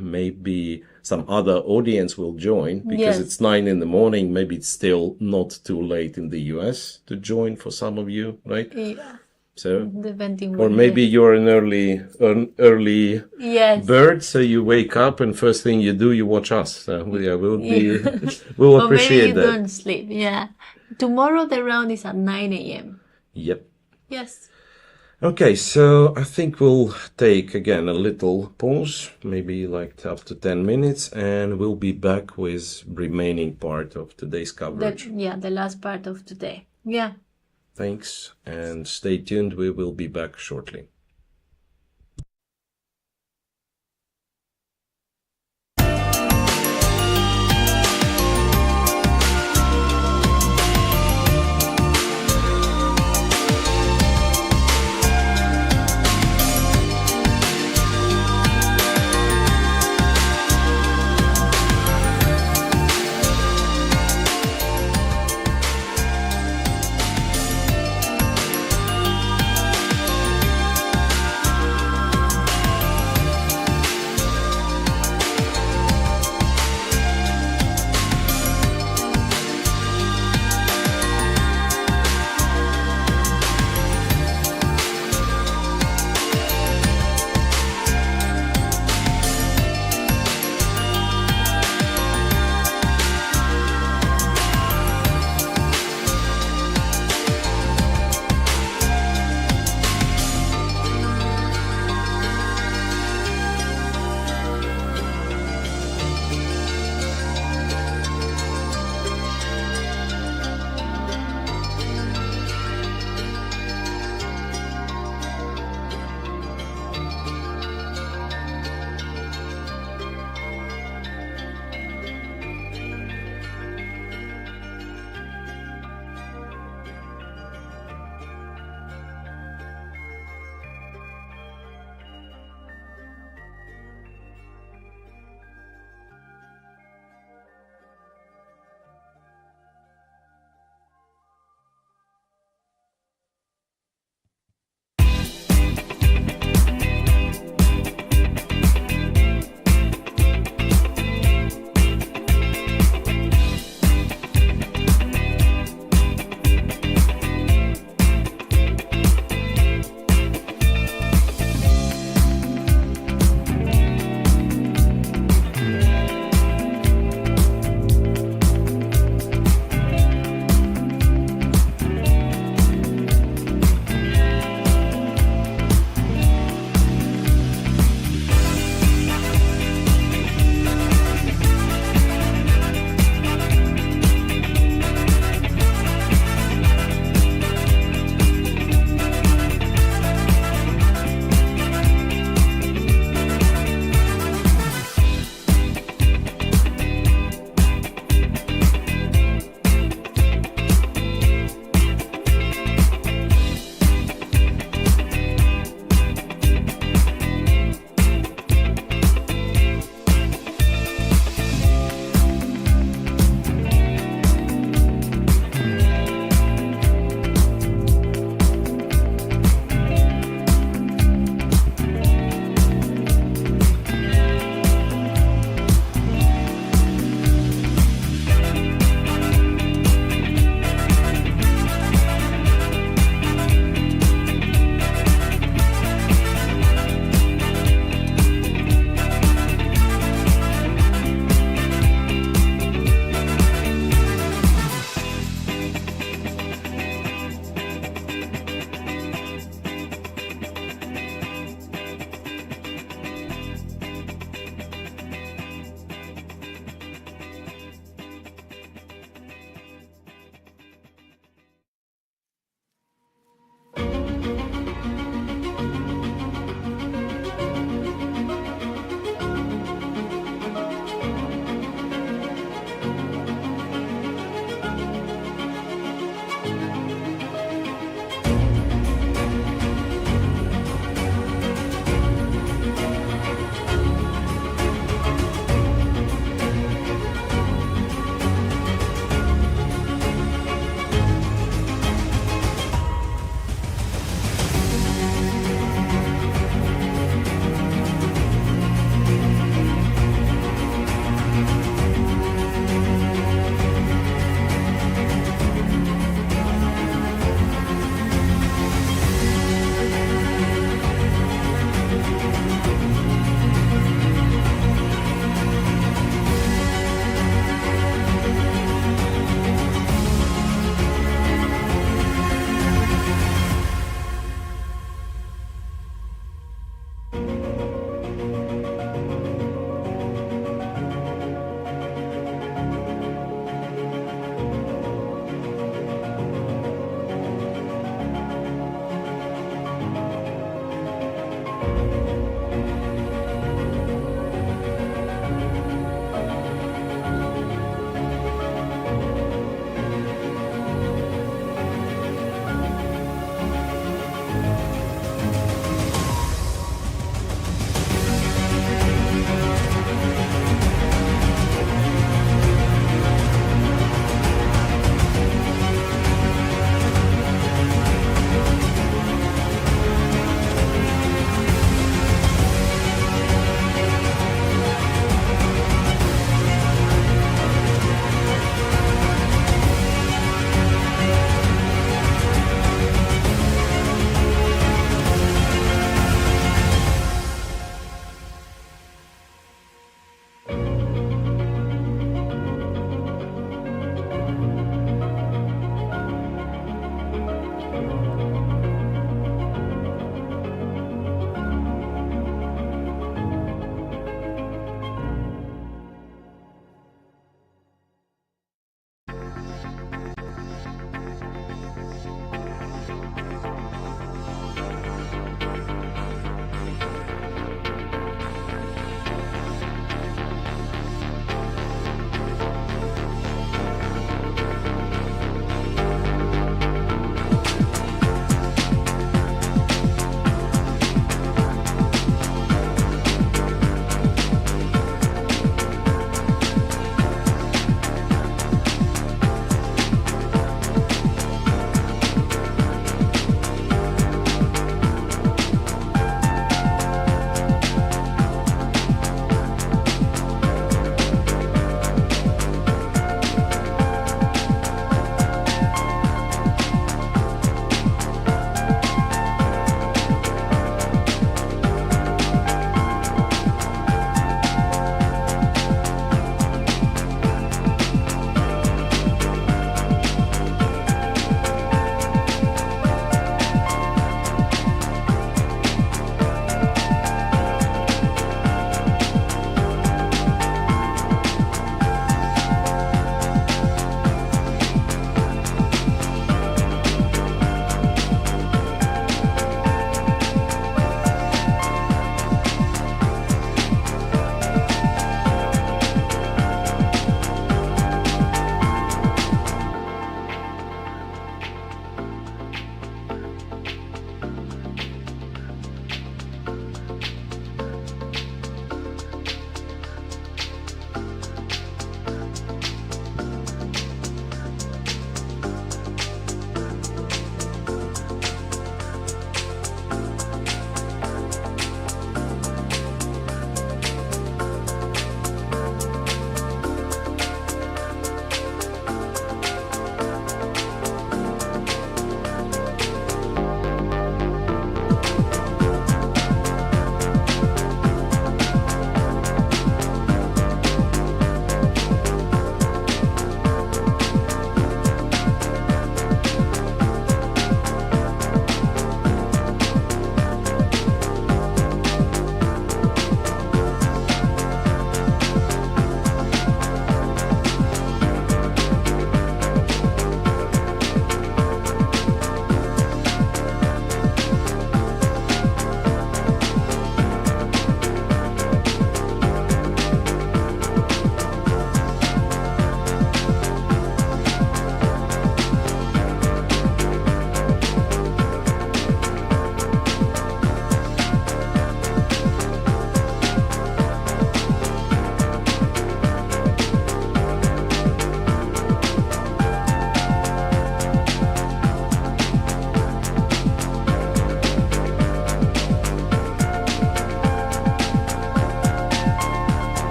maybe some other audience will join because it's 9 in. Maybe it's still not too late in the US to join for some of you, right? Yeah. So, depending or maybe you're an early bird, so you wake up and first thing you do, you watch us. So we'll appreciate that. Or maybe you don't sleep. Yeah. Tomorrow the round is at 9 a.m. Yep. Yes. Okay, so I think we'll take again a little pause, maybe like up to 10 minutes, and we'll be back with remaining part of today's coverage. The last part of today. Yeah. Thanks, and stay tuned. We will be back shortly.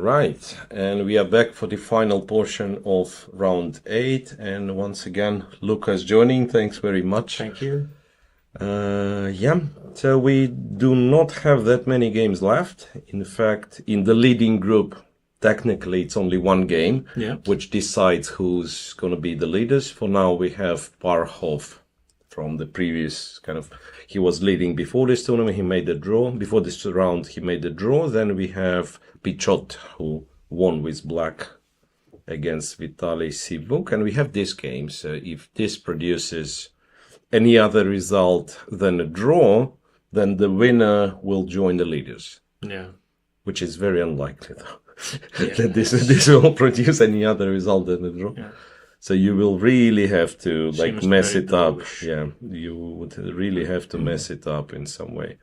Right, and we are back for the final portion of round 8, and once again, Luca's joining. Thanks very much. Thank you. Yeah, so we do not have that many games left. In fact, in the leading group, technically it's only one game, which decides who's going to be the leaders. For now, we have Parhov from the previous he was leading before this tournament. He made a draw. Before this round, he made a draw. Then we have Pichot, who won with black against Vitaly Sivuk. And we have this game. So if this produces any other result than a draw, then the winner will join the leaders. Yeah. Which is very unlikely, though, that this will produce any other result than a draw. Yeah. So you will really have to Seems mess very it up. bullish. Yeah, you would really have to mess it up in some way.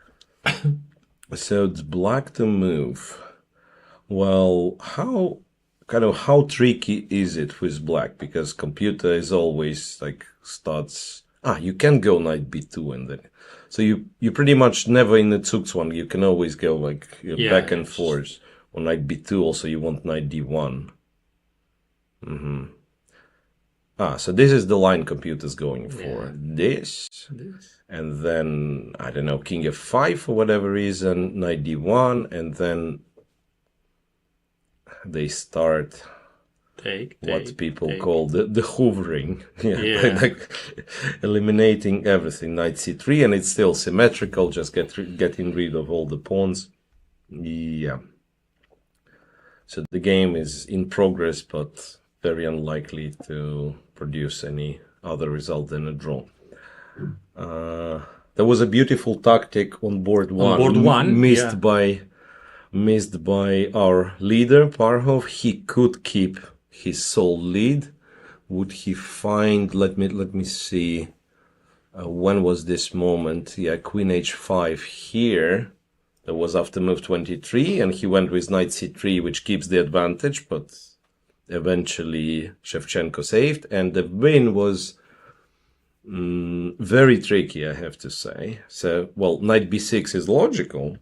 So it's black to move. Well, how tricky is it with black? Because computer is always starts. You can go knight b2 and then. So you pretty much never in the Zugs one. You can always go back and forth. On knight b2 also you want knight d1. So this is the line computer's going for. This. And then, I don't know, king f5 for whatever reason, knight d1, and then they start what people call the hoovering. Eliminating everything. Knight c3, and it's still symmetrical, just getting rid of all the pawns. Yeah. So the game is in progress, but very unlikely to produce any other result than a draw. There was a beautiful tactic on board one, missed by our leader Parhov. He could keep his sole lead. Would he find? Let me see. When was this moment? Yeah, Queen h5 here. That was after move 23, and he went with knight c3, which keeps the advantage, but eventually Shevchenko saved, and the win was very tricky, I have to say. So, knight b6 is logical,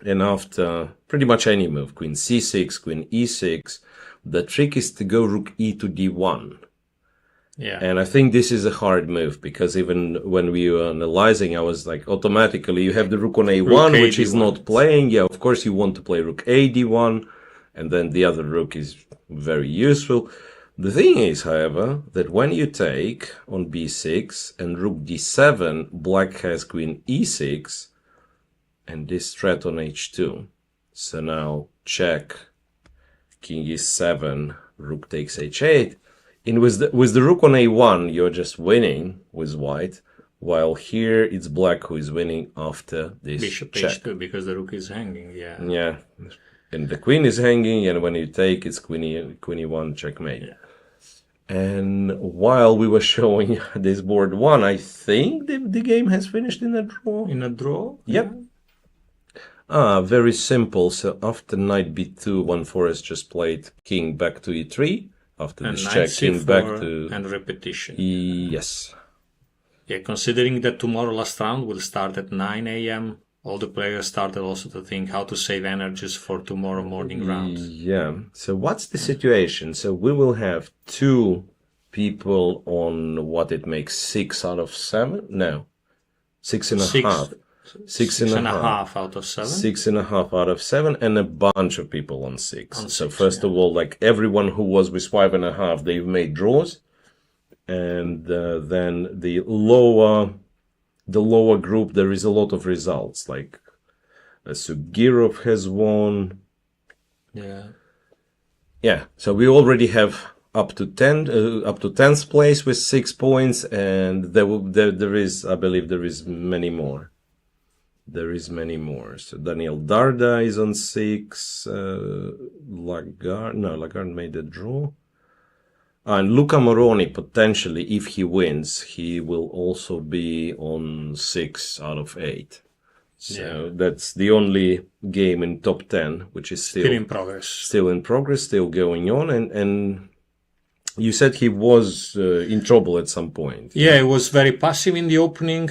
and after pretty much any move, queen c6, queen e6, the trick is to go rook e to d1. Yeah. And I think this is a hard move, because even when we were analyzing, I was automatically you have the rook on a1, which is not playing. Yeah, of course you want to play rook a d1, and then the other rook is very useful. The thing is, however, that when you take on b6 and rook d7, black has queen e6 and this threat on h2. So now check, king e7, rook takes h8. With the rook on a1, you're just winning with white, while here it's black who is winning after this bishop check. h2, because the rook is hanging. Yeah. And the queen is hanging, and when you take, it's queen e1 checkmate. Yeah. And while we were showing this board one, I think the game has finished in a draw. In a draw? Yep. Very simple. So after knight b2, one forest just played king back to e3. After And this knight check, c4 king back to... and repetition. Yes. Yeah, considering that tomorrow last round will start at 9 a.m., all the players started also to think how to save energies for tomorrow morning round. Yeah. So what's the situation? So we will have 2 people on what it makes 6 out of 7? No. 6.5. 6.5 out of 7. 6.5 out of 7, and a bunch of people on 6. So first of all, everyone who was with 5.5, they've made draws. And then the lower group, there is a lot of results, Sugirov has won. Yeah, so we already have up to 10th place with 6 points, and there is, I believe there is many more. So Daniel Darda is on 6, Lagarde made a draw. And Luca Moroni, potentially, if he wins, he will also be on 6 out of 8. So that's the only game in top 10, which is still in progress. Still going on. And you said he was in trouble at some point. Yeah, he was very passive in the opening,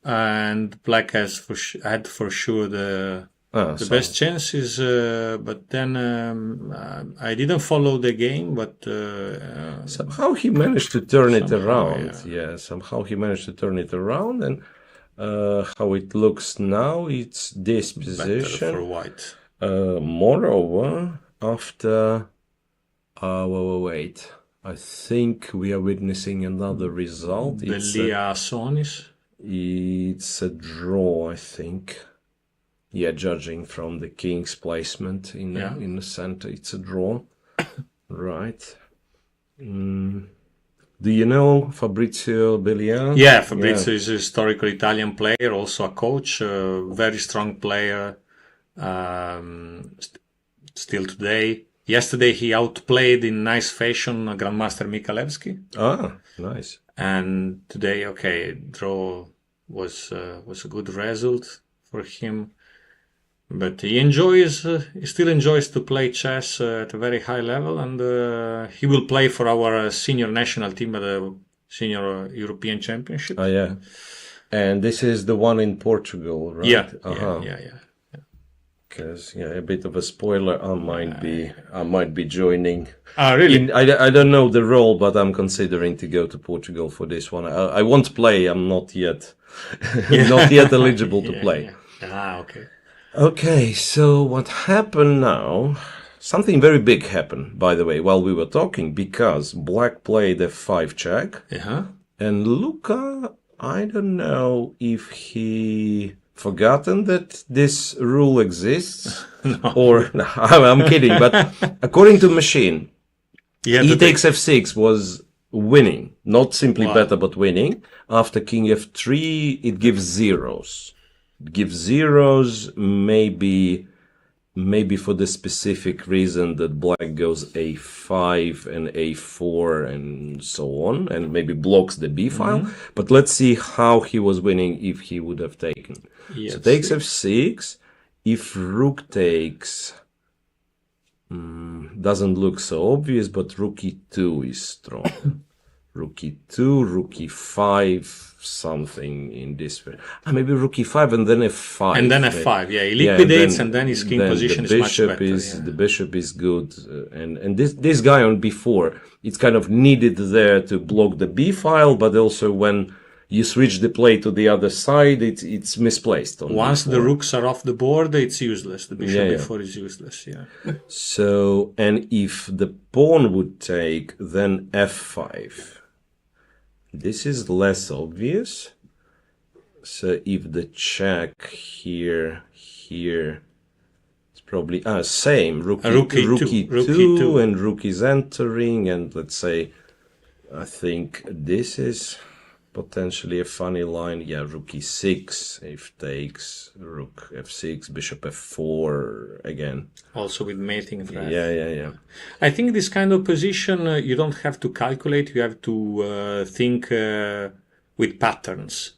and black had for sure the The best chance is, but then I didn't follow the game, but somehow he managed to turn it somehow, around. Yeah, somehow he managed to turn it around, and how it looks now, it's this better position. for white. Moreover, after wait, I think we are witnessing another result. Belia Sonis. It's a draw, I think. Yeah, judging from the king's placement in the center, it's a draw. Right. Do you know Fabrizio Belia? Yeah, Fabrizio is a historical Italian player, also a coach, very strong player, still today. Yesterday he outplayed in nice fashion Grandmaster Michalewski. Ah, nice. And today, draw was a good result for him. But he still enjoys to play chess at a very high level, and he will play for our senior national team at the Senior European Championship. Oh, yeah. And this is the one in Portugal, right? Yeah, Uh-huh. yeah. Because a bit of a spoiler, I might be joining. Ah, really? I don't know the role, but I'm considering to go to Portugal for this one. I won't play. I'm not yet not yet eligible to play. Yeah. Ah, okay. Okay, so what happened now? Something very big happened, by the way, while we were talking, because Black played f5 check, and Luca, I don't know if he forgotten that this rule exists, or no, I'm kidding, but according to machine, e takes f6 was winning, not simply better, but winning. After king f3, it gives zeros. It gives zeros, maybe for the specific reason that black goes a5 and a4 and so on, and maybe blocks the b file. But let's see how he was winning if he would have taken. So takes f6. If rook takes, doesn't look so obvious, but rook e2 is strong. Rook e2, rook e5, something in this way. Maybe rook e5 and then f5. And then f5, he liquidates, and then his king position is much better. The bishop is good. And this guy on b4, it's kind of needed there to block the b file, but also when you switch the play to the other side, it's misplaced. Once the rooks are off the board, it's useless. The bishop b4 is useless, So, and if the pawn would take, then f5. This is less obvious. So if the check here, it's probably same. Rook e2, and rook is entering, and let's say, I think this is potentially a funny line. Yeah, rook e6, if takes, rook f6, bishop f4 again. Also with mating threat. Yeah. I think this kind of position, you don't have to calculate, you have to think with patterns.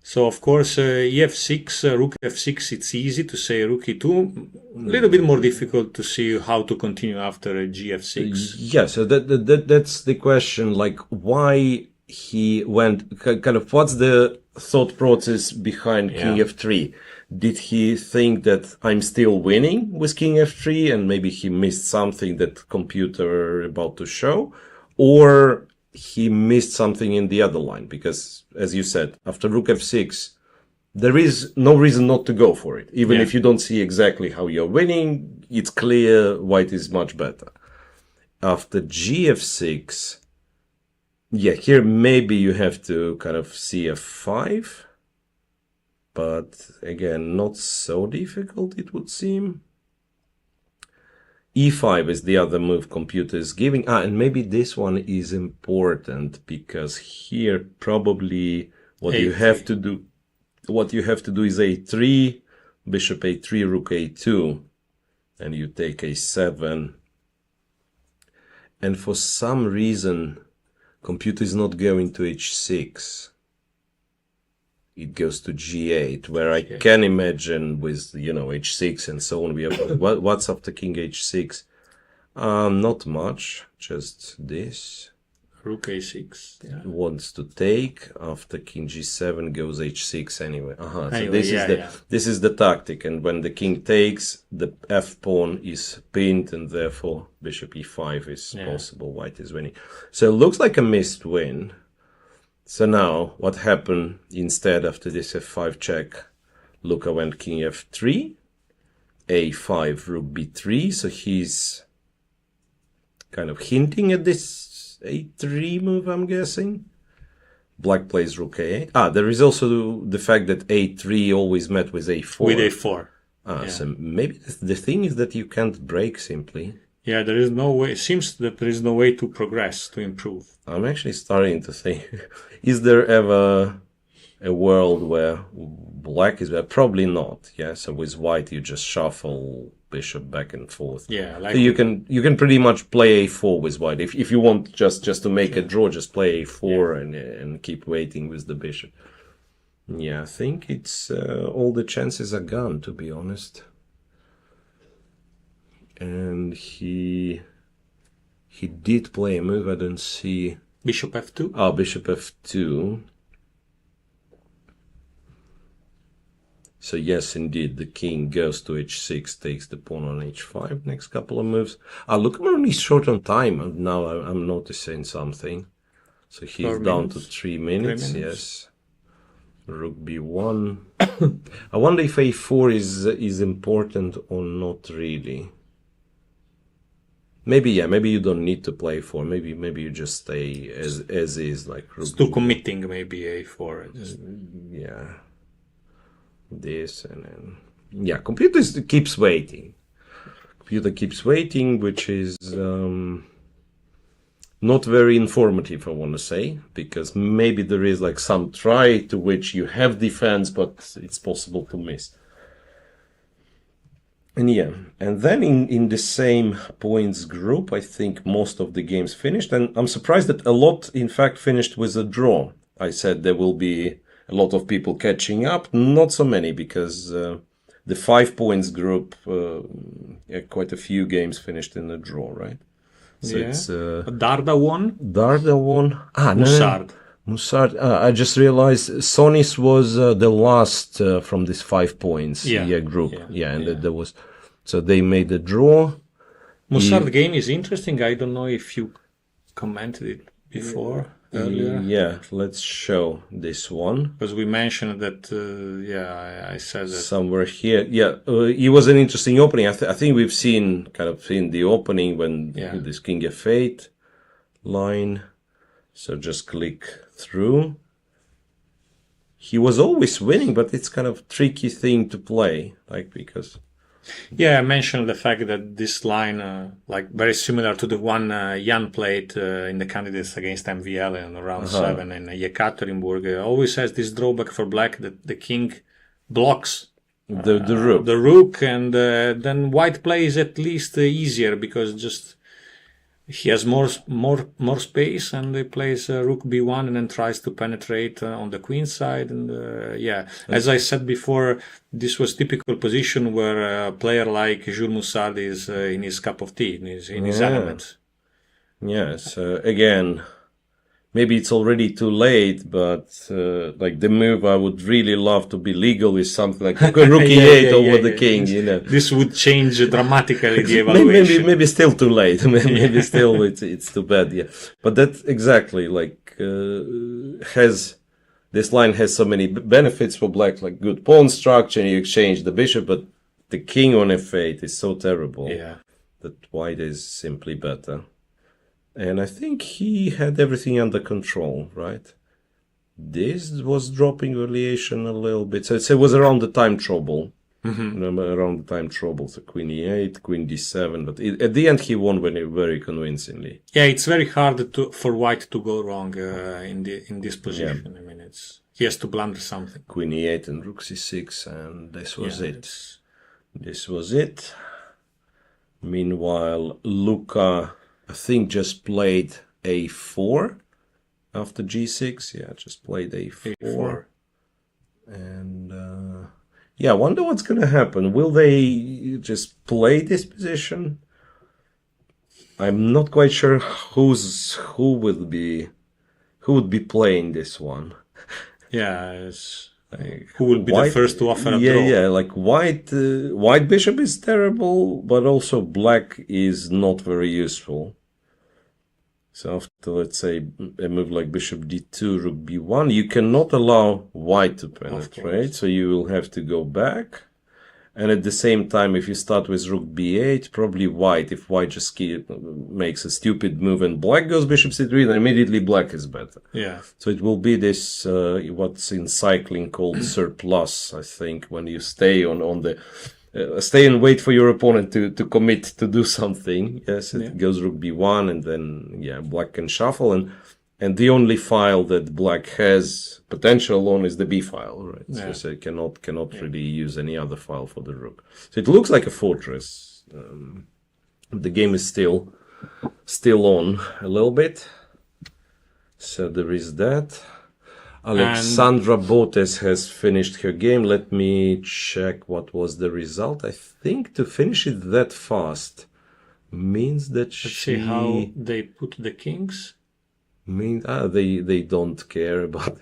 So, of course, ef6, rook f6, it's easy to say rook e2. A little bit more difficult to see how to continue after gf6. Yeah, so that's the question, like, why he went, kind of, what's the thought process behind king f3? Did he think that I'm still winning with king f3 and maybe he missed something that computer about to show? Or he missed something in the other line? Because, as you said, after rook f6, there is no reason not to go for it. Even if you don't see exactly how you're winning, it's clear white is much better. After gf6, here maybe you have to kind of see f5, but again, not so difficult, it would seem. e5 is the other move computer is giving. And maybe this one is important, because here probably what you have to do is a3, bishop a3, rook a2, and you take a7. And for some reason, computer is not going to h6. It goes to g8, where I can imagine with, h6 and so on. We have, what's after king h6? Not much, just this. Rook a6. Yeah. Wants to take after king g7 goes h6 anyway. So Anyway, this is the tactic, and when the king takes, the f pawn is pinned, and therefore bishop e5 is possible. White is winning. So it looks like a missed win. So now what happened instead after this f5 check? Luca went king f3, a5, rook b3. So he's kind of hinting at this a3 move, I'm guessing. Black plays rook a8. There is also the fact that a3 always met with a4. With a4. So maybe the thing is that you can't break simply. Yeah, there is no way. It seems that there is no way to progress, to improve. I'm actually starting to think, is there ever a world where black is there? Probably not. Yeah, so with white you just shuffle bishop back and forth. Yeah, like so you can pretty much play a4 with white. If you want just to make a draw, just play a4 and keep waiting with the bishop. Yeah, I think it's all the chances are gone, to be honest. And he did play a move. I don't see. Bishop f2. Bishop f2. So yes, indeed, the king goes to h6, takes the pawn on h5. Next couple of moves. Luca Moroni is short on time. Now I'm noticing something. So he's down to 3 minutes. Yes. Rook b1. I wonder if a4 is important or not really. Maybe you don't need to play a4. Maybe you just stay as is, like rook. It's too committing, maybe a4. Yeah. This and then computer keeps waiting. Which is not very informative, I want to say, because maybe there is like some try to which you have defense, but it's possible to miss. And then in the same points group, I think most of the games finished, and I'm surprised that a lot in fact finished with a draw. I said there will be a lot of people catching up, not so many, because the 5 points group, quite a few games finished in a draw, right? So it's Darda won. Musard. I just realized Sonis was the last from this 5 points group. There was, so they made a draw. Musard game is interesting. I don't know if you commented it before. Earlier. Yeah, let's show this one. Because we mentioned that, I said that. Somewhere here. Yeah, it was an interesting opening. I think we've seen the opening when this king f8 line. So just click through. He was always winning, but it's kind of tricky thing to play, because... Yeah, I mentioned the fact that this line, very similar to the one Jan played in the candidates against MVL in round 7 in Yekaterinburg, always has this drawback for black that the king blocks the rook. The rook, and then white plays at least easier because just he has more space, and he plays rook b1 and then tries to penetrate on the queen side. And as I said before, this was typical position where a player like Jules Musard is in his cup of tea, in his element. Yes, again, maybe it's already too late, but the move I would really love to be legal is something like rook e8 over the king. This would change dramatically the evaluation. Maybe still too late. Maybe still it's too bad. Yeah, but that exactly this line has so many benefits for black, like good pawn structure, and you exchange the bishop, but the king on f8 is so terrible that white is simply better. And I think he had everything under control, right? This was dropping variation a little bit. So it was around the time trouble. Around the time trouble. So queen e8, queen d7. But at the end, he won very convincingly. Yeah, it's very hard for white to go wrong in this position. Yeah. He has to blunder something. Queen e8 and rook c6, and this was it. This was it. Meanwhile, Luca, I think, just played a4 after g6. Yeah, just played a4. And I wonder what's going to happen. Will they just play this position? I'm not quite sure who would be playing this one. Yeah, it's who will be White, the first to offer a yeah, draw? Yeah, like white bishop is terrible, but also black is not very useful. So after, let's say, a move like bishop d2, rook b1, you cannot allow white to penetrate, so you will have to go back. And at the same time, if you start with rook b8, probably white, if white just makes a stupid move and black goes bishop c3, then immediately black is better. Yeah. So it will be this, what's in cycling called surplus, I think, when you stay on the... stay and wait for your opponent to commit to do something. Yes, it goes rook b1, and then, black can shuffle. And the only file that black has potential on is the b file, right? Yeah. So it cannot really use any other file for the rook. So it looks like a fortress. The game is still on a little bit. So there is that. Alexandra Botes has finished her game. Let me check what was the result. I think to finish it that fast means that Let's see how they put the kings. They don't care about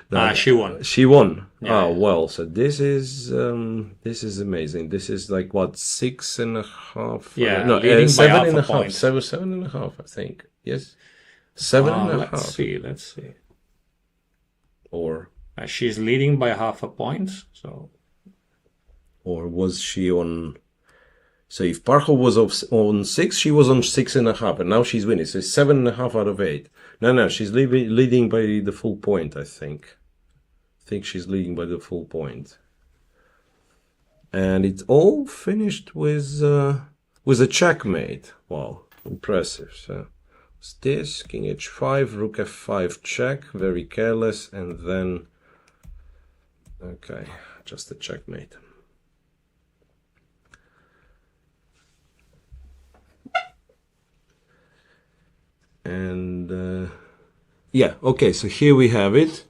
that. She won. She won. Yeah. Well, so this is amazing. This is like what, 6.5? Yeah, no, leading by half a 7.5. point. 7.5, I think. Yes, 7.5. Let's see. Or she's leading by half a point. So, or was she on? So if Parkhoff was on 6, she was on 6.5, and now she's winning. So 7.5 out of 8. No, she's leading by the full point, I think. I think she's leading by the full point. And it all finished with a checkmate. Wow, impressive. So it's this, king h5, rook f5 check, very careless, and then, okay, just a checkmate. And okay, so here we have it.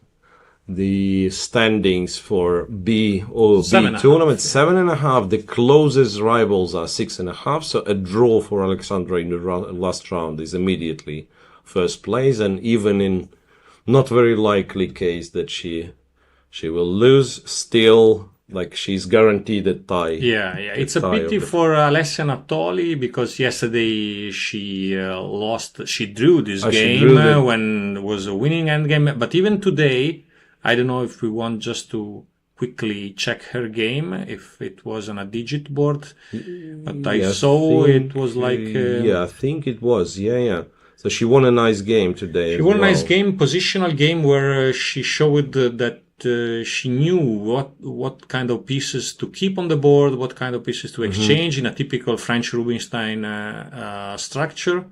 The standings for BOB tournament, 7.5. The closest rivals are 6.5. So a draw for Alexandra in the last round is immediately first place, and even in not very likely case that she will lose, still, like, she's guaranteed a tie. Yeah. It's a pity for Alessia Natoli, because yesterday she lost. She drew this game when it was a winning endgame. But even today, I don't know if we want just to quickly check her game, if it was on a digit board. But I saw it was like... I think it was. Yeah. So she won a nice game today. She won a nice game, positional game, where she showed that she knew what kind of pieces to keep on the board, what kind of pieces to exchange in a typical French Rubinstein structure.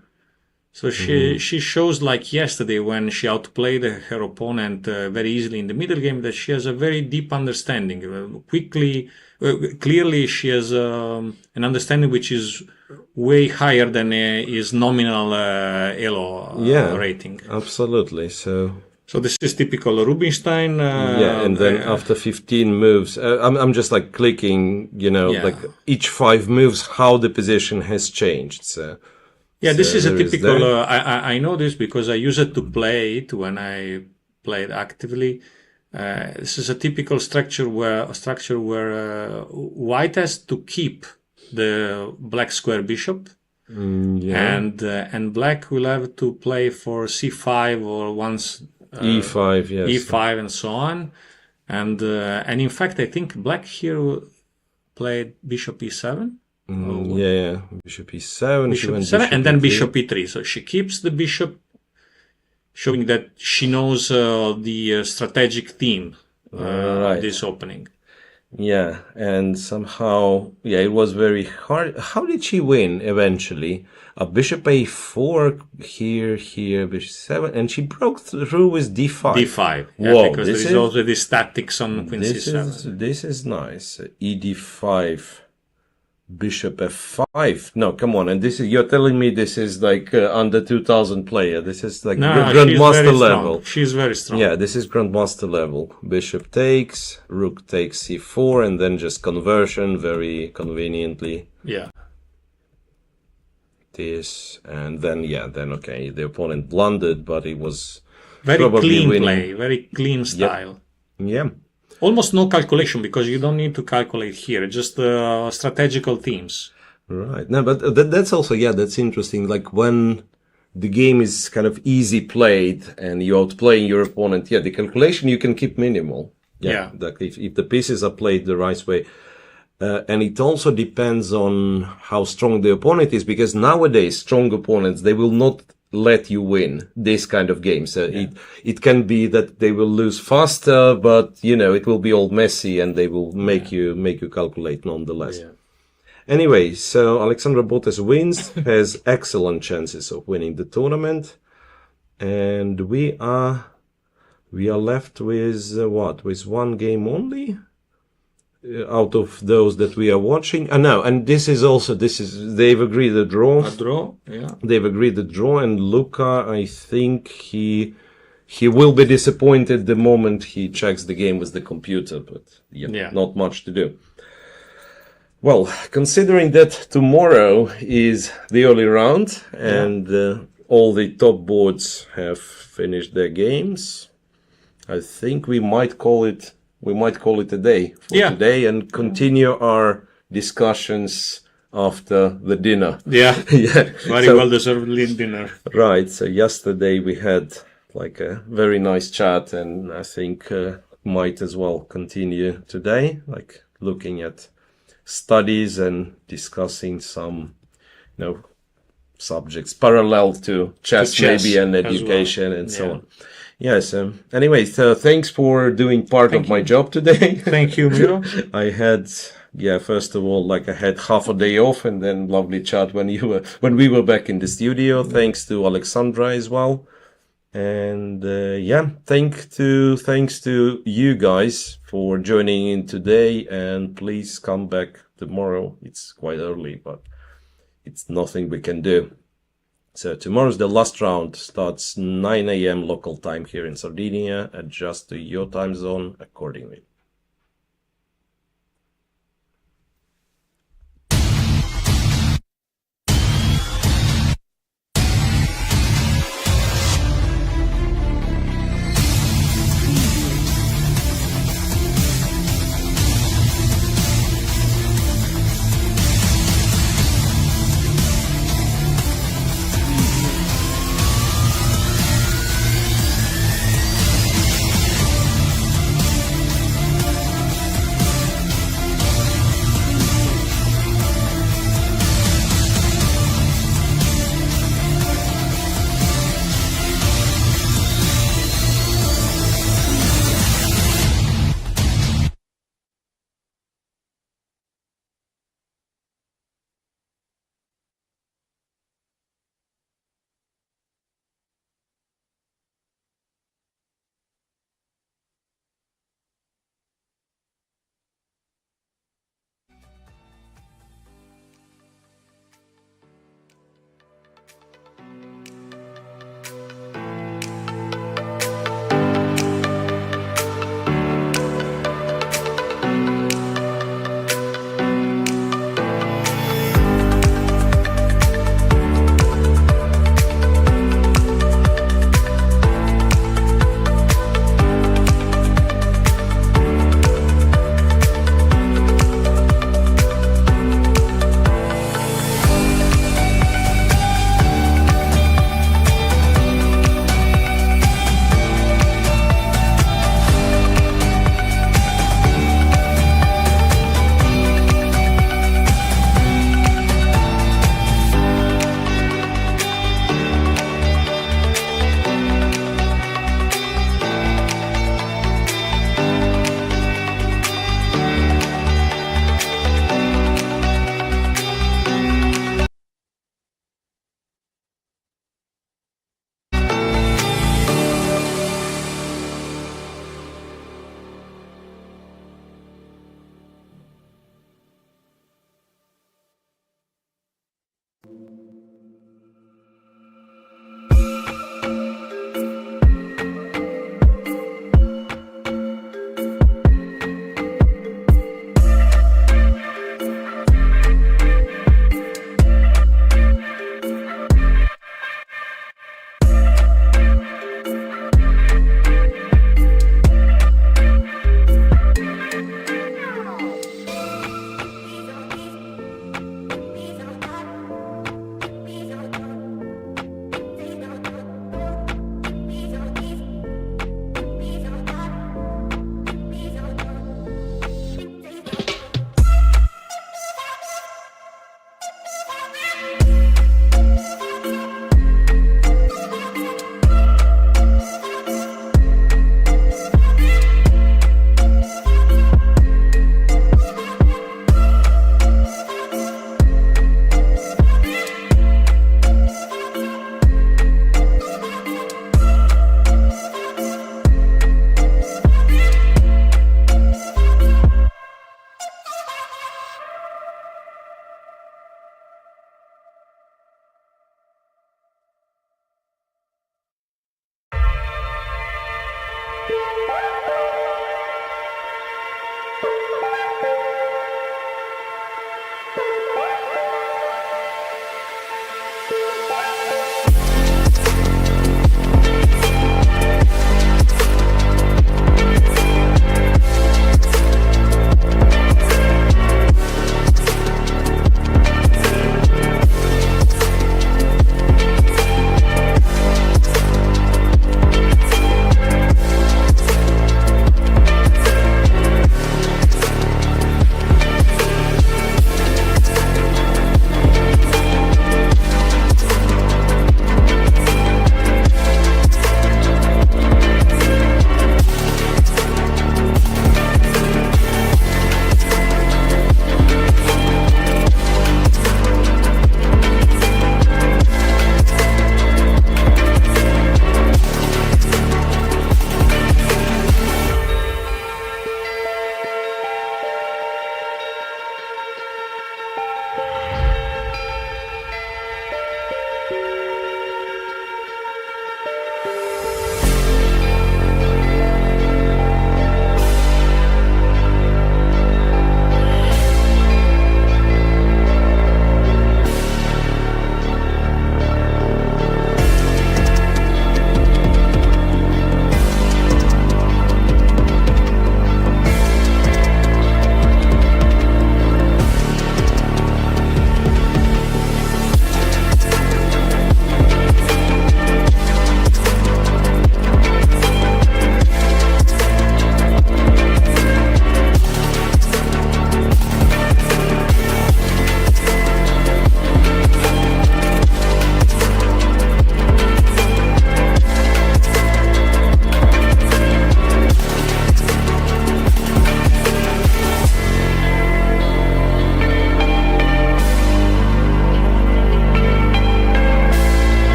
So she shows, like yesterday when she outplayed her opponent very easily in the middle game, that she has a very deep understanding. Clearly she has an understanding which is way higher than his nominal ELO rating. Absolutely. So this is typical Rubinstein. And then after 15 moves, I'm just like clicking, like each 5 moves, how the position has changed. So this is a typical. I know this because I use it to play it when I played actively. This is a typical structure where white has to keep the black square bishop. And black will have to play for c5 or once e5, yes, e5 and so on, and in fact I think black here played bishop e7. Bishop e7, bishop e7, and then bishop e3. So she keeps the bishop, showing that she knows the strategic theme of this opening. Yeah, and somehow, it was very hard. How did she win eventually? A bishop a4 here, bishop 7, and she broke through with d5. d5, because there is also this tactics on queen c7. This is nice. ed5, bishop f5. No, come on, and you're telling me this is like under 2000 player. This is like grandmaster level. She's very strong. Yeah, this is grandmaster level. Bishop takes, rook takes c4, and then just conversion very conveniently. Yeah. this, and then okay, the opponent blundered, but it was very probably clean winning. play, very clean style. Yeah. Almost no calculation, because you don't need to calculate here, just strategical themes. Right. No, but that's also, that's interesting. Like when the game is kind of easy played and you're outplaying your opponent, the calculation you can keep minimal. Yeah. Like if the pieces are played the right way. And it also depends on how strong the opponent is, because nowadays strong opponents, they will not let you win this kind of games. It can be that they will lose faster, but it will be all messy and they will make you calculate nonetheless. Yeah. Anyway, so Alexandra Botes wins, has excellent chances of winning the tournament, and we are left with with one game only out of those that we are watching. No, and they've agreed a draw. A draw, yeah. They've agreed a draw, and Luca, I think he will be disappointed the moment he checks the game with the computer, but not much to do. Well, considering that tomorrow is the early round and all the top boards have finished their games, I think we might call it a day for today and continue our discussions after the dinner. Yeah. Very well-deserved dinner. Right. So yesterday we had like a very nice chat, and I think might as well continue today, like looking at studies and discussing some, subjects parallel to chess maybe, and education and so on. Yes. Anyway, so thanks for doing part of my job today. Thank you, Miro. I had, first of all, I had half a day off, and then lovely chat when we were back in the studio. Thanks to Alexandra as well. And thanks to you guys for joining in today, and please come back tomorrow. It's quite early, but it's nothing we can do. So tomorrow's the last round, starts 9 a.m. local time here in Sardinia. Adjust to your time zone accordingly.